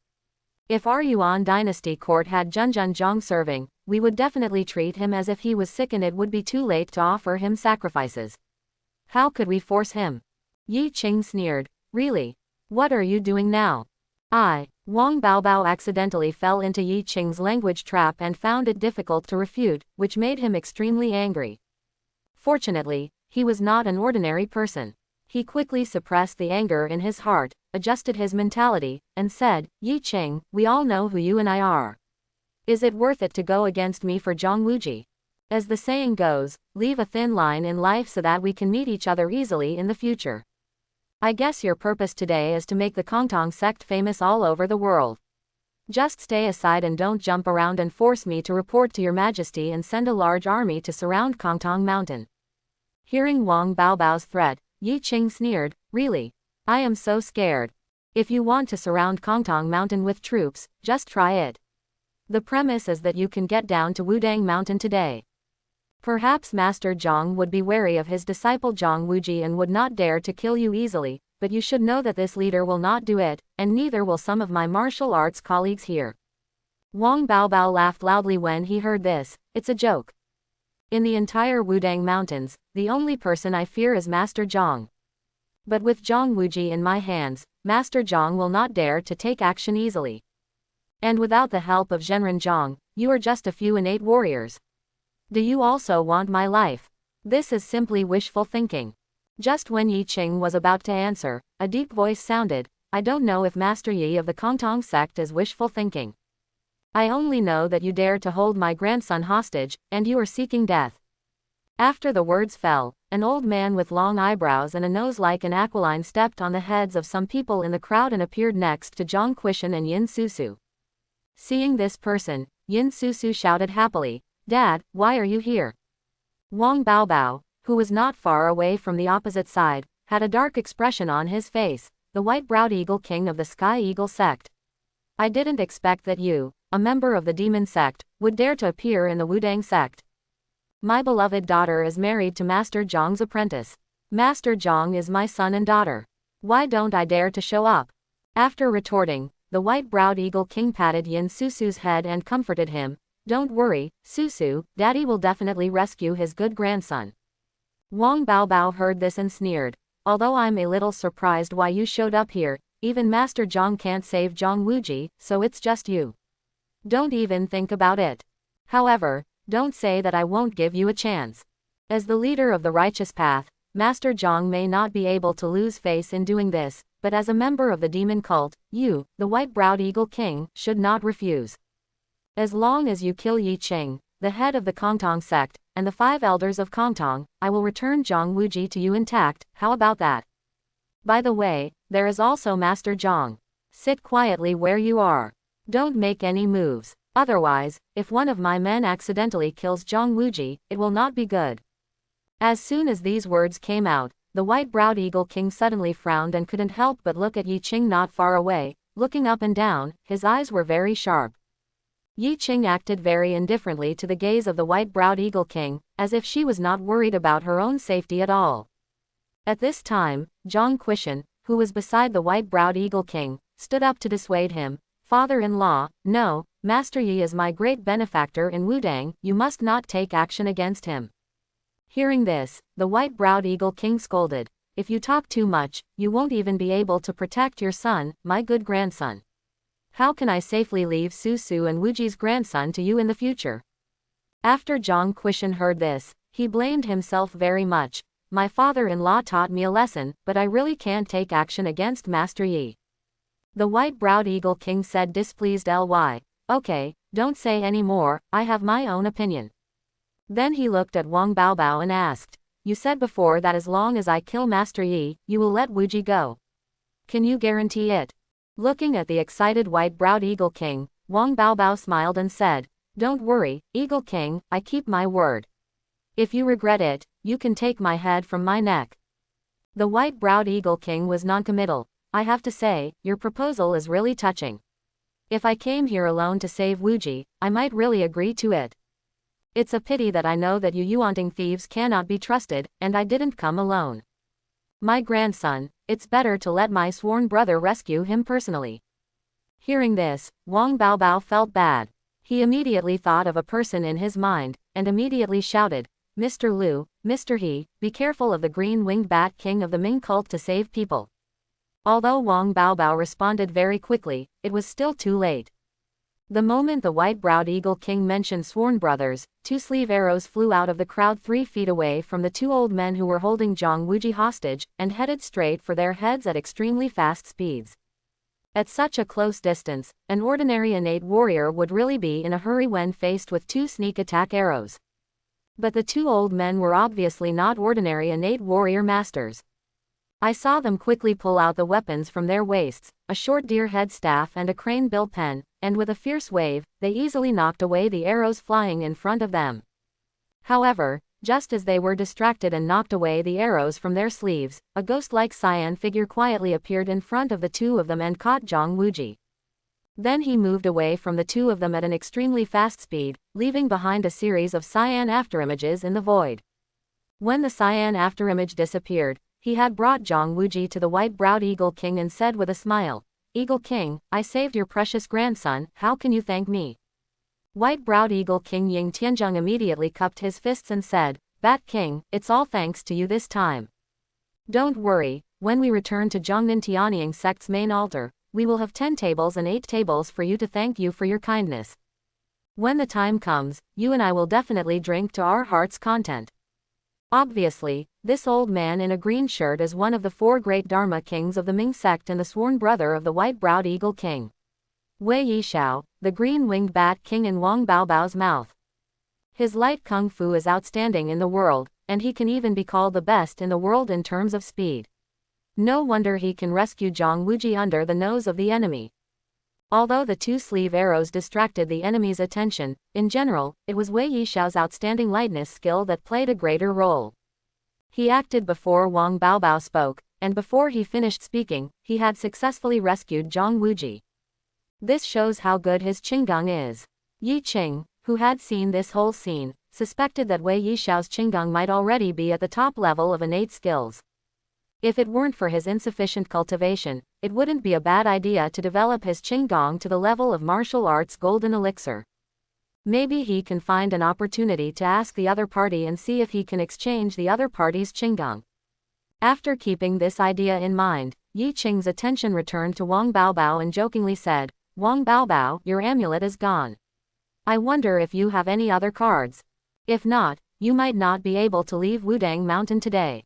If our Yuan dynasty court had Zhenjun Zhang serving, we would definitely treat him as if he was sick and it would be too late to offer him sacrifices. How could we force him?" Yi Qing sneered, "Really? What are you doing now?" Wang Baobao accidentally fell into Yi Qing's language trap and found it difficult to refute, which made him extremely angry. Fortunately, he was not an ordinary person. He quickly suppressed the anger in his heart, adjusted his mentality, and said, "Yi Qing, we all know who you and I are. Is it worth it to go against me for Zhang Wuji? As the saying goes, leave a thin line in life so that we can meet each other easily in the future. I guess your purpose today is to make the Kong Tong sect famous all over the world. Just stay aside and don't jump around and force me to report to your majesty and send a large army to surround Kong Tong Mountain." Hearing Wang Baobao's threat, Yi Qing sneered, "Really? I am so scared. If you want to surround Kong Tong Mountain with troops, just try it. The premise is that you can get down to Wudang Mountain today. Perhaps Master Zhang would be wary of his disciple Zhang Wuji and would not dare to kill you easily, but you should know that this leader will not do it, and neither will some of my martial arts colleagues here." Wang Baobao laughed loudly when he heard this. "It's a joke. In the entire Wudang Mountains, the only person I fear is Master Zhang. But with Zhang Wuji in my hands, Master Zhang will not dare to take action easily. And without the help of Zhenren Zhang, you are just a few innate warriors. Do you also want my life? This is simply wishful thinking." Just when Yi Qing was about to answer, a deep voice sounded, "I don't know if Master Yi of the Kong Tong sect is wishful thinking. I only know that you dare to hold my grandson hostage, and you are seeking death. After the words fell, an old man with long eyebrows and a nose like an aquiline stepped on the heads of some people in the crowd and appeared next to Zhang Quishan and Yin Susu. Seeing this person, Yin Susu shouted happily, "Dad, why are you here?" Wang Baobao, who was not far away from the opposite side, had a dark expression on his face. "The white-browed eagle king of the Sky Eagle sect. I didn't expect that you, a member of the demon sect, would dare to appear in the Wudang sect. My beloved daughter is married to Master Zhang's apprentice. Master Zhang is my son and daughter. Why don't I dare to show up?" After retorting, the white-browed eagle king patted Yin Susu's head and comforted him. "Don't worry, Susu, Daddy will definitely rescue his good grandson." Wang Baobao heard this and sneered. "Although I'm a little surprised why you showed up here, even Master Zhang can't save Zhang Wuji, so it's just you. Don't even think about it. However, don't say that I won't give you a chance. As the leader of the righteous path, Master Zhang may not be able to lose face in doing this, but as a member of the demon cult, you, the white-browed eagle king, should not refuse. As long as you kill Yi Qing, the head of the Kong Tong sect, and the 5 elders of Kong Tong, I will return Zhang Wuji to you intact. How about that? By the way, there is also Master Zhang. Sit quietly where you are. Don't make any moves. Otherwise, if one of my men accidentally kills Zhang Wuji, it will not be good." As soon as these words came out, the white-browed eagle king suddenly frowned and couldn't help but look at Yi Qing not far away. Looking up and down, his eyes were very sharp. Yi Qing acted very indifferently to the gaze of the white-browed eagle king, as if she was not worried about her own safety at all. At this time, Zhang Quishan, who was beside the white-browed eagle king, stood up to dissuade him. "Father-in-law, no, Master Yi is my great benefactor in Wudang, you must not take action against him." Hearing this, the white-browed eagle king scolded. "If you talk too much, you won't even be able to protect your son, my good grandson. How can I safely leave Susu and Wuji's grandson to you in the future?" After Zhang Quishan heard this, he blamed himself very much. "My father-in-law taught me a lesson, but I really can't take action against Master Yi." The white-browed eagle king said displeased ly. "Okay, don't say any more, I have my own opinion." Then he looked at Wang Baobao and asked, "You said before that as long as I kill Master Yi, you will let Wuji go. Can you guarantee it?" Looking at the excited white-browed eagle king, Wang Baobao smiled and said, "Don't worry, Eagle King, I keep my word. If you regret it, you can take my head from my neck." The white-browed eagle king was noncommittal. "I have to say, your proposal is really touching. If I came here alone to save Wuji, I might really agree to it. It's a pity that I know that you Yuanting thieves cannot be trusted, and I didn't come alone. My grandson, it's better to let my sworn brother rescue him personally." Hearing this, Wang Baobao felt bad. He immediately thought of a person in his mind, and immediately shouted, "Mr. Liu, Mr. He, be careful of the green-winged bat king of the Ming cult to save people." Although Wang Baobao responded very quickly, it was still too late. The moment the white-browed eagle king mentioned sworn brothers, 2 sleeve arrows flew out of the crowd 3 feet away from the 2 old men who were holding Zhang Wuji hostage, and headed straight for their heads at extremely fast speeds. At such a close distance, an ordinary innate warrior would really be in a hurry when faced with 2 sneak attack arrows. But the 2 old men were obviously not ordinary innate warrior masters. I saw them quickly pull out the weapons from their waists, a short deer head staff and a crane-built pen, and with a fierce wave, they easily knocked away the arrows flying in front of them. However, just as they were distracted and knocked away the arrows from their sleeves, a ghost-like cyan figure quietly appeared in front of the 2 of them and caught Zhang Wuji. Then he moved away from the 2 of them at an extremely fast speed, leaving behind a series of cyan afterimages in the void. When the cyan afterimage disappeared, he had brought Zhang Wuji to the white-browed eagle king and said with a smile, "Eagle King, I saved your precious grandson, how can you thank me?" White-browed eagle king Ying Tianzheng immediately cupped his fists and said, "Bat King, it's all thanks to you this time. Don't worry, when we return to Zhongnan Tianying sect's main altar, we will have 10 tables and 8 tables for you to thank you for your kindness. When the time comes, you and I will definitely drink to our heart's content." Obviously, this old man in a green shirt is one of the 4 great Dharma kings of the Ming sect and the sworn brother of the white-browed eagle king. Wei Yishao, the green-winged bat king in Wang Baobao's mouth. His light kung fu is outstanding in the world, and he can even be called the best in the world in terms of speed. No wonder he can rescue Zhang Wuji under the nose of the enemy. Although the two-sleeve arrows distracted the enemy's attention, in general, it was Wei Yishao's outstanding lightness skill that played a greater role. He acted before Wang Baobao spoke, and before he finished speaking, he had successfully rescued Zhang Wuji. This shows how good his Qinggang is. Yi Qing, who had seen this whole scene, suspected that Wei Yishao's Qinggang might already be at the top level of innate skills. If it weren't for his insufficient cultivation, it wouldn't be a bad idea to develop his Qinggong to the level of martial arts golden elixir. Maybe he can find an opportunity to ask the other party and see if he can exchange the other party's Qinggong. After keeping this idea in mind, Yi Qing's attention returned to Wang Baobao and jokingly said, "Wang Baobao, your amulet is gone. I wonder if you have any other cards. If not, you might not be able to leave Wudang Mountain today."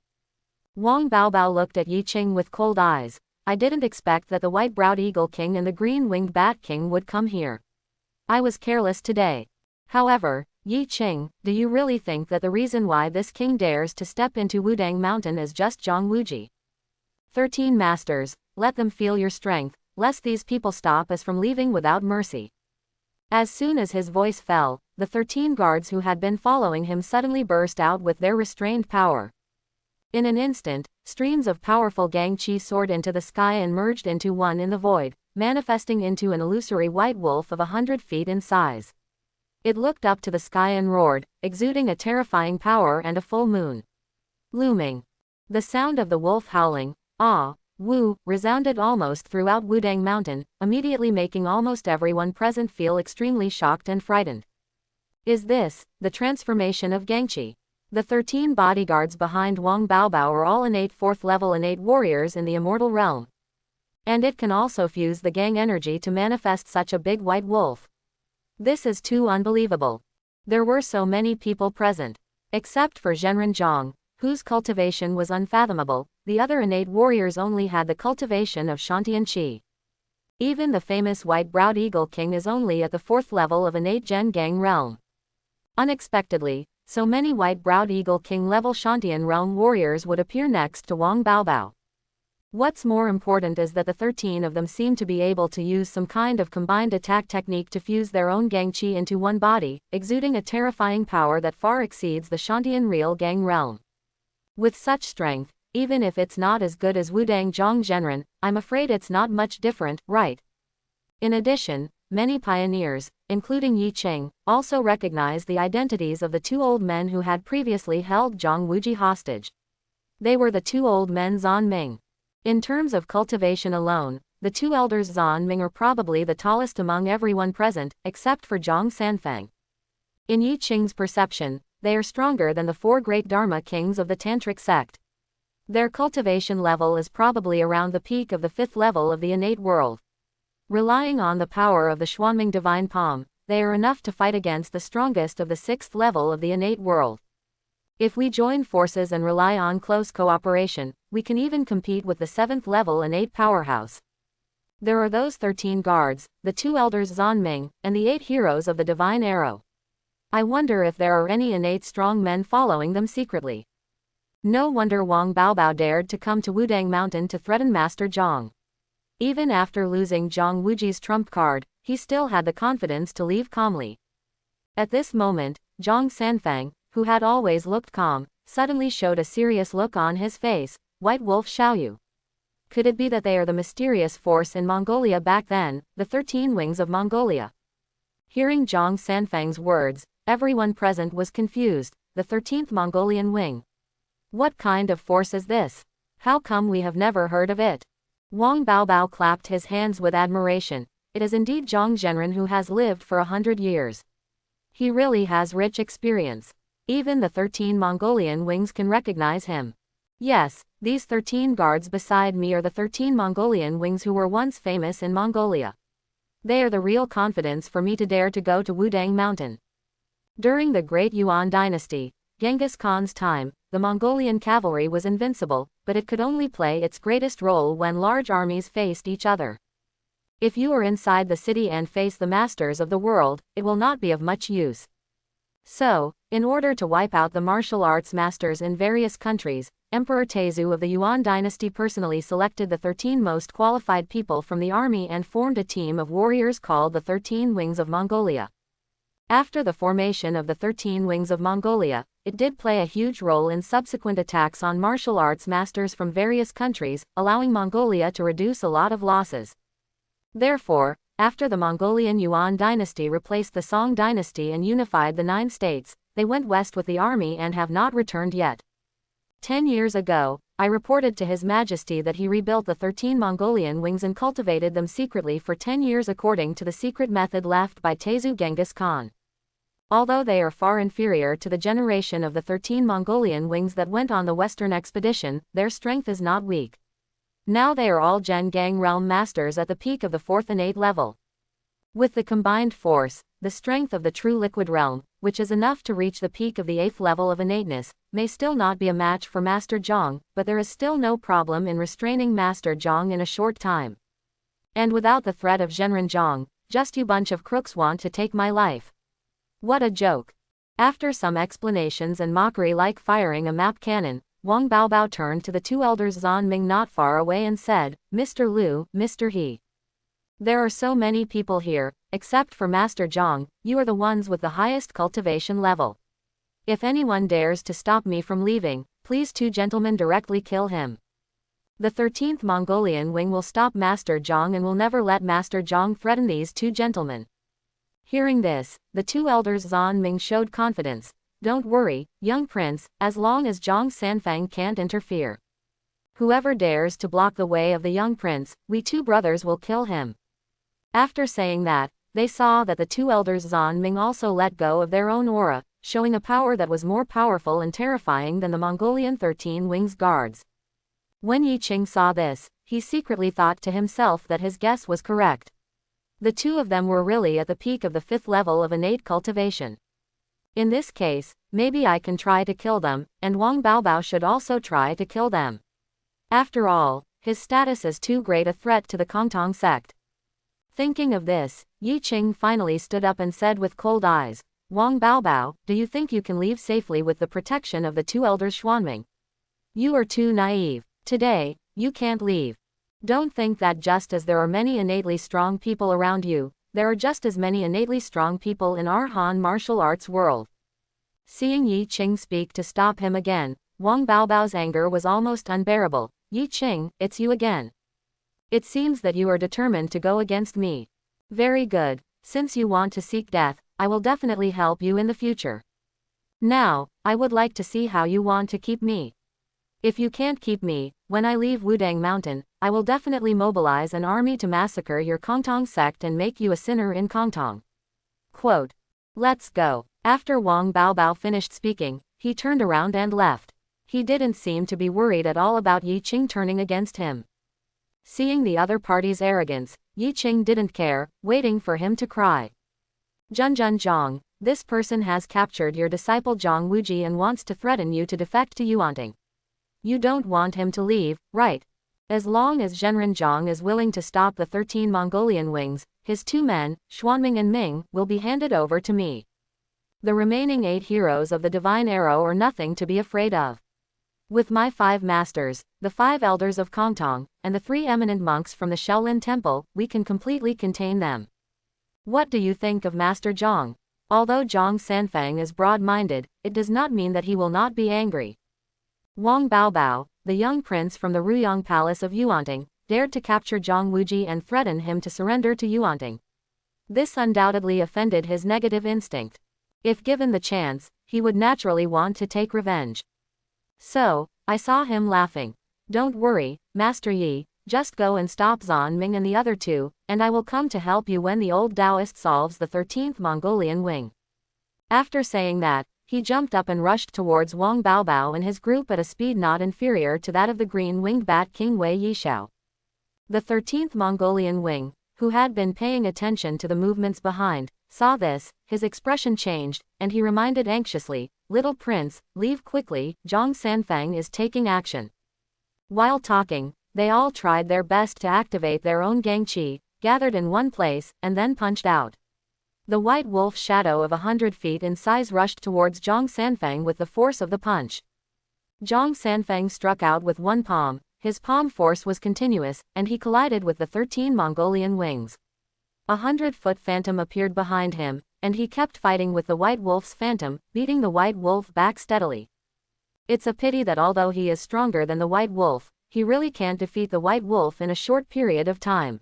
Wang Baobao looked at Yi Qing with cold eyes. "I didn't expect that the white-browed Eagle King and the green-winged Bat King would come here. I was careless today. However, Yi Qing, do you really think that the reason why this king dares to step into Wudang Mountain is just Zhang Wuji? 13 masters, let them feel your strength, lest these people stop us from leaving without mercy." As soon as his voice fell, the 13 guards who had been following him suddenly burst out with their restrained power. In an instant, streams of powerful gang chi soared into the sky and merged into one in the void, manifesting into an illusory white wolf of 100 feet in size. It looked up to the sky and roared, exuding a terrifying power and a full moon looming. The sound of the wolf howling, "Ah, Wu," resounded almost throughout Wudang Mountain, immediately making almost everyone present feel extremely shocked and frightened. Is this the transformation of Gangchi? The 13 bodyguards behind Wang Baobao are all innate 4th-level innate warriors in the immortal realm. And it can also fuse the gang energy to manifest such a big white wolf. This is too unbelievable. There were so many people present. Except for Zhenren Zhang, whose cultivation was unfathomable, the other innate warriors only had the cultivation of Shantian Qi. Even the famous white-browed Eagle King is only at the 4th level of innate Zhen Gang realm. Unexpectedly, so many white-browed Eagle King level Shantian realm warriors would appear next to Wang Baobao. What's more important is that the 13 of them seem to be able to use some kind of combined attack technique to fuse their own gang chi into one body, exuding a terrifying power that far exceeds the Shantian real gang realm. With such strength, even if it's not as good as Wudang Zhang Zhenren, I'm afraid it's not much different, right? In addition, many pioneers, including Yi Qing, also recognized the identities of the 2 old men who had previously held Zhang Wuji hostage. They were the 2 old men Zan Ming. In terms of cultivation alone, the 2 elders Zan Ming are probably the tallest among everyone present, except for Zhang Sanfeng. In Yi Qing's perception, they are stronger than the 4 great Dharma kings of the Tantric sect. Their cultivation level is probably around the peak of the 5th level of the innate world. Relying on the power of the Xuanming divine palm, they are enough to fight against the strongest of the 6th level of the innate world. If we join forces and rely on close cooperation, we can even compete with the 7th level innate powerhouse. There are those 13 guards, the 2 elders Zan Ming, and the 8 heroes of the divine arrow. I wonder if there are any innate strong men following them secretly. No wonder Wang Baobao dared to come to Wudang Mountain to threaten Master Zhang. Even after losing Zhang Wuji's trump card, he still had the confidence to leave calmly. At this moment, Zhang Sanfeng, who had always looked calm, suddenly showed a serious look on his face. White Wolf Xiaoyu. Could it be that they are the mysterious force in Mongolia back then, the 13 wings of Mongolia? Hearing Zhang Sanfeng's words, everyone present was confused. The 13th Mongolian wing. What kind of force is this? How come we have never heard of it? Wang Baobao clapped his hands with admiration. It is indeed Zhang Zhenren who has lived for 100 years. He really has rich experience. Even the 13 Mongolian wings can recognize him. Yes, these 13 guards beside me are the 13 Mongolian wings who were once famous in Mongolia. They are the real confidence for me to dare to go to Wudang Mountain. During the Great Yuan dynasty, Genghis Khan's time, the Mongolian cavalry was invincible, but it could only play its greatest role when large armies faced each other. If you are inside the city and face the masters of the world, it will not be of much use. So, in order to wipe out the martial arts masters in various countries, Emperor Taizong of the Yuan dynasty personally selected the 13 most qualified people from the army and formed a team of warriors called the 13 Wings of Mongolia. After the formation of the 13 Wings of Mongolia, it did play a huge role in subsequent attacks on martial arts masters from various countries, allowing Mongolia to reduce a lot of losses. Therefore, after the Mongolian Yuan dynasty replaced the Song dynasty and unified the 9 states, they went west with the army and have not returned yet. 10 years ago, I reported to His Majesty that he rebuilt the 13 Mongolian wings and cultivated them secretly for 10 years according to the secret method left by Taizong Genghis Khan. Although they are far inferior to the generation of the 13 Mongolian wings that went on the western expedition, their strength is not weak. Now they are all Zhen Gang realm masters at the peak of the 4th innate level. With the combined force, the strength of the true liquid realm, which is enough to reach the peak of the 8th level of innateness, may still not be a match for Master Zhang, but there is still no problem in restraining Master Zhang in a short time. And without the threat of Zhenren Zhang, just you bunch of crooks want to take my life. What a joke. After some explanations and mockery like firing a map cannon, Wang Baobao turned to the 2 elders Zan Ming not far away and said, Mr. Liu, Mr. He. There are so many people here, except for Master Zhang, you are the ones with the highest cultivation level. If anyone dares to stop me from leaving, please 2 gentlemen directly kill him. The 13th Mongolian wing will stop Master Zhang and will never let Master Zhang threaten these 2 gentlemen. Hearing this, the 2 elders Zan Ming showed confidence. Don't worry, young prince, as long as Zhang Sanfeng can't interfere. Whoever dares to block the way of the young prince, we 2 brothers will kill him. After saying that, they saw that the 2 elders Zan Ming also let go of their own aura, showing a power that was more powerful and terrifying than the Mongolian 13 Wings guards. When Yi Qing saw this, he secretly thought to himself that his guess was correct. The 2 of them were really at the peak of the 5th level of innate cultivation. In this case, maybe I can try to kill them, and Wang Baobao should also try to kill them. After all, his status is too great a threat to the Kong Tong sect. Thinking of this, Yi Qing finally stood up and said with cold eyes, Wang Baobao, do you think you can leave safely with the protection of the 2 elders Xuanming? You are too naive. Today, you can't leave. Don't think that just as there are many innately strong people around you, there are just as many innately strong people in our Han martial arts world. Seeing Yi Qing speak to stop him again, Wang Baobao's anger was almost unbearable. Yi Qing, it's you again. It seems that you are determined to go against me. Very good, since you want to seek death, I will definitely help you in the future. Now, I would like to see how you want to keep me. If you can't keep me, when I leave Wudang Mountain, I will definitely mobilize an army to massacre your Kong Tong sect and make you a sinner in Kong Tong. Quote. Let's go. After Wang Baobao finished speaking, he turned around and left. He didn't seem to be worried at all about Yi Qing turning against him. Seeing the other party's arrogance, Yi Qing didn't care, waiting for him to cry. Junjun Zhang, this person has captured your disciple Zhang Wuji and wants to threaten you to defect to Yuanting. You don't want him to leave, right? As long as Zhenren Zhang is willing to stop the 13 Mongolian wings, his 2 men, Xuanming and Ming, will be handed over to me. The remaining 8 heroes of the Divine Arrow are nothing to be afraid of. With my 5 masters, the 5 elders of Kong Tong, and the 3 eminent monks from the Shaolin temple, we can completely contain them. What do you think of Master Zhang? Although Zhang Sanfeng is broad-minded, it does not mean that he will not be angry. Wang Baobao, the young prince from the Ruyang Palace of Yuanting, dared to capture Zhang Wuji and threaten him to surrender to Yuanting. This undoubtedly offended his negative instinct. If given the chance, he would naturally want to take revenge. So, I saw him laughing. Don't worry, Master Yi, just go and stop Zan Ming and the other 2, and I will come to help you when the old Taoist solves the 13th Mongolian wing. After saying that, he jumped up and rushed towards Wang Baobao and his group at a speed not inferior to that of the green-winged bat King Wei Yishao. The 13th Mongolian wing, who had been paying attention to the movements behind, saw this, his expression changed, and he reminded anxiously, Little Prince, leave quickly, Zhang Sanfeng is taking action. While talking, they all tried their best to activate their own gang qi, gathered in one place, and then punched out. The white wolf shadow of 100 feet in size rushed towards Zhang Sanfeng with the force of the punch. Zhang Sanfeng struck out with one palm, his palm force was continuous, and he collided with the 13 Mongolian wings. 100-foot phantom appeared behind him, and he kept fighting with the white wolf's phantom, beating the white wolf back steadily. It's a pity that although he is stronger than the white wolf, he really can't defeat the white wolf in a short period of time.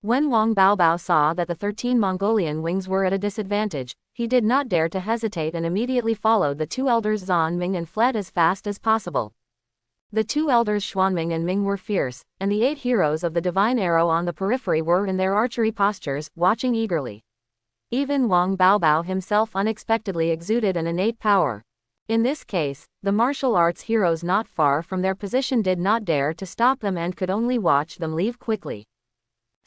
When Wang Baobao saw that the 13 Mongolian wings were at a disadvantage, he did not dare to hesitate and immediately followed the two elders Zhan Ming and fled as fast as possible. The two elders Xuanming and Ming were fierce, and the 8 heroes of the divine arrow on the periphery were in their archery postures, watching eagerly. Even Wang Baobao himself unexpectedly exuded an innate power. In this case, the martial arts heroes not far from their position did not dare to stop them and could only watch them leave quickly.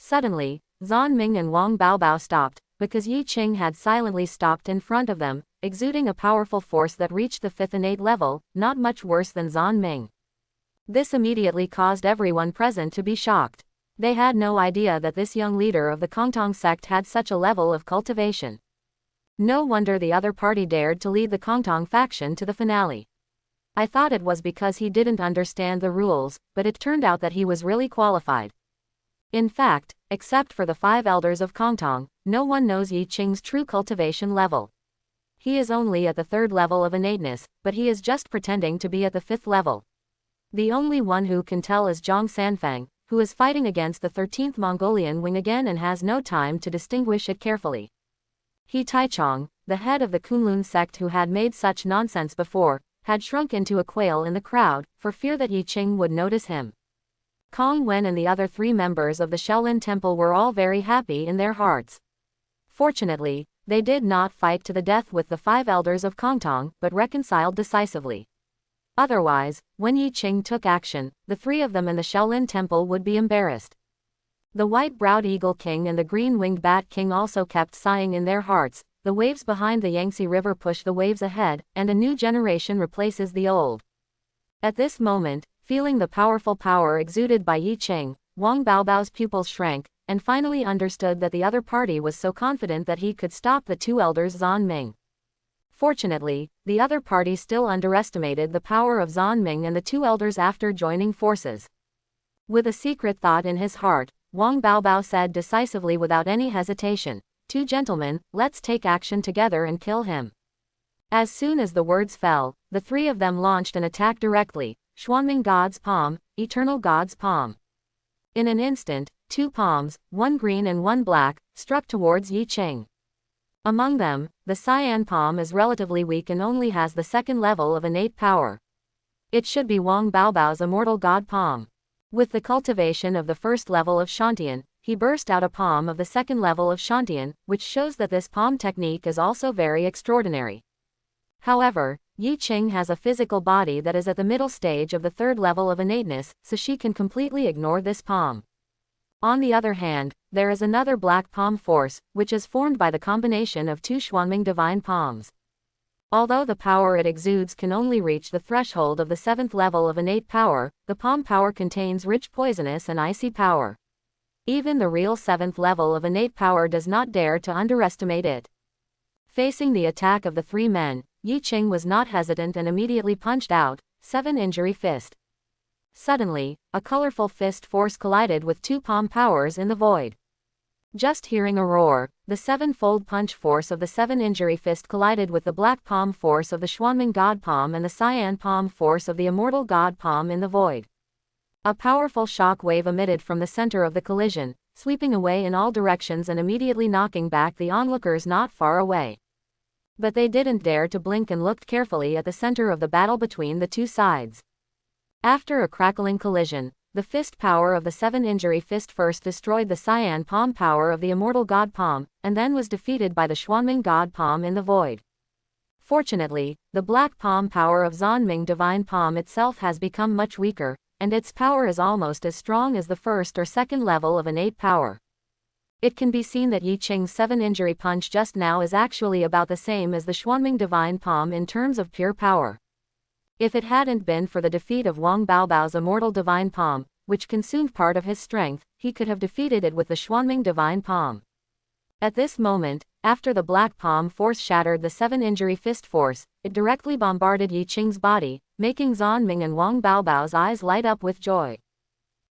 Suddenly, Zhan Ming and Wang Baobao stopped, because Yi Qing had silently stopped in front of them, exuding a powerful force that reached the 5th innate level, not much worse than Zhan Ming. This immediately caused everyone present to be shocked. They had no idea that this young leader of the Kong Tong sect had such a level of cultivation. No wonder the other party dared to lead the Kong Tong faction to the finale. I thought it was because he didn't understand the rules, but it turned out that he was really qualified. In fact, except for the 5 elders of Kong Tong, no one knows Yi Qing's true cultivation level. He is only at the 3rd level of innateness, but he is just pretending to be at the 5th level. The only one who can tell is Zhang Sanfeng, who is fighting against the 13th Mongolian wing again and has no time to distinguish it carefully. He Taichong, the head of the Kunlun sect who had made such nonsense before, had shrunk into a quail in the crowd, for fear that Yi Qing would notice him. Kong Wen and the other 3 members of the Shaolin temple were all very happy in their hearts. Fortunately, they did not fight to the death with the 5 elders of Kong Tong, but reconciled decisively. Otherwise, when Yi Qing took action, the 3 of them in the Shaolin temple would be embarrassed. The white-browed eagle king and the green-winged bat king also kept sighing in their hearts. The waves behind the Yangtze River push the waves ahead, and a new generation replaces the old. At this moment, feeling the powerful power exuded by Yi Qing, Wang Baobao's pupils shrank, and finally understood that the other party was so confident that he could stop the 2 elders Zhan Ming. Fortunately, the other party still underestimated the power of Zhan Ming and the 2 elders after joining forces. With a secret thought in his heart, Wang Baobao said decisively without any hesitation, "2 gentlemen, let's take action together and kill him." As soon as the words fell, the 3 of them launched an attack directly, Xuanming God's palm, Eternal God's palm. In an instant, 2 palms, one green and one black, struck towards Yi Qing. Among them, the cyan palm is relatively weak and only has the 2nd level of innate power. It should be Wang Baobao's immortal god palm. With the cultivation of the 1st level of Shantian, he burst out a palm of the 2nd level of Shantian, which shows that this palm technique is also very extraordinary. However, Yi Qing has a physical body that is at the middle stage of the 3rd level of innateness, so she can completely ignore this palm. On the other hand, there is another black palm force, which is formed by the combination of 2 Xuanming divine palms. Although the power it exudes can only reach the threshold of the 7th level of innate power, the palm power contains rich poisonous and icy power. Even the real 7th level of innate power does not dare to underestimate it. Facing the attack of the 3 men, Yi Qing was not hesitant and immediately punched out, 7 injury fist. Suddenly, a colorful fist force collided with 2 palm powers in the void. Just hearing a roar, the 7-fold punch force of the 7 injury fist collided with the black palm force of the Xuanming God palm and the cyan palm force of the immortal God palm in the void. A powerful shock wave emitted from the center of the collision, sweeping away in all directions and immediately knocking back the onlookers not far away. But they didn't dare to blink and looked carefully at the center of the battle between the 2 sides. After a crackling collision, the fist power of the 7 injury fist first destroyed the cyan palm power of the immortal God palm, and then was defeated by the Xuanming God palm in the void. Fortunately, the black palm power of Zhanming divine palm itself has become much weaker, and its power is almost as strong as the 1st or 2nd level of innate power. It can be seen that Yi Qing's 7 injury punch just now is actually about the same as the Xuanming divine palm in terms of pure power. If it hadn't been for the defeat of Wang Baobao's immortal divine palm, which consumed part of his strength, he could have defeated it with the Xuanming divine palm. At this moment, After the black palm force shattered the 7-injury fist force, it directly bombarded Yi Qing's body, making Zanming and Wang Baobao's eyes light up with joy.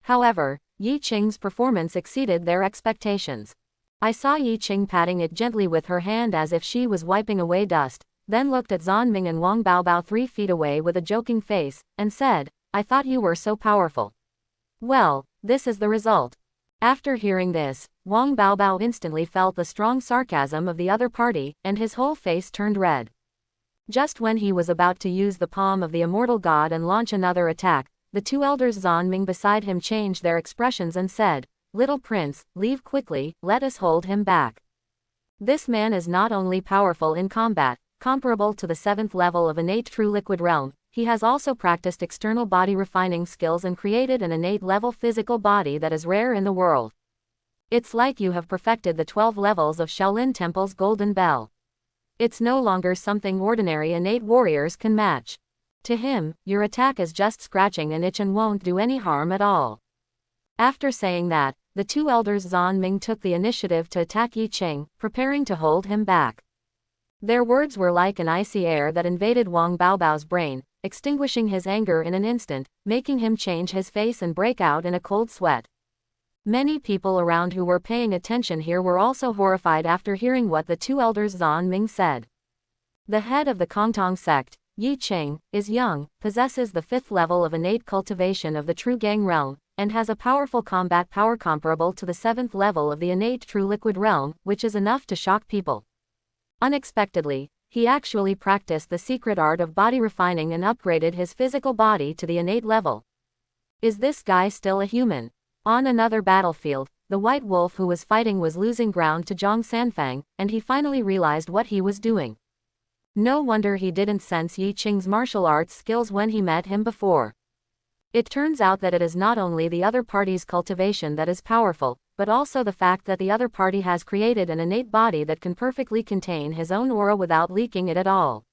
However, Yi Qing's performance exceeded their expectations. I saw Yi Qing patting it gently with her hand as if she was wiping away dust, then looked at Zanming and Wang Baobao 3 feet away with a joking face, and said, "I thought you were so powerful. Well, this is the result." After hearing this, Wang Baobao instantly felt the strong sarcasm of the other party, and his whole face turned red. Just when he was about to use the palm of the immortal god and launch another attack, the 2 elders Zanming beside him changed their expressions and said, "Little prince, leave quickly, let us hold him back. This man is not only powerful in combat, comparable to the 7th level of innate true liquid realm, he has also practiced external body refining skills and created an innate level physical body that is rare in the world. It's like you have perfected the 12 levels of Shaolin Temple's golden bell. It's no longer something ordinary innate warriors can match. To him, your attack is just scratching an itch and won't do any harm at all." After saying that, the 2 elders Zanming took the initiative to attack Yi Qing, preparing to hold him back. Their words were like an icy air that invaded Wang Baobao's brain, extinguishing his anger in an instant, making him change his face and break out in a cold sweat. Many people around who were paying attention here were also horrified after hearing what the 2 elders Zanming said. The head of the Kong Tong sect, Yi Qing, is young, possesses the 5th level of innate cultivation of the true gang realm, and has a powerful combat power comparable to the 7th level of the innate true liquid realm, which is enough to shock people. Unexpectedly, he actually practiced the secret art of body refining and upgraded his physical body to the innate level. Is this guy still a human? On another battlefield, the white wolf who was fighting was losing ground to Zhang Sanfeng, and he finally realized what he was doing. No wonder he didn't sense Yi Qing's martial arts skills when he met him before. It turns out that it is not only the other party's cultivation that is powerful, but also the fact that the other party has created an innate body that can perfectly contain his own aura without leaking it at all.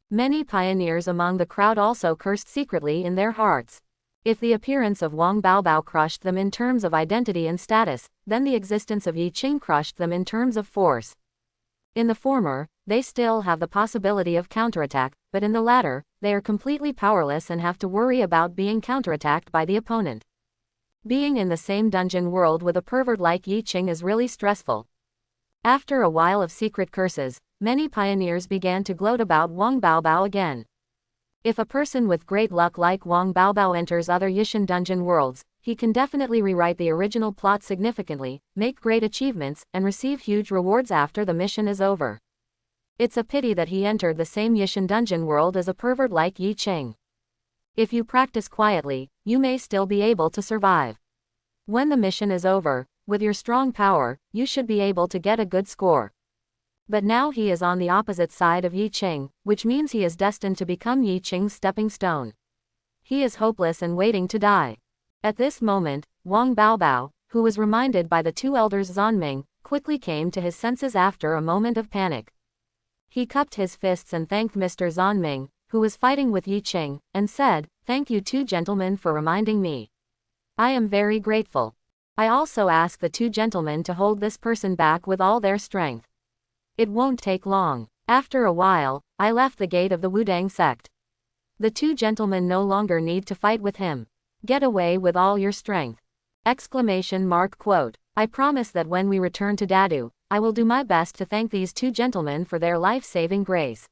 Many pioneers among the crowd also cursed secretly in their hearts. If the appearance of Wang Baobao crushed them in terms of identity and status, then the existence of Yi Qing crushed them in terms of force. In the former, they still have the possibility of counterattack, but in the latter, they are completely powerless and have to worry about being counterattacked by the opponent. Being in the same dungeon world with a pervert like Yi Qing is really stressful. After a while of secret curses, many pioneers began to gloat about Wang Baobao again. If a person with great luck like Wang Baobao enters other Yishan dungeon worlds, he can definitely rewrite the original plot significantly, make great achievements, and receive huge rewards after the mission is over. It's a pity that he entered the same Yishan dungeon world as a pervert like Yi Qing. If you practice quietly, you may still be able to survive. When the mission is over, with your strong power, you should be able to get a good score. But now he is on the opposite side of Yi Qing, which means he is destined to become Yi Qing's stepping stone. He is hopeless and waiting to die. At this moment, Wang Baobao, who was reminded by the 2 elders Zanming, quickly came to his senses after a moment of panic. He cupped his fists and thanked Mr. Zanming, who was fighting with Yi Qing, and said, "Thank you 2 gentlemen for reminding me. I am very grateful. I also ask the 2 gentlemen to hold this person back with all their strength. It won't take long." After a while, I left the gate of the Wudang sect. The 2 gentlemen no longer need to fight with him. Get away with all your strength. Quote. I promise that when we return to Dadu, I will do my best to thank these 2 gentlemen for their life-saving grace.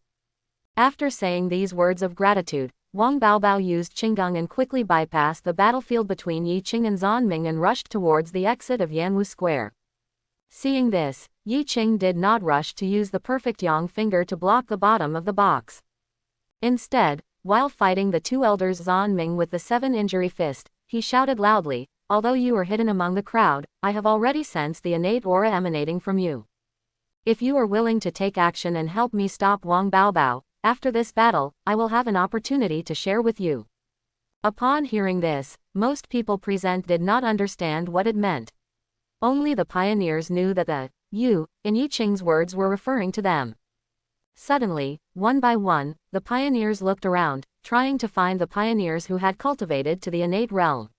After saying these words of gratitude, Wang Baobao used Qinggong and quickly bypassed the battlefield between Yi Qing and Zanming and rushed towards the exit of Yanwu Square. Seeing this, Yi Qing did not rush to use the perfect yang finger to block the bottom of the box. Instead, while fighting the 2 elders Zanming with the 7-injury fist, he shouted loudly, "Although you are hidden among the crowd, I have already sensed the innate aura emanating from you. If you are willing to take action and help me stop Wang Baobao, after this battle, I will have an opportunity to share with you." Upon hearing this, most people present did not understand what it meant. Only the pioneers knew that the "you" in Yi Qing's words were referring to them. Suddenly, one by one, the pioneers looked around, trying to find the pioneers who had cultivated to the innate realm.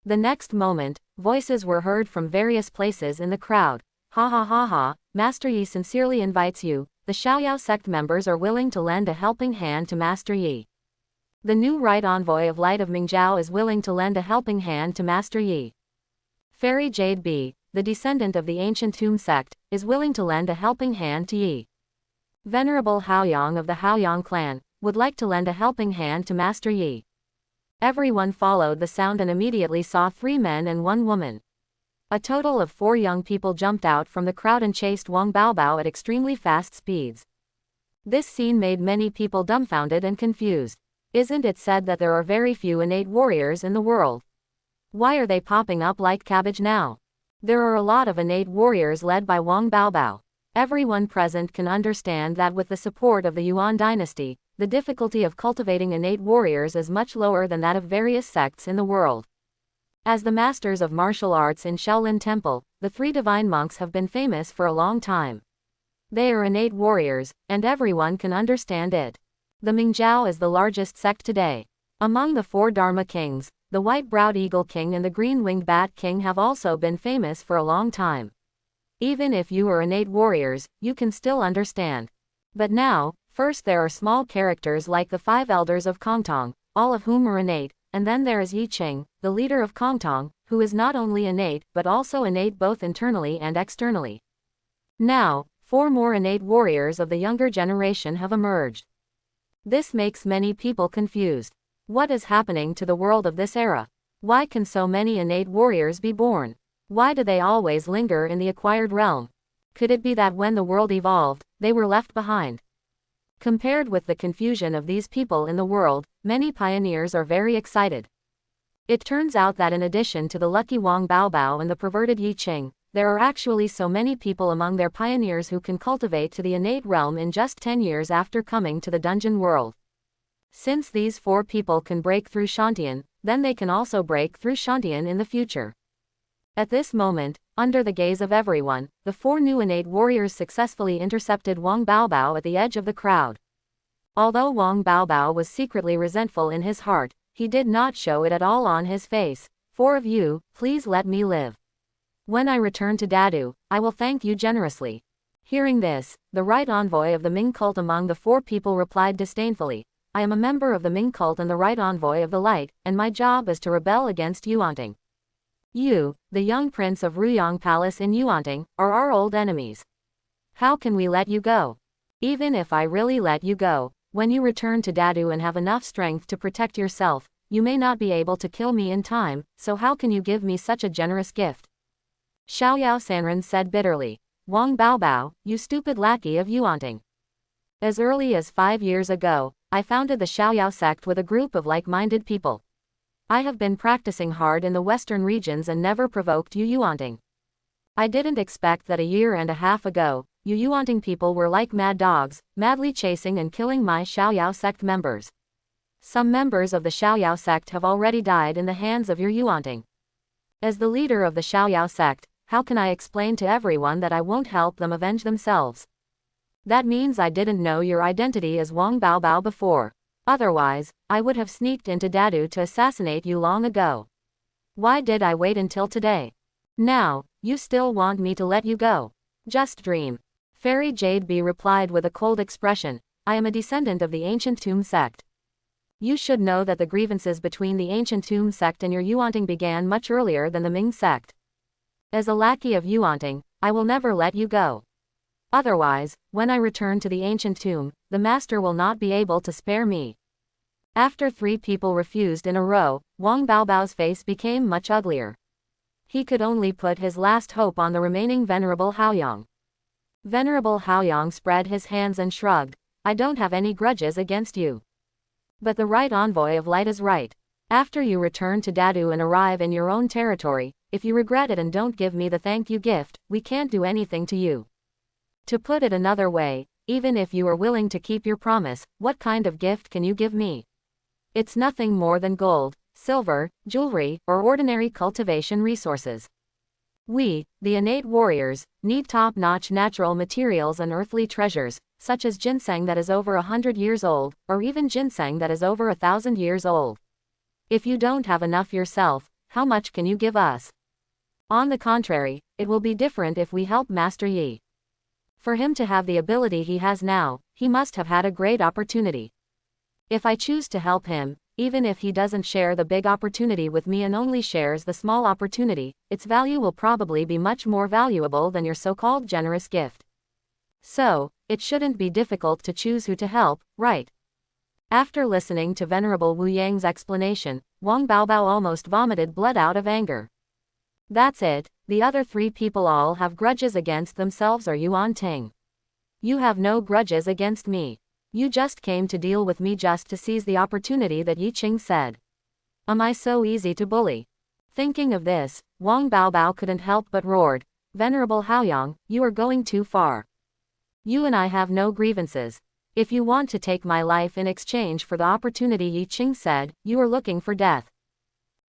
The next moment, voices were heard from various places in the crowd. "Ha ha ha ha, Master Yi sincerely invites you. The Shaoyao sect members are willing to lend a helping hand to Master Yi. The new right envoy of Light of Mingzhao is willing to lend a helping hand to Master Yi. Fairy Jade B, the descendant of the ancient Tomb sect, is willing to lend a helping hand to Yi. Venerable Haoyang of the Haoyang clan would like to lend a helping hand to Master Yi. Everyone followed the sound and immediately saw 3 men and 1 woman. A total of 4 young people jumped out from the crowd and chased Wang Baobao at extremely fast speeds. This scene made many people dumbfounded and confused. Isn't it said that there are very few innate warriors in the world? Why are they popping up like cabbage now? There are a lot of innate warriors led by Wang Baobao. Everyone present can understand that with the support of the Yuan dynasty, the difficulty of cultivating innate warriors is much lower than that of various sects in the world. As the masters of martial arts in Shaolin Temple, the 3 divine monks have been famous for a long time. They are innate warriors, and everyone can understand it. The Mingzhao is the largest sect today. Among the 4 Dharma kings, the white-browed eagle king and the green-winged bat king have also been famous for a long time. Even if you are innate warriors, you can still understand. But now, first there are small characters like the 5 elders of Kong Tong, all of whom are innate, and then there is Yi Qing, the leader of Kong Tong, who is not only innate but also innate both internally and externally. Now, 4 more innate warriors of the younger generation have emerged. This makes many people confused. What is happening to the world of this era? Why can so many innate warriors be born? Why do they always linger in the acquired realm? Could it be that when the world evolved, they were left behind? Compared with the confusion of these people in the world, many pioneers are very excited. It turns out that in addition to the lucky Wang Baobao and the perverted Yi Qing, there are actually so many people among their pioneers who can cultivate to the innate realm in just 10 years after coming to the dungeon world. Since these 4 people can break through Shantian, then they can also break through Shantian in the future. At this moment, under the gaze of everyone, the 4 new innate warriors successfully intercepted Wang Baobao at the edge of the crowd. Although Wang Baobao was secretly resentful in his heart, he did not show it at all on his face. 4 of you, please let me live. When I return to Dadu, I will thank you generously. Hearing this, the right envoy of the Ming cult among the 4 people replied disdainfully, I am a member of the Ming cult and the right envoy of the light, and my job is to rebel against Yuanting. You, the young prince of Ruyang Palace in Yuanting, are our old enemies. How can we let you go? Even if I really let you go, when you return to Dadu and have enough strength to protect yourself, you may not be able to kill me in time, so how can you give me such a generous gift? Xiaoyao Sanren said bitterly. Wang Baobao, you stupid lackey of Yuanting. As early as 5 years ago, I founded the Shaoyao sect with a group of like-minded people. I have been practicing hard in the western regions and never provoked you Yuanting. I didn't expect that a year and a half ago, you Yuanting people were like mad dogs, madly chasing and killing my Shaoyao sect members. Some members of the Shaoyao sect have already died in the hands of your Yuanting. As the leader of the Shaoyao sect, how can I explain to everyone that I won't help them avenge themselves? That means I didn't know your identity as Wang Baobao before. Otherwise, I would have sneaked into Dadu to assassinate you long ago. Why did I wait until today? Now, you still want me to let you go? Just dream. Fairy Jade B replied with a cold expression, I am a descendant of the ancient Tomb sect. You should know that the grievances between the ancient Tomb sect and your Yuanting began much earlier than the Ming sect. As a lackey of Yuanting, I will never let you go. Otherwise, when I return to the ancient tomb, the master will not be able to spare me. After 3 people refused in a row, Wang Baobao's face became much uglier. He could only put his last hope on the remaining Venerable Haoyang. Venerable Haoyang spread his hands and shrugged, I don't have any grudges against you. But the right envoy of light is right. After you return to Dadu and arrive in your own territory, if you regret it and don't give me the thank you gift, we can't do anything to you. To put it another way, even if you are willing to keep your promise, what kind of gift can you give me? It's nothing more than gold, silver, jewelry, or ordinary cultivation resources. We, the innate warriors, need top-notch natural materials and earthly treasures, such as ginseng that is over 100 years old, or even ginseng that is over 1,000 years old. If you don't have enough yourself, how much can you give us? On the contrary, it will be different if we help Master Yi. For him to have the ability he has now, he must have had a great opportunity. If I choose to help him, even if he doesn't share the big opportunity with me and only shares the small opportunity, its value will probably be much more valuable than your so-called generous gift. So, it shouldn't be difficult to choose who to help, right? After listening to Venerable Wu Yang's explanation, Wang Baobao almost vomited blood out of anger. That's it, the other three people all have grudges against themselves or Yuan Ting. You have no grudges against me. You just came to deal with me just to seize the opportunity that Yi Qing said. Am I so easy to bully? Thinking of this, Wang Baobao couldn't help but roared, Venerable Haoyang, you are going too far. You and I have no grievances. If you want to take my life in exchange for the opportunity Yi Qing said, you are looking for death.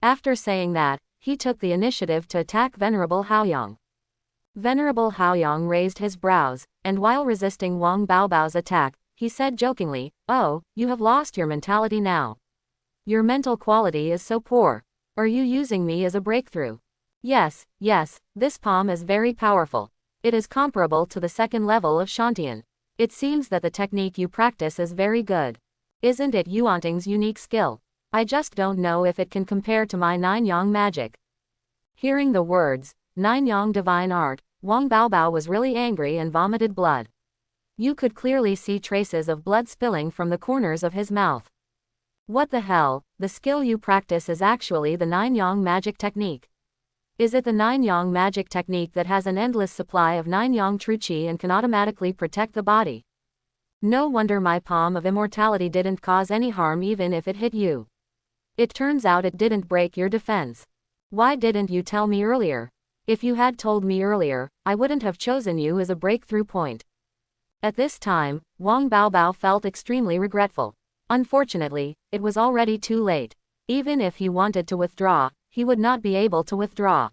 After saying that, he took the initiative to attack Venerable Haoyang. Venerable Haoyang raised his brows, and while resisting Wang Baobao's attack, he said jokingly, oh, you have lost your mentality now. Your mental quality is so poor. Are you using me as a breakthrough? Yes, this palm is very powerful. It is comparable to the second level of Shantian. It seems that the technique you practice is very good. Isn't it Yuan Ting's unique skill? I just don't know if it can compare to my Nine Yang magic. Hearing the words, Nine Yang divine art, Wang Baobao was really angry and vomited blood. You could clearly see traces of blood spilling from the corners of his mouth. What the hell, the skill you practice is actually the Nine Yang magic technique. Is it the Nine Yang magic technique that has an endless supply of Nine Yang true qi and can automatically protect the body? No wonder my palm of immortality didn't cause any harm even if it hit you. It turns out it didn't break your defense. Why didn't you tell me earlier? If you had told me earlier, I wouldn't have chosen you as a breakthrough point. At this time, Wang Baobao felt extremely regretful. Unfortunately, it was already too late. Even if he wanted to withdraw, he would not be able to withdraw.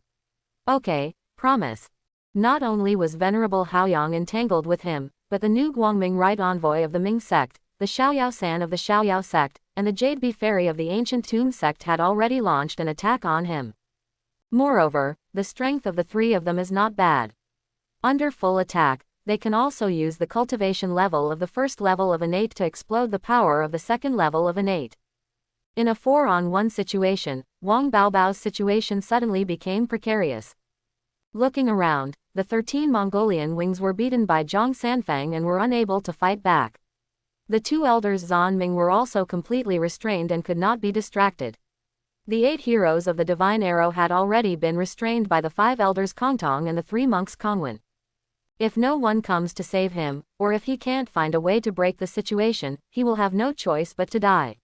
Okay, promise. Not only was Venerable Haoyang entangled with him, but the new Guangming right envoy of the Ming sect, the Xiaoyao San of the Xiaoyao sect, and the Jade Bee Fairy of the Ancient Tomb sect had already launched an attack on him. Moreover, the strength of the three of them is not bad. Under full attack, they can also use the cultivation level of the first level of innate to explode the power of the second level of innate. In a 4-on-1 situation, Wang Baobao's situation suddenly became precarious. Looking around, the 13 Mongolian wings were beaten by Zhang Sanfeng and were unable to fight back. The two elders Zhan Ming were also completely restrained and could not be distracted. The 8 heroes of the Divine Arrow had already been restrained by the 5 elders Kong Tong and the 3 monks Kongwen. If no one comes to save him, or if he can't find a way to break the situation, he will have no choice but to die.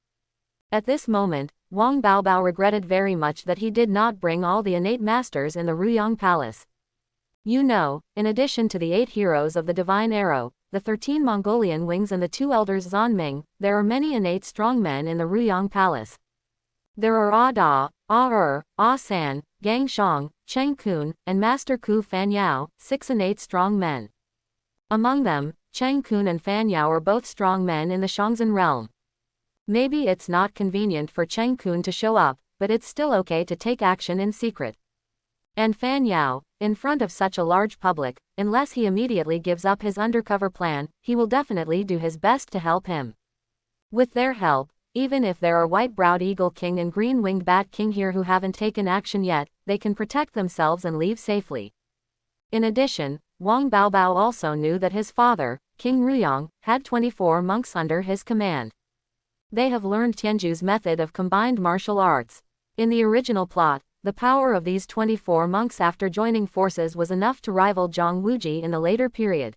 At this moment, Wang Baobao regretted very much that he did not bring all the innate masters in the Ruyang Palace. You know, in addition to the 8 heroes of the Divine Arrow, the 13 Mongolian wings and the 2 elders Zhan Ming, there are many innate strong men in the Ruyang Palace. There are Ah Da, Ah Ah San, Gang Shang, Cheng Kun, and Master Ku Fan Yao, 6 innate strong men. Among them, Cheng Kun and Fan Yao are both strong men in the Shangzhen realm. Maybe it's not convenient for Cheng Kun to show up, but it's still okay to take action in secret. And Fan Yao, in front of such a large public, unless he immediately gives up his undercover plan, he will definitely do his best to help him. With their help, even if there are White-Browed Eagle King and Green-Winged Bat King here who haven't taken action yet, they can protect themselves and leave safely. In addition, Wang Baobao also knew that his father, King Ruyang, had 24 monks under his command. They have learned Tianju's method of combined martial arts. In the original plot, the power of these 24 monks after joining forces was enough to rival Zhang Wuji in the later period.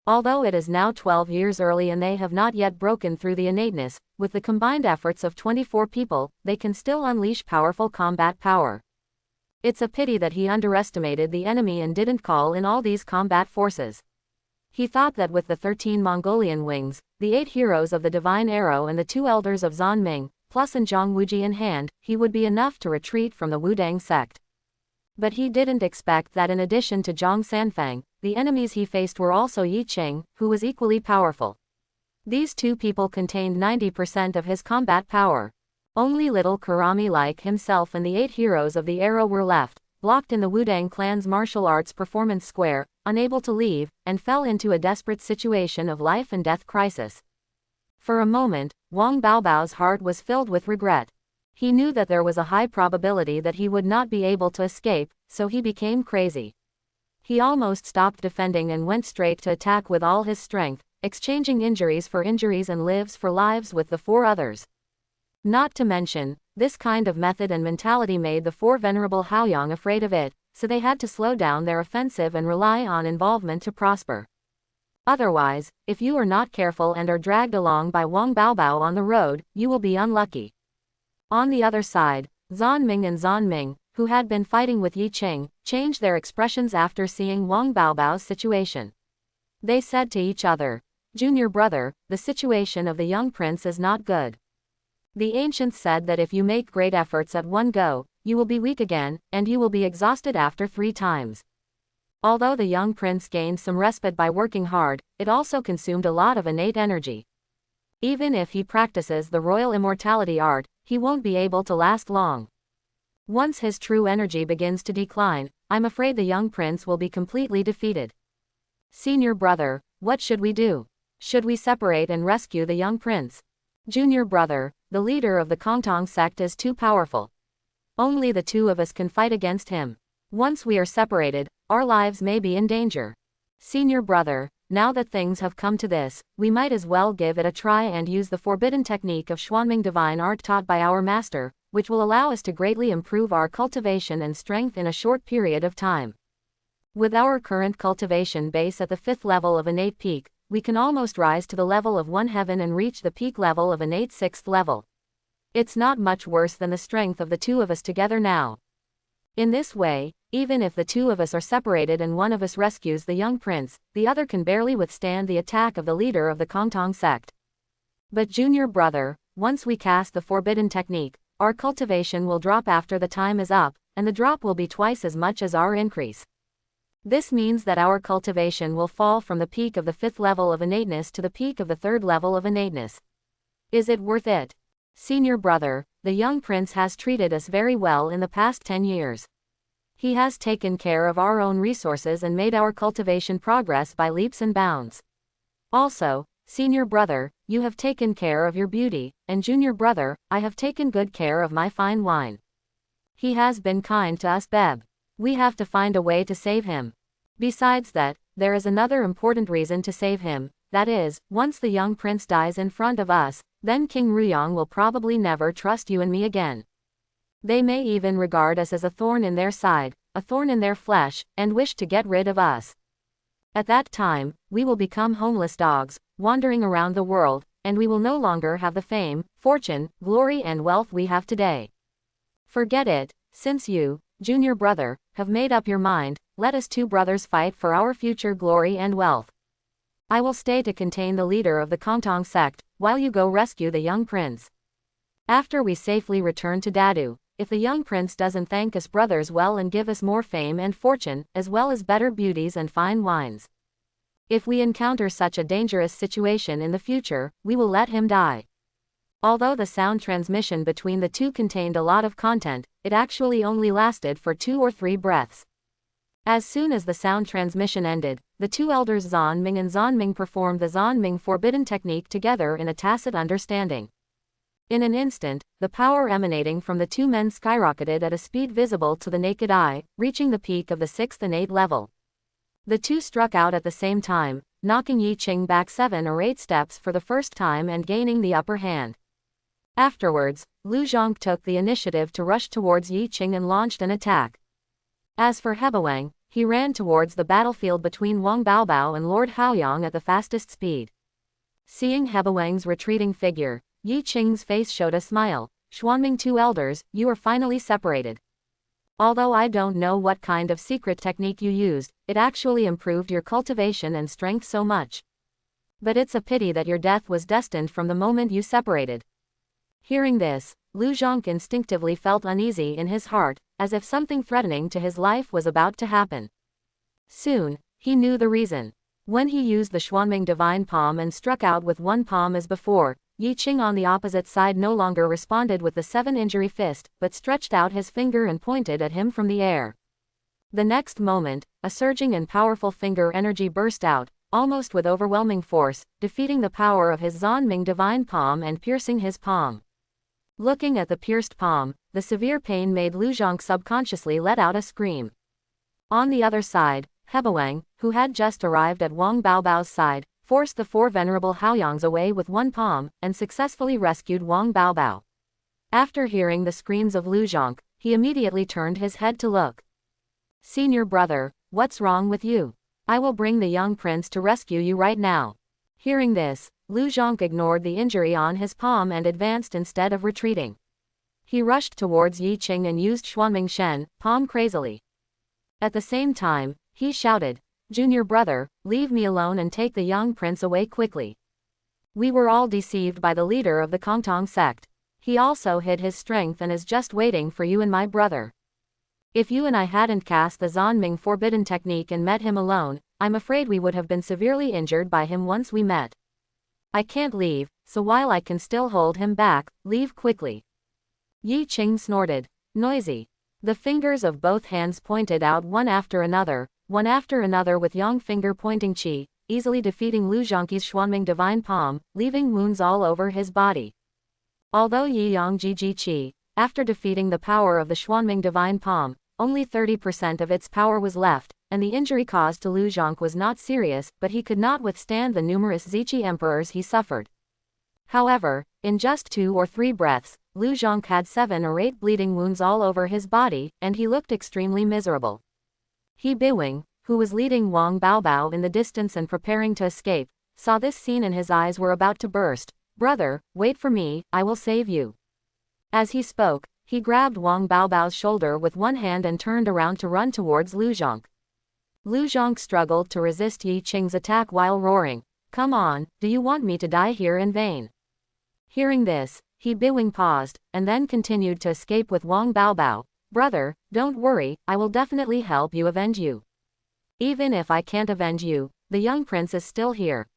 Although it is now 12 years early and they have not yet broken through the innateness, with the combined efforts of 24 people, they can still unleash powerful combat power. It's a pity that he underestimated the enemy and didn't call in all these combat forces. He thought that with the 13 Mongolian wings, the 8 heroes of the Divine Arrow and the 2 elders of Zhan Ming, plus and Zhang Wuji in hand, he would be enough to retreat from the Wudang sect. But he didn't expect that in addition to Zhang Sanfeng, the enemies he faced were also Yi Qing, who was equally powerful. These two people contained 90% of his combat power. Only little Kurami like himself and the 8 heroes of the Arrow were left, blocked in the Wudang clan's martial arts performance square, unable to leave, and fell into a desperate situation of life and death crisis. For a moment, Wang Baobao's heart was filled with regret. He knew that there was a high probability that he would not be able to escape, so he became crazy. He almost stopped defending and went straight to attack with all his strength, exchanging injuries for injuries and lives for lives with the 4 others. Not to mention, this kind of method and mentality made the 4 venerable Haoyang afraid of it, so they had to slow down their offensive and rely on involvement to prosper. Otherwise, if you are not careful and are dragged along by Wang Baobao on the road, you will be unlucky. On the other side, Zanming and Zanming, who had been fighting with Yi Qing, changed their expressions after seeing Wang Baobao's situation. They said to each other, "Junior brother, the situation of the young prince is not good. The ancients said that if you make great efforts at one go, you will be weak again, and you will be exhausted after 3 times. Although the young prince gained some respite by working hard, it also consumed a lot of innate energy. Even if he practices the royal immortality art, he won't be able to last long. Once his true energy begins to decline, I'm afraid the young prince will be completely defeated. Senior brother, what should we do? Should we separate and rescue the young prince? Junior brother, the leader of the Kong Tong sect is too powerful. Only the 2 of us can fight against him. Once we are separated, our lives may be in danger. Senior brother, now that things have come to this, we might as well give it a try and use the forbidden technique of Xuanming divine art taught by our master, which will allow us to greatly improve our cultivation and strength in a short period of time. With our current cultivation base at the 5th level of innate peak, we can almost rise to the level of 1 heaven and reach the peak level of innate 6th level. It's not much worse than the strength of the 2 of us together now. In this way, even if the 2 of us are separated and one of us rescues the young prince, the other can barely withstand the attack of the leader of the Kong Tong sect. But junior brother, once we cast the forbidden technique, our cultivation will drop after the time is up, and the drop will be twice as much as our increase. This means that our cultivation will fall from the peak of the 5th level of innateness to the peak of the 3rd level of innateness. Is it worth it? Senior brother, the young prince has treated us very well in the past 10 years. He has taken care of our own resources and made our cultivation progress by leaps and bounds. Also, senior brother, you have taken care of your beauty, and junior brother, I have taken good care of my fine wine. He has been kind to us, Beb. We have to find a way to save him. Besides that, there is another important reason to save him, that is, once the young prince dies in front of us, then King Ruyang will probably never trust you and me again. They may even regard us as a thorn in their side, a thorn in their flesh, and wish to get rid of us. At that time, we will become homeless dogs, wandering around the world, and we will no longer have the fame, fortune, glory and wealth we have today. Forget it, since you, junior brother, have made up your mind, let us 2 brothers fight for our future glory and wealth. I will stay to contain the leader of the Kong Tong sect, while you go rescue the young prince. After we safely return to Dadu, if the young prince doesn't thank us brothers well and give us more fame and fortune, as well as better beauties and fine wines. If we encounter such a dangerous situation in the future, we will let him die. Although the sound transmission between the 2 contained a lot of content, it actually only lasted for 2 or 3 breaths. As soon as the sound transmission ended, the 2 elders Zanming and Zanming performed the Zanming forbidden technique together in a tacit understanding. In an instant, the power emanating from the 2 men skyrocketed at a speed visible to the naked eye, reaching the peak of the 6th innate level. The 2 struck out at the same time, knocking Yi Qing back 7 or 8 steps for the first time and gaining the upper hand. Afterwards, Lu Zhang took the initiative to rush towards Yi Qing and launched an attack. As for Heaven-Defying, he ran towards the battlefield between Wang Baobao and Lord Haoyang at the fastest speed. Seeing Heaven-Defying's retreating figure, Yi Qing's face showed a smile. Xuanming 2 elders, you are finally separated. Although I don't know what kind of secret technique you used, it actually improved your cultivation and strength so much. But it's a pity that your death was destined from the moment you separated. Hearing this, Lu Zhang instinctively felt uneasy in his heart, as if something threatening to his life was about to happen. Soon, he knew the reason. When he used the Xuanming divine palm and struck out with 1 palm as before, Yi Qing on the opposite side no longer responded with the 7 injury fist, but stretched out his finger and pointed at him from the air. The next moment, a surging and powerful finger energy burst out, almost with overwhelming force, defeating the power of his Zanming divine palm and piercing his palm. Looking at the pierced palm, the severe pain made Lu Zhang subconsciously let out a scream. On the other side, Heaven, who had just arrived at Wang Baobao's side, forced the 4 venerable Haoyangs away with one palm, and successfully rescued Wang Baobao. After hearing the screams of Lu Zhang, he immediately turned his head to look. "Senior brother, what's wrong with you? I will bring the young prince to rescue you right now." Hearing this, Lu Zhang ignored the injury on his palm and advanced instead of retreating. He rushed towards Yi Qing and used Xuanming Shen, palm crazily. At the same time, he shouted, "Junior brother, leave me alone and take the young prince away quickly. We were all deceived by the leader of the Kong Tong sect. He also hid his strength and is just waiting for you and my brother. If you and I hadn't cast the Zanming forbidden technique and met him alone, I'm afraid we would have been severely injured by him once we met. I can't leave, so while I can still hold him back, leave quickly." Yi Qing snorted. Noisy. The fingers of both hands pointed out one after another with Yang finger pointing Qi, easily defeating Lu Zhangqi's Xuanming divine palm, leaving wounds all over his body. Although Yi Yang Gigi Qi, after defeating the power of the Xuanming divine palm, only 30% of its power was left, and the injury caused to Lu Zhang was not serious, but he could not withstand the numerous Ziqi emperors he suffered. However, in just 2 or 3 breaths, Lu Zhang had 7 or 8 bleeding wounds all over his body, and he looked extremely miserable. He Biwing, who was leading Wang Baobao in the distance and preparing to escape, saw this scene and his eyes were about to burst. "Brother, wait for me, I will save you." As he spoke, he grabbed Wang Baobao's shoulder with one hand and turned around to run towards Lu Zhang. Lu Zhang struggled to resist Yi Qing's attack while roaring, "Come on, do you want me to die here in vain?" Hearing this, He Biwing paused, and then continued to escape with Wang Baobao. "Brother, don't worry, I will definitely help you avenge you. Even if I can't avenge you, the young prince is still here.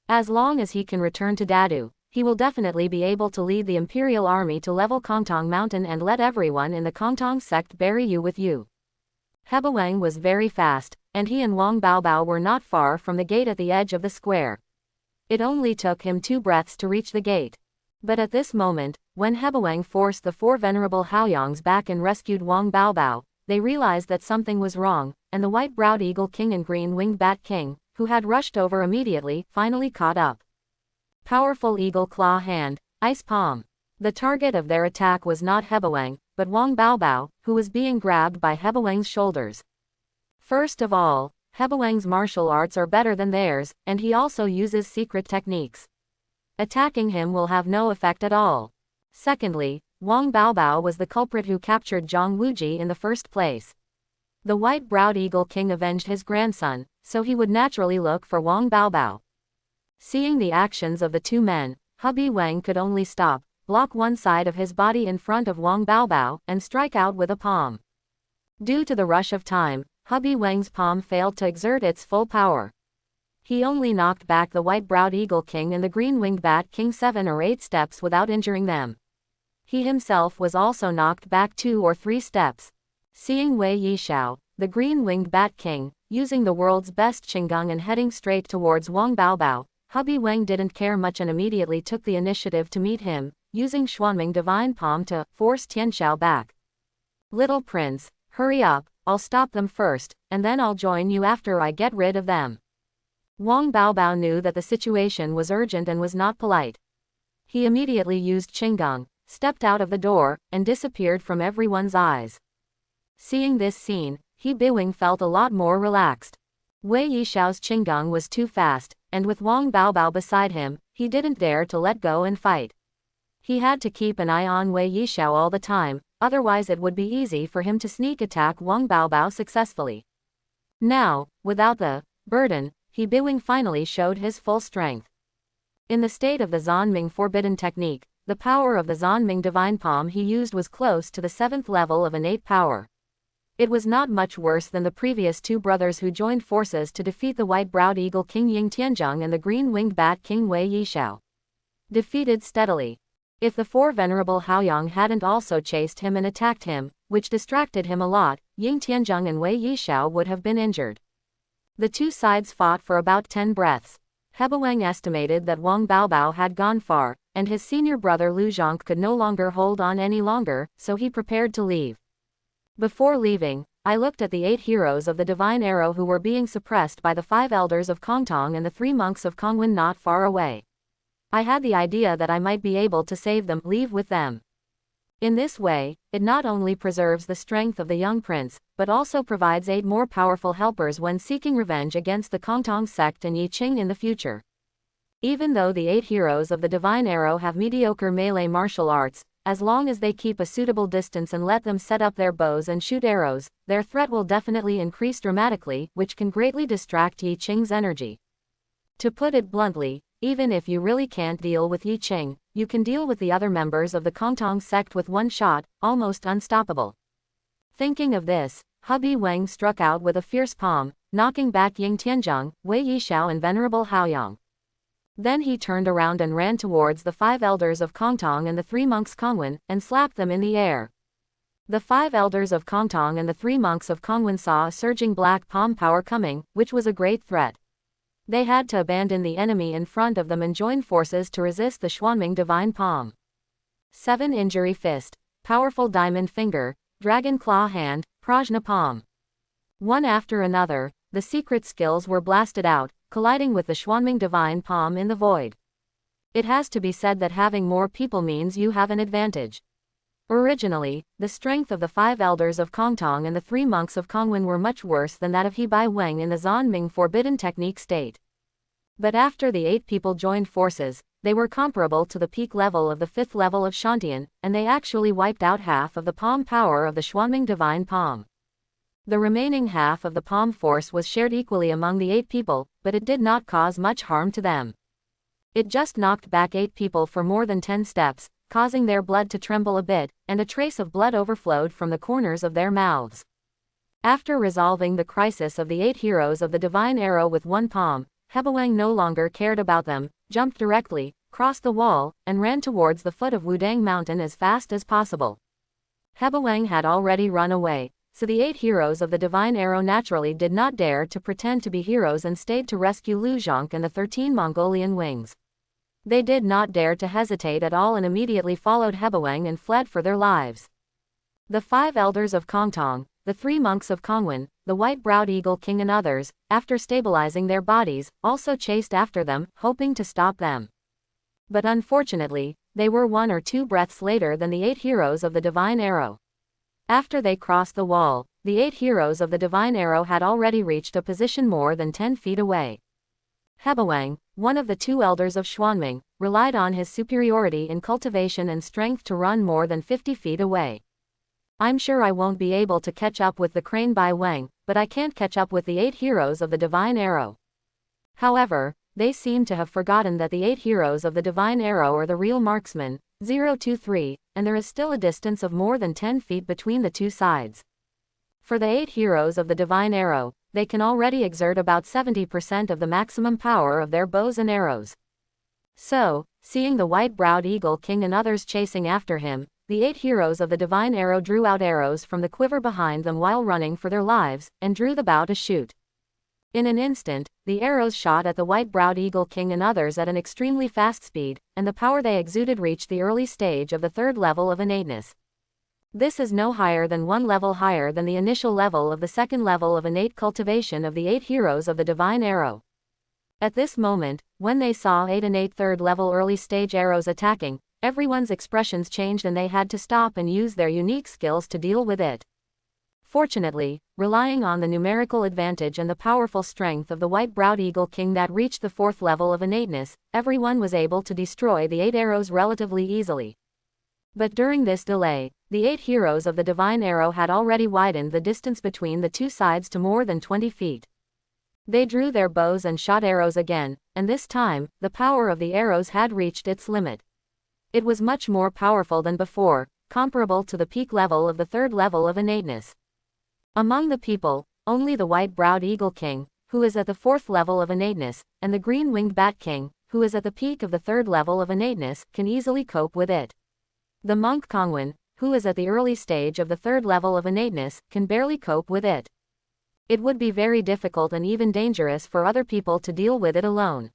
As long as he can return to Dadu, he will definitely be able to lead the imperial army to level Kong Tong Mountain and let everyone in the Kong Tong sect bury you with you." Heaven was very fast, and he and Wang Baobao were not far from the gate at the edge of the square. It only took him 2 breaths to reach the gate. But at this moment, when Heaven forced the 4 venerable Haoyangs back and rescued Wang Baobao, they realized that something was wrong, and the white-browed eagle king and green-winged bat king, who had rushed over immediately, finally caught up. Powerful eagle claw hand, ice palm. The target of their attack was not Heaven, but Wang Baobao, who was being grabbed by Heaven's shoulders. First of all, Heaven's martial arts are better than theirs, and he also uses secret techniques. Attacking him will have no effect at all. Secondly, Wang Baobao was the culprit who captured Zhang Wuji in the first place. The white-browed eagle king avenged his grandson, so he would naturally look for Wang Baobao. Seeing the actions of the 2 men, Hubby Wang could only stop, block one side of his body in front of Wang Baobao, and strike out with a palm. Due to the rush of time, Hubby Wang's palm failed to exert its full power. He only knocked back the white-browed eagle king and the green-winged bat king 7 or 8 steps without injuring them. He himself was also knocked back 2 or 3 steps. Seeing Wei Yishao, the green-winged bat king, using the world's best qinggang and heading straight towards Wang Baobao, Hubby Wang didn't care much and immediately took the initiative to meet him, using Xuanming divine palm to force Tianxiao back. "Little prince, hurry up, I'll stop them first, and then I'll join you after I get rid of them." Wang Baobao knew that the situation was urgent and was not polite. He immediately used qinggang, stepped out of the door, and disappeared from everyone's eyes. Seeing this scene, He Biwing felt a lot more relaxed. Wei Yishao's qinggang was too fast, and with Wang Baobao beside him, he didn't dare to let go and fight. He had to keep an eye on Wei Yishao all the time, otherwise it would be easy for him to sneak attack Wang Baobao successfully. Now, without the burden, He Biwing finally showed his full strength. In the state of the Zanming forbidden technique, the power of the Zanming divine palm he used was close to the 7th level of innate power. It was not much worse than the previous 2 brothers who joined forces to defeat the white-browed eagle king Ying Tianzheng and the green-winged bat king Wei Yishao. Defeated steadily. If the 4 venerable Haoyang hadn't also chased him and attacked him, which distracted him a lot. Ying Tianzheng and Wei Yishao would have been injured. The two sides fought for about 10 breaths. Heaven estimated that Wang Baobao had gone far, and his senior brother Lu Zhang could no longer hold on any longer, so he prepared to leave. Before leaving, I looked at the 8 heroes of the Divine Arrow who were being suppressed by the 5 elders of Kong Tong and the 3 monks of Kongwen not far away. I had the idea that I might be able to save them, leave with them. In this way, it not only preserves the strength of the young prince, but also provides 8 more powerful helpers when seeking revenge against the Kong Tong sect and Yi Qing in the future. Even though the 8 heroes of the Divine Arrow have mediocre melee martial arts, as long as they keep a suitable distance and let them set up their bows and shoot arrows, their threat will definitely increase dramatically, which can greatly distract Yi Qing's energy. To put it bluntly, even if you really can't deal with Yi Qing, you can deal with the other members of the Kong Tong sect with one shot, almost unstoppable. Thinking of this, hubby Wang struck out with a fierce palm, knocking back Ying Tianzheng, Wei Yishao and Venerable Haoyang. Then he turned around and ran towards the 5 elders of Kong Tong and the 3 monks Kongwen, and slapped them in the air. The 5 elders of Kong Tong and the 3 monks of Kongwen saw a surging black palm power coming, which was a great threat. They had to abandon the enemy in front of them and join forces to resist the Xuanming Divine Palm. 7 Injury Fist, Powerful Diamond Finger, Dragon Claw Hand, Prajna Palm. One after another, the secret skills were blasted out, colliding with the Xuanming Divine Palm in the void. It has to be said that having more people means you have an advantage. Originally, the strength of the 5 elders of Kong Tong and the 3 monks of Kongwen were much worse than that of He Bai Wang in the Zanming Forbidden Technique state. But after the 8 people joined forces, they were comparable to the peak level of the 5th level of Shantian, and they actually wiped out half of the palm power of the Xuanming Divine Palm. The remaining half of the palm force was shared equally among the 8 people, but it did not cause much harm to them. It just knocked back 8 people for more than 10 steps, causing their blood to tremble a bit, and a trace of blood overflowed from the corners of their mouths. After resolving the crisis of the 8 heroes of the Divine Arrow with one palm, Heaven no longer cared about them, jumped directly, crossed the wall, and ran towards the foot of Wudang Mountain as fast as possible. Heaven had already run away, so the 8 heroes of the Divine Arrow naturally did not dare to pretend to be heroes and stayed to rescue Lu Zhang and the 13 Mongolian wings. They did not dare to hesitate at all and immediately followed Heaven and fled for their lives. The 5 elders of Kong Tong, the 3 monks of Kongwen, the white-browed eagle king and others, after stabilizing their bodies, also chased after them, hoping to stop them. But unfortunately, they were 1 or 2 breaths later than the 8 heroes of the Divine Arrow. After they crossed the wall, the 8 heroes of the Divine Arrow had already reached a position more than 10 feet away. Heaven, one of the 2 elders of Xuanming, relied on his superiority in cultivation and strength to run more than 50 feet away. I'm sure I won't be able to catch up with the Crane Bai Wang, but I can't catch up with the 8 heroes of the Divine Arrow. However, they seem to have forgotten that the 8 heroes of the Divine Arrow are the real marksmen, 023, and there is still a distance of more than 10 feet between the 2 sides. For the 8 heroes of the Divine Arrow, they can already exert about 70% of the maximum power of their bows and arrows. So, seeing the white-browed eagle king and others chasing after him, the 8 heroes of the Divine Arrow drew out arrows from the quiver behind them while running for their lives, and drew the bow to shoot. In an instant, the arrows shot at the white-browed eagle king and others at an extremely fast speed, and the power they exuded reached the early stage of the 3rd level of innateness. This is no higher than 1 level higher than the initial level of the 2nd level of innate cultivation of the 8 heroes of the Divine Arrow. At this moment, when they saw 8 innate 3rd level early stage arrows attacking, everyone's expressions changed and they had to stop and use their unique skills to deal with it. Fortunately, relying on the numerical advantage and the powerful strength of the white-browed eagle king that reached the 4th level of innateness, everyone was able to destroy the 8 arrows relatively easily. But during this delay, the 8 heroes of the Divine Arrow had already widened the distance between the 2 sides to more than 20 feet. They drew their bows and shot arrows again, and this time, the power of the arrows had reached its limit. It was much more powerful than before, comparable to the peak level of the 3rd level of innateness. Among the people, only the white-browed eagle king, who is at the 4th level of innateness, and the green-winged bat king, who is at the peak of the 3rd level of innateness, can easily cope with it. The monk Kongwen, who is at the early stage of the third level of innateness, can barely cope with it. It would be very difficult and even dangerous for other people to deal with it alone.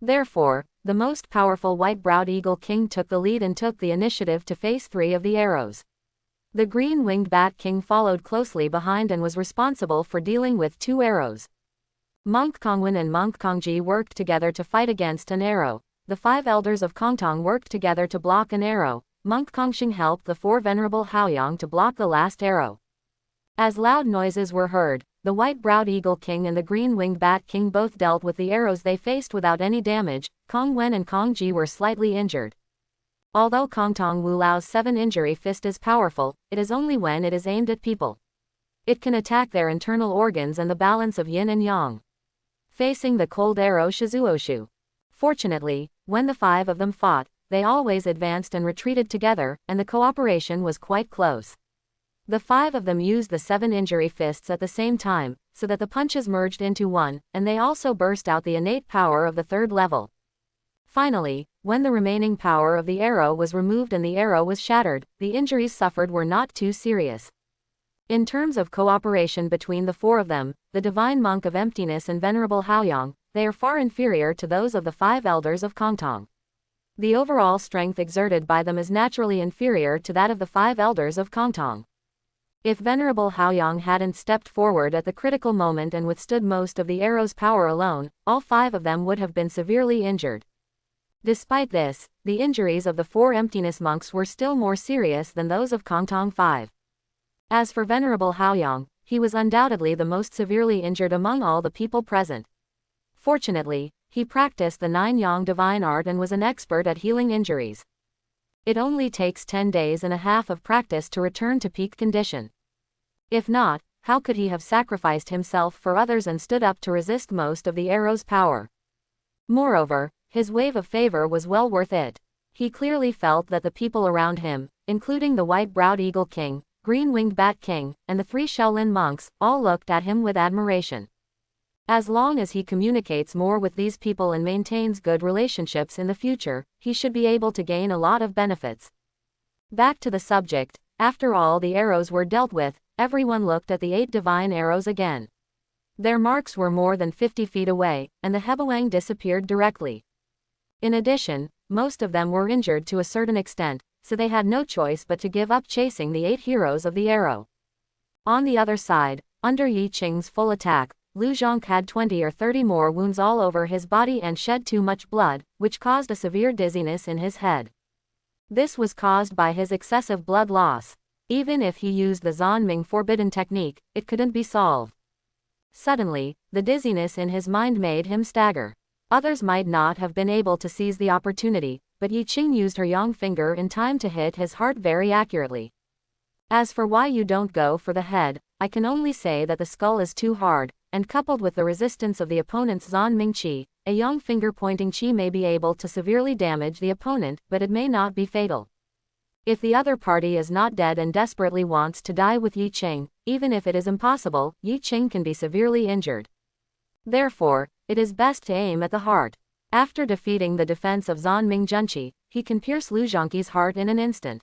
Therefore, the most powerful white-browed eagle king took the lead and took the initiative to face 3 of the arrows. The green-winged bat king followed closely behind and was responsible for dealing with 2 arrows. Monk Kongwen and Monk Kongji worked together to fight against an arrow. The 5 elders of Kong Tong worked together to block an arrow. Monk Kongxing helped the 4 venerable Haoyang to block the last arrow. As loud noises were heard, the white-browed eagle king and the green-winged bat king both dealt with the arrows they faced without any damage. Kong Wen and Kong Ji were slightly injured. Although Kong Tong Wu Lao's 7-injury fist is powerful, it is only when it is aimed at people. It can attack their internal organs and the balance of yin and yang. Facing the cold arrow Shizuoshu. Fortunately, when the 5 of them fought, they always advanced and retreated together, and the cooperation was quite close. The 5 of them used the 7-injury fists at the same time, so that the punches merged into one, and they also burst out the innate power of the 3rd level. Finally, when the remaining power of the arrow was removed and the arrow was shattered, the injuries suffered were not too serious. In terms of cooperation between the 4 of them, the Divine Monk of Emptiness and Venerable Haoyang, they are far inferior to those of the 5 elders of Kong Tong. The overall strength exerted by them is naturally inferior to that of the 5 elders of Kong Tong. If Venerable Haoyang hadn't stepped forward at the critical moment and withstood most of the arrow's power alone, all 5 of them would have been severely injured. Despite this, the injuries of the 4 emptiness monks were still more serious than those of Kong Tong 5. As for Venerable Haoyang, he was undoubtedly the most severely injured among all the people present. Fortunately, he practiced the 9-yang divine art and was an expert at healing injuries. It only takes 10 days and a half of practice to return to peak condition. If not, how could he have sacrificed himself for others and stood up to resist most of the arrow's power? Moreover, his wave of favor was well worth it. He clearly felt that the people around him, including the white-browed eagle king, green-winged bat king, and the 3 Shaolin monks, all looked at him with admiration. As long as he communicates more with these people and maintains good relationships in the future, he should be able to gain a lot of benefits. Back to the subject, after all the arrows were dealt with, everyone looked at the 8 divine arrows again. Their marks were more than 50 feet away, and the Heaven disappeared directly. In addition, most of them were injured to a certain extent, so they had no choice but to give up chasing the 8 heroes of the arrow. On the other side, under Yi Qing's full attack, Lu Zhang had 20 or 30 more wounds all over his body and shed too much blood, which caused a severe dizziness in his head. This was caused by his excessive blood loss. Even if he used the Zanming forbidden technique, it couldn't be solved. Suddenly, the dizziness in his mind made him stagger. Others might not have been able to seize the opportunity, but Yi Qing used her yang finger in time to hit his heart very accurately. As for why you don't go for the head, I can only say that the skull is too hard, and coupled with the resistance of the opponent's Zanming Qi, a yang finger pointing Qi may be able to severely damage the opponent, but it may not be fatal. If the other party is not dead and desperately wants to die with Yi Qing, even if it is impossible, Yi Qing can be severely injured. Therefore, it is best to aim at the heart. After defeating the defense of Zanming Junqi, he can pierce Lu Zhangqi's heart in an instant.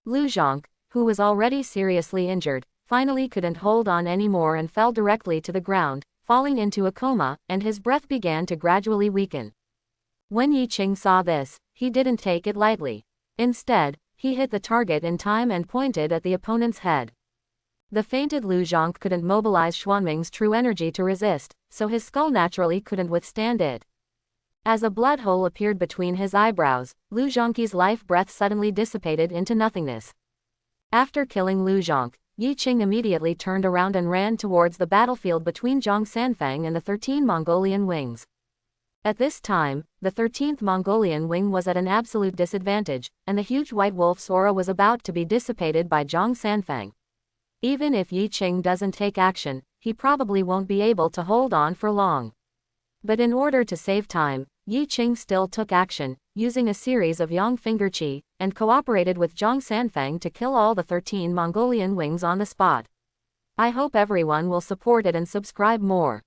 Lu Zhang, who was already seriously injured, finally couldn't hold on anymore and fell directly to the ground, falling into a coma, and his breath began to gradually weaken. When Yi Qing saw this, he didn't take it lightly. Instead, he hit the target in time and pointed at the opponent's head. The fainted Lu Zhang couldn't mobilize Xuanming's true energy to resist, so his skull naturally couldn't withstand it. As a blood hole appeared between his eyebrows, Lu Zhangqi's life breath suddenly dissipated into nothingness. After killing Lu Zhang, Yi Qing immediately turned around and ran towards the battlefield between Zhang Sanfeng and the 13 Mongolian wings. At this time, the 13th Mongolian wing was at an absolute disadvantage, and the huge white wolf's aura was about to be dissipated by Zhang Sanfeng. Even if Yi Qing doesn't take action, he probably won't be able to hold on for long. But in order to save time, Yi Qing still took action, using a series of yang finger qi, and cooperated with Zhang Sanfeng to kill all the 13 Mongolian wings on the spot. I hope everyone will support it and subscribe more.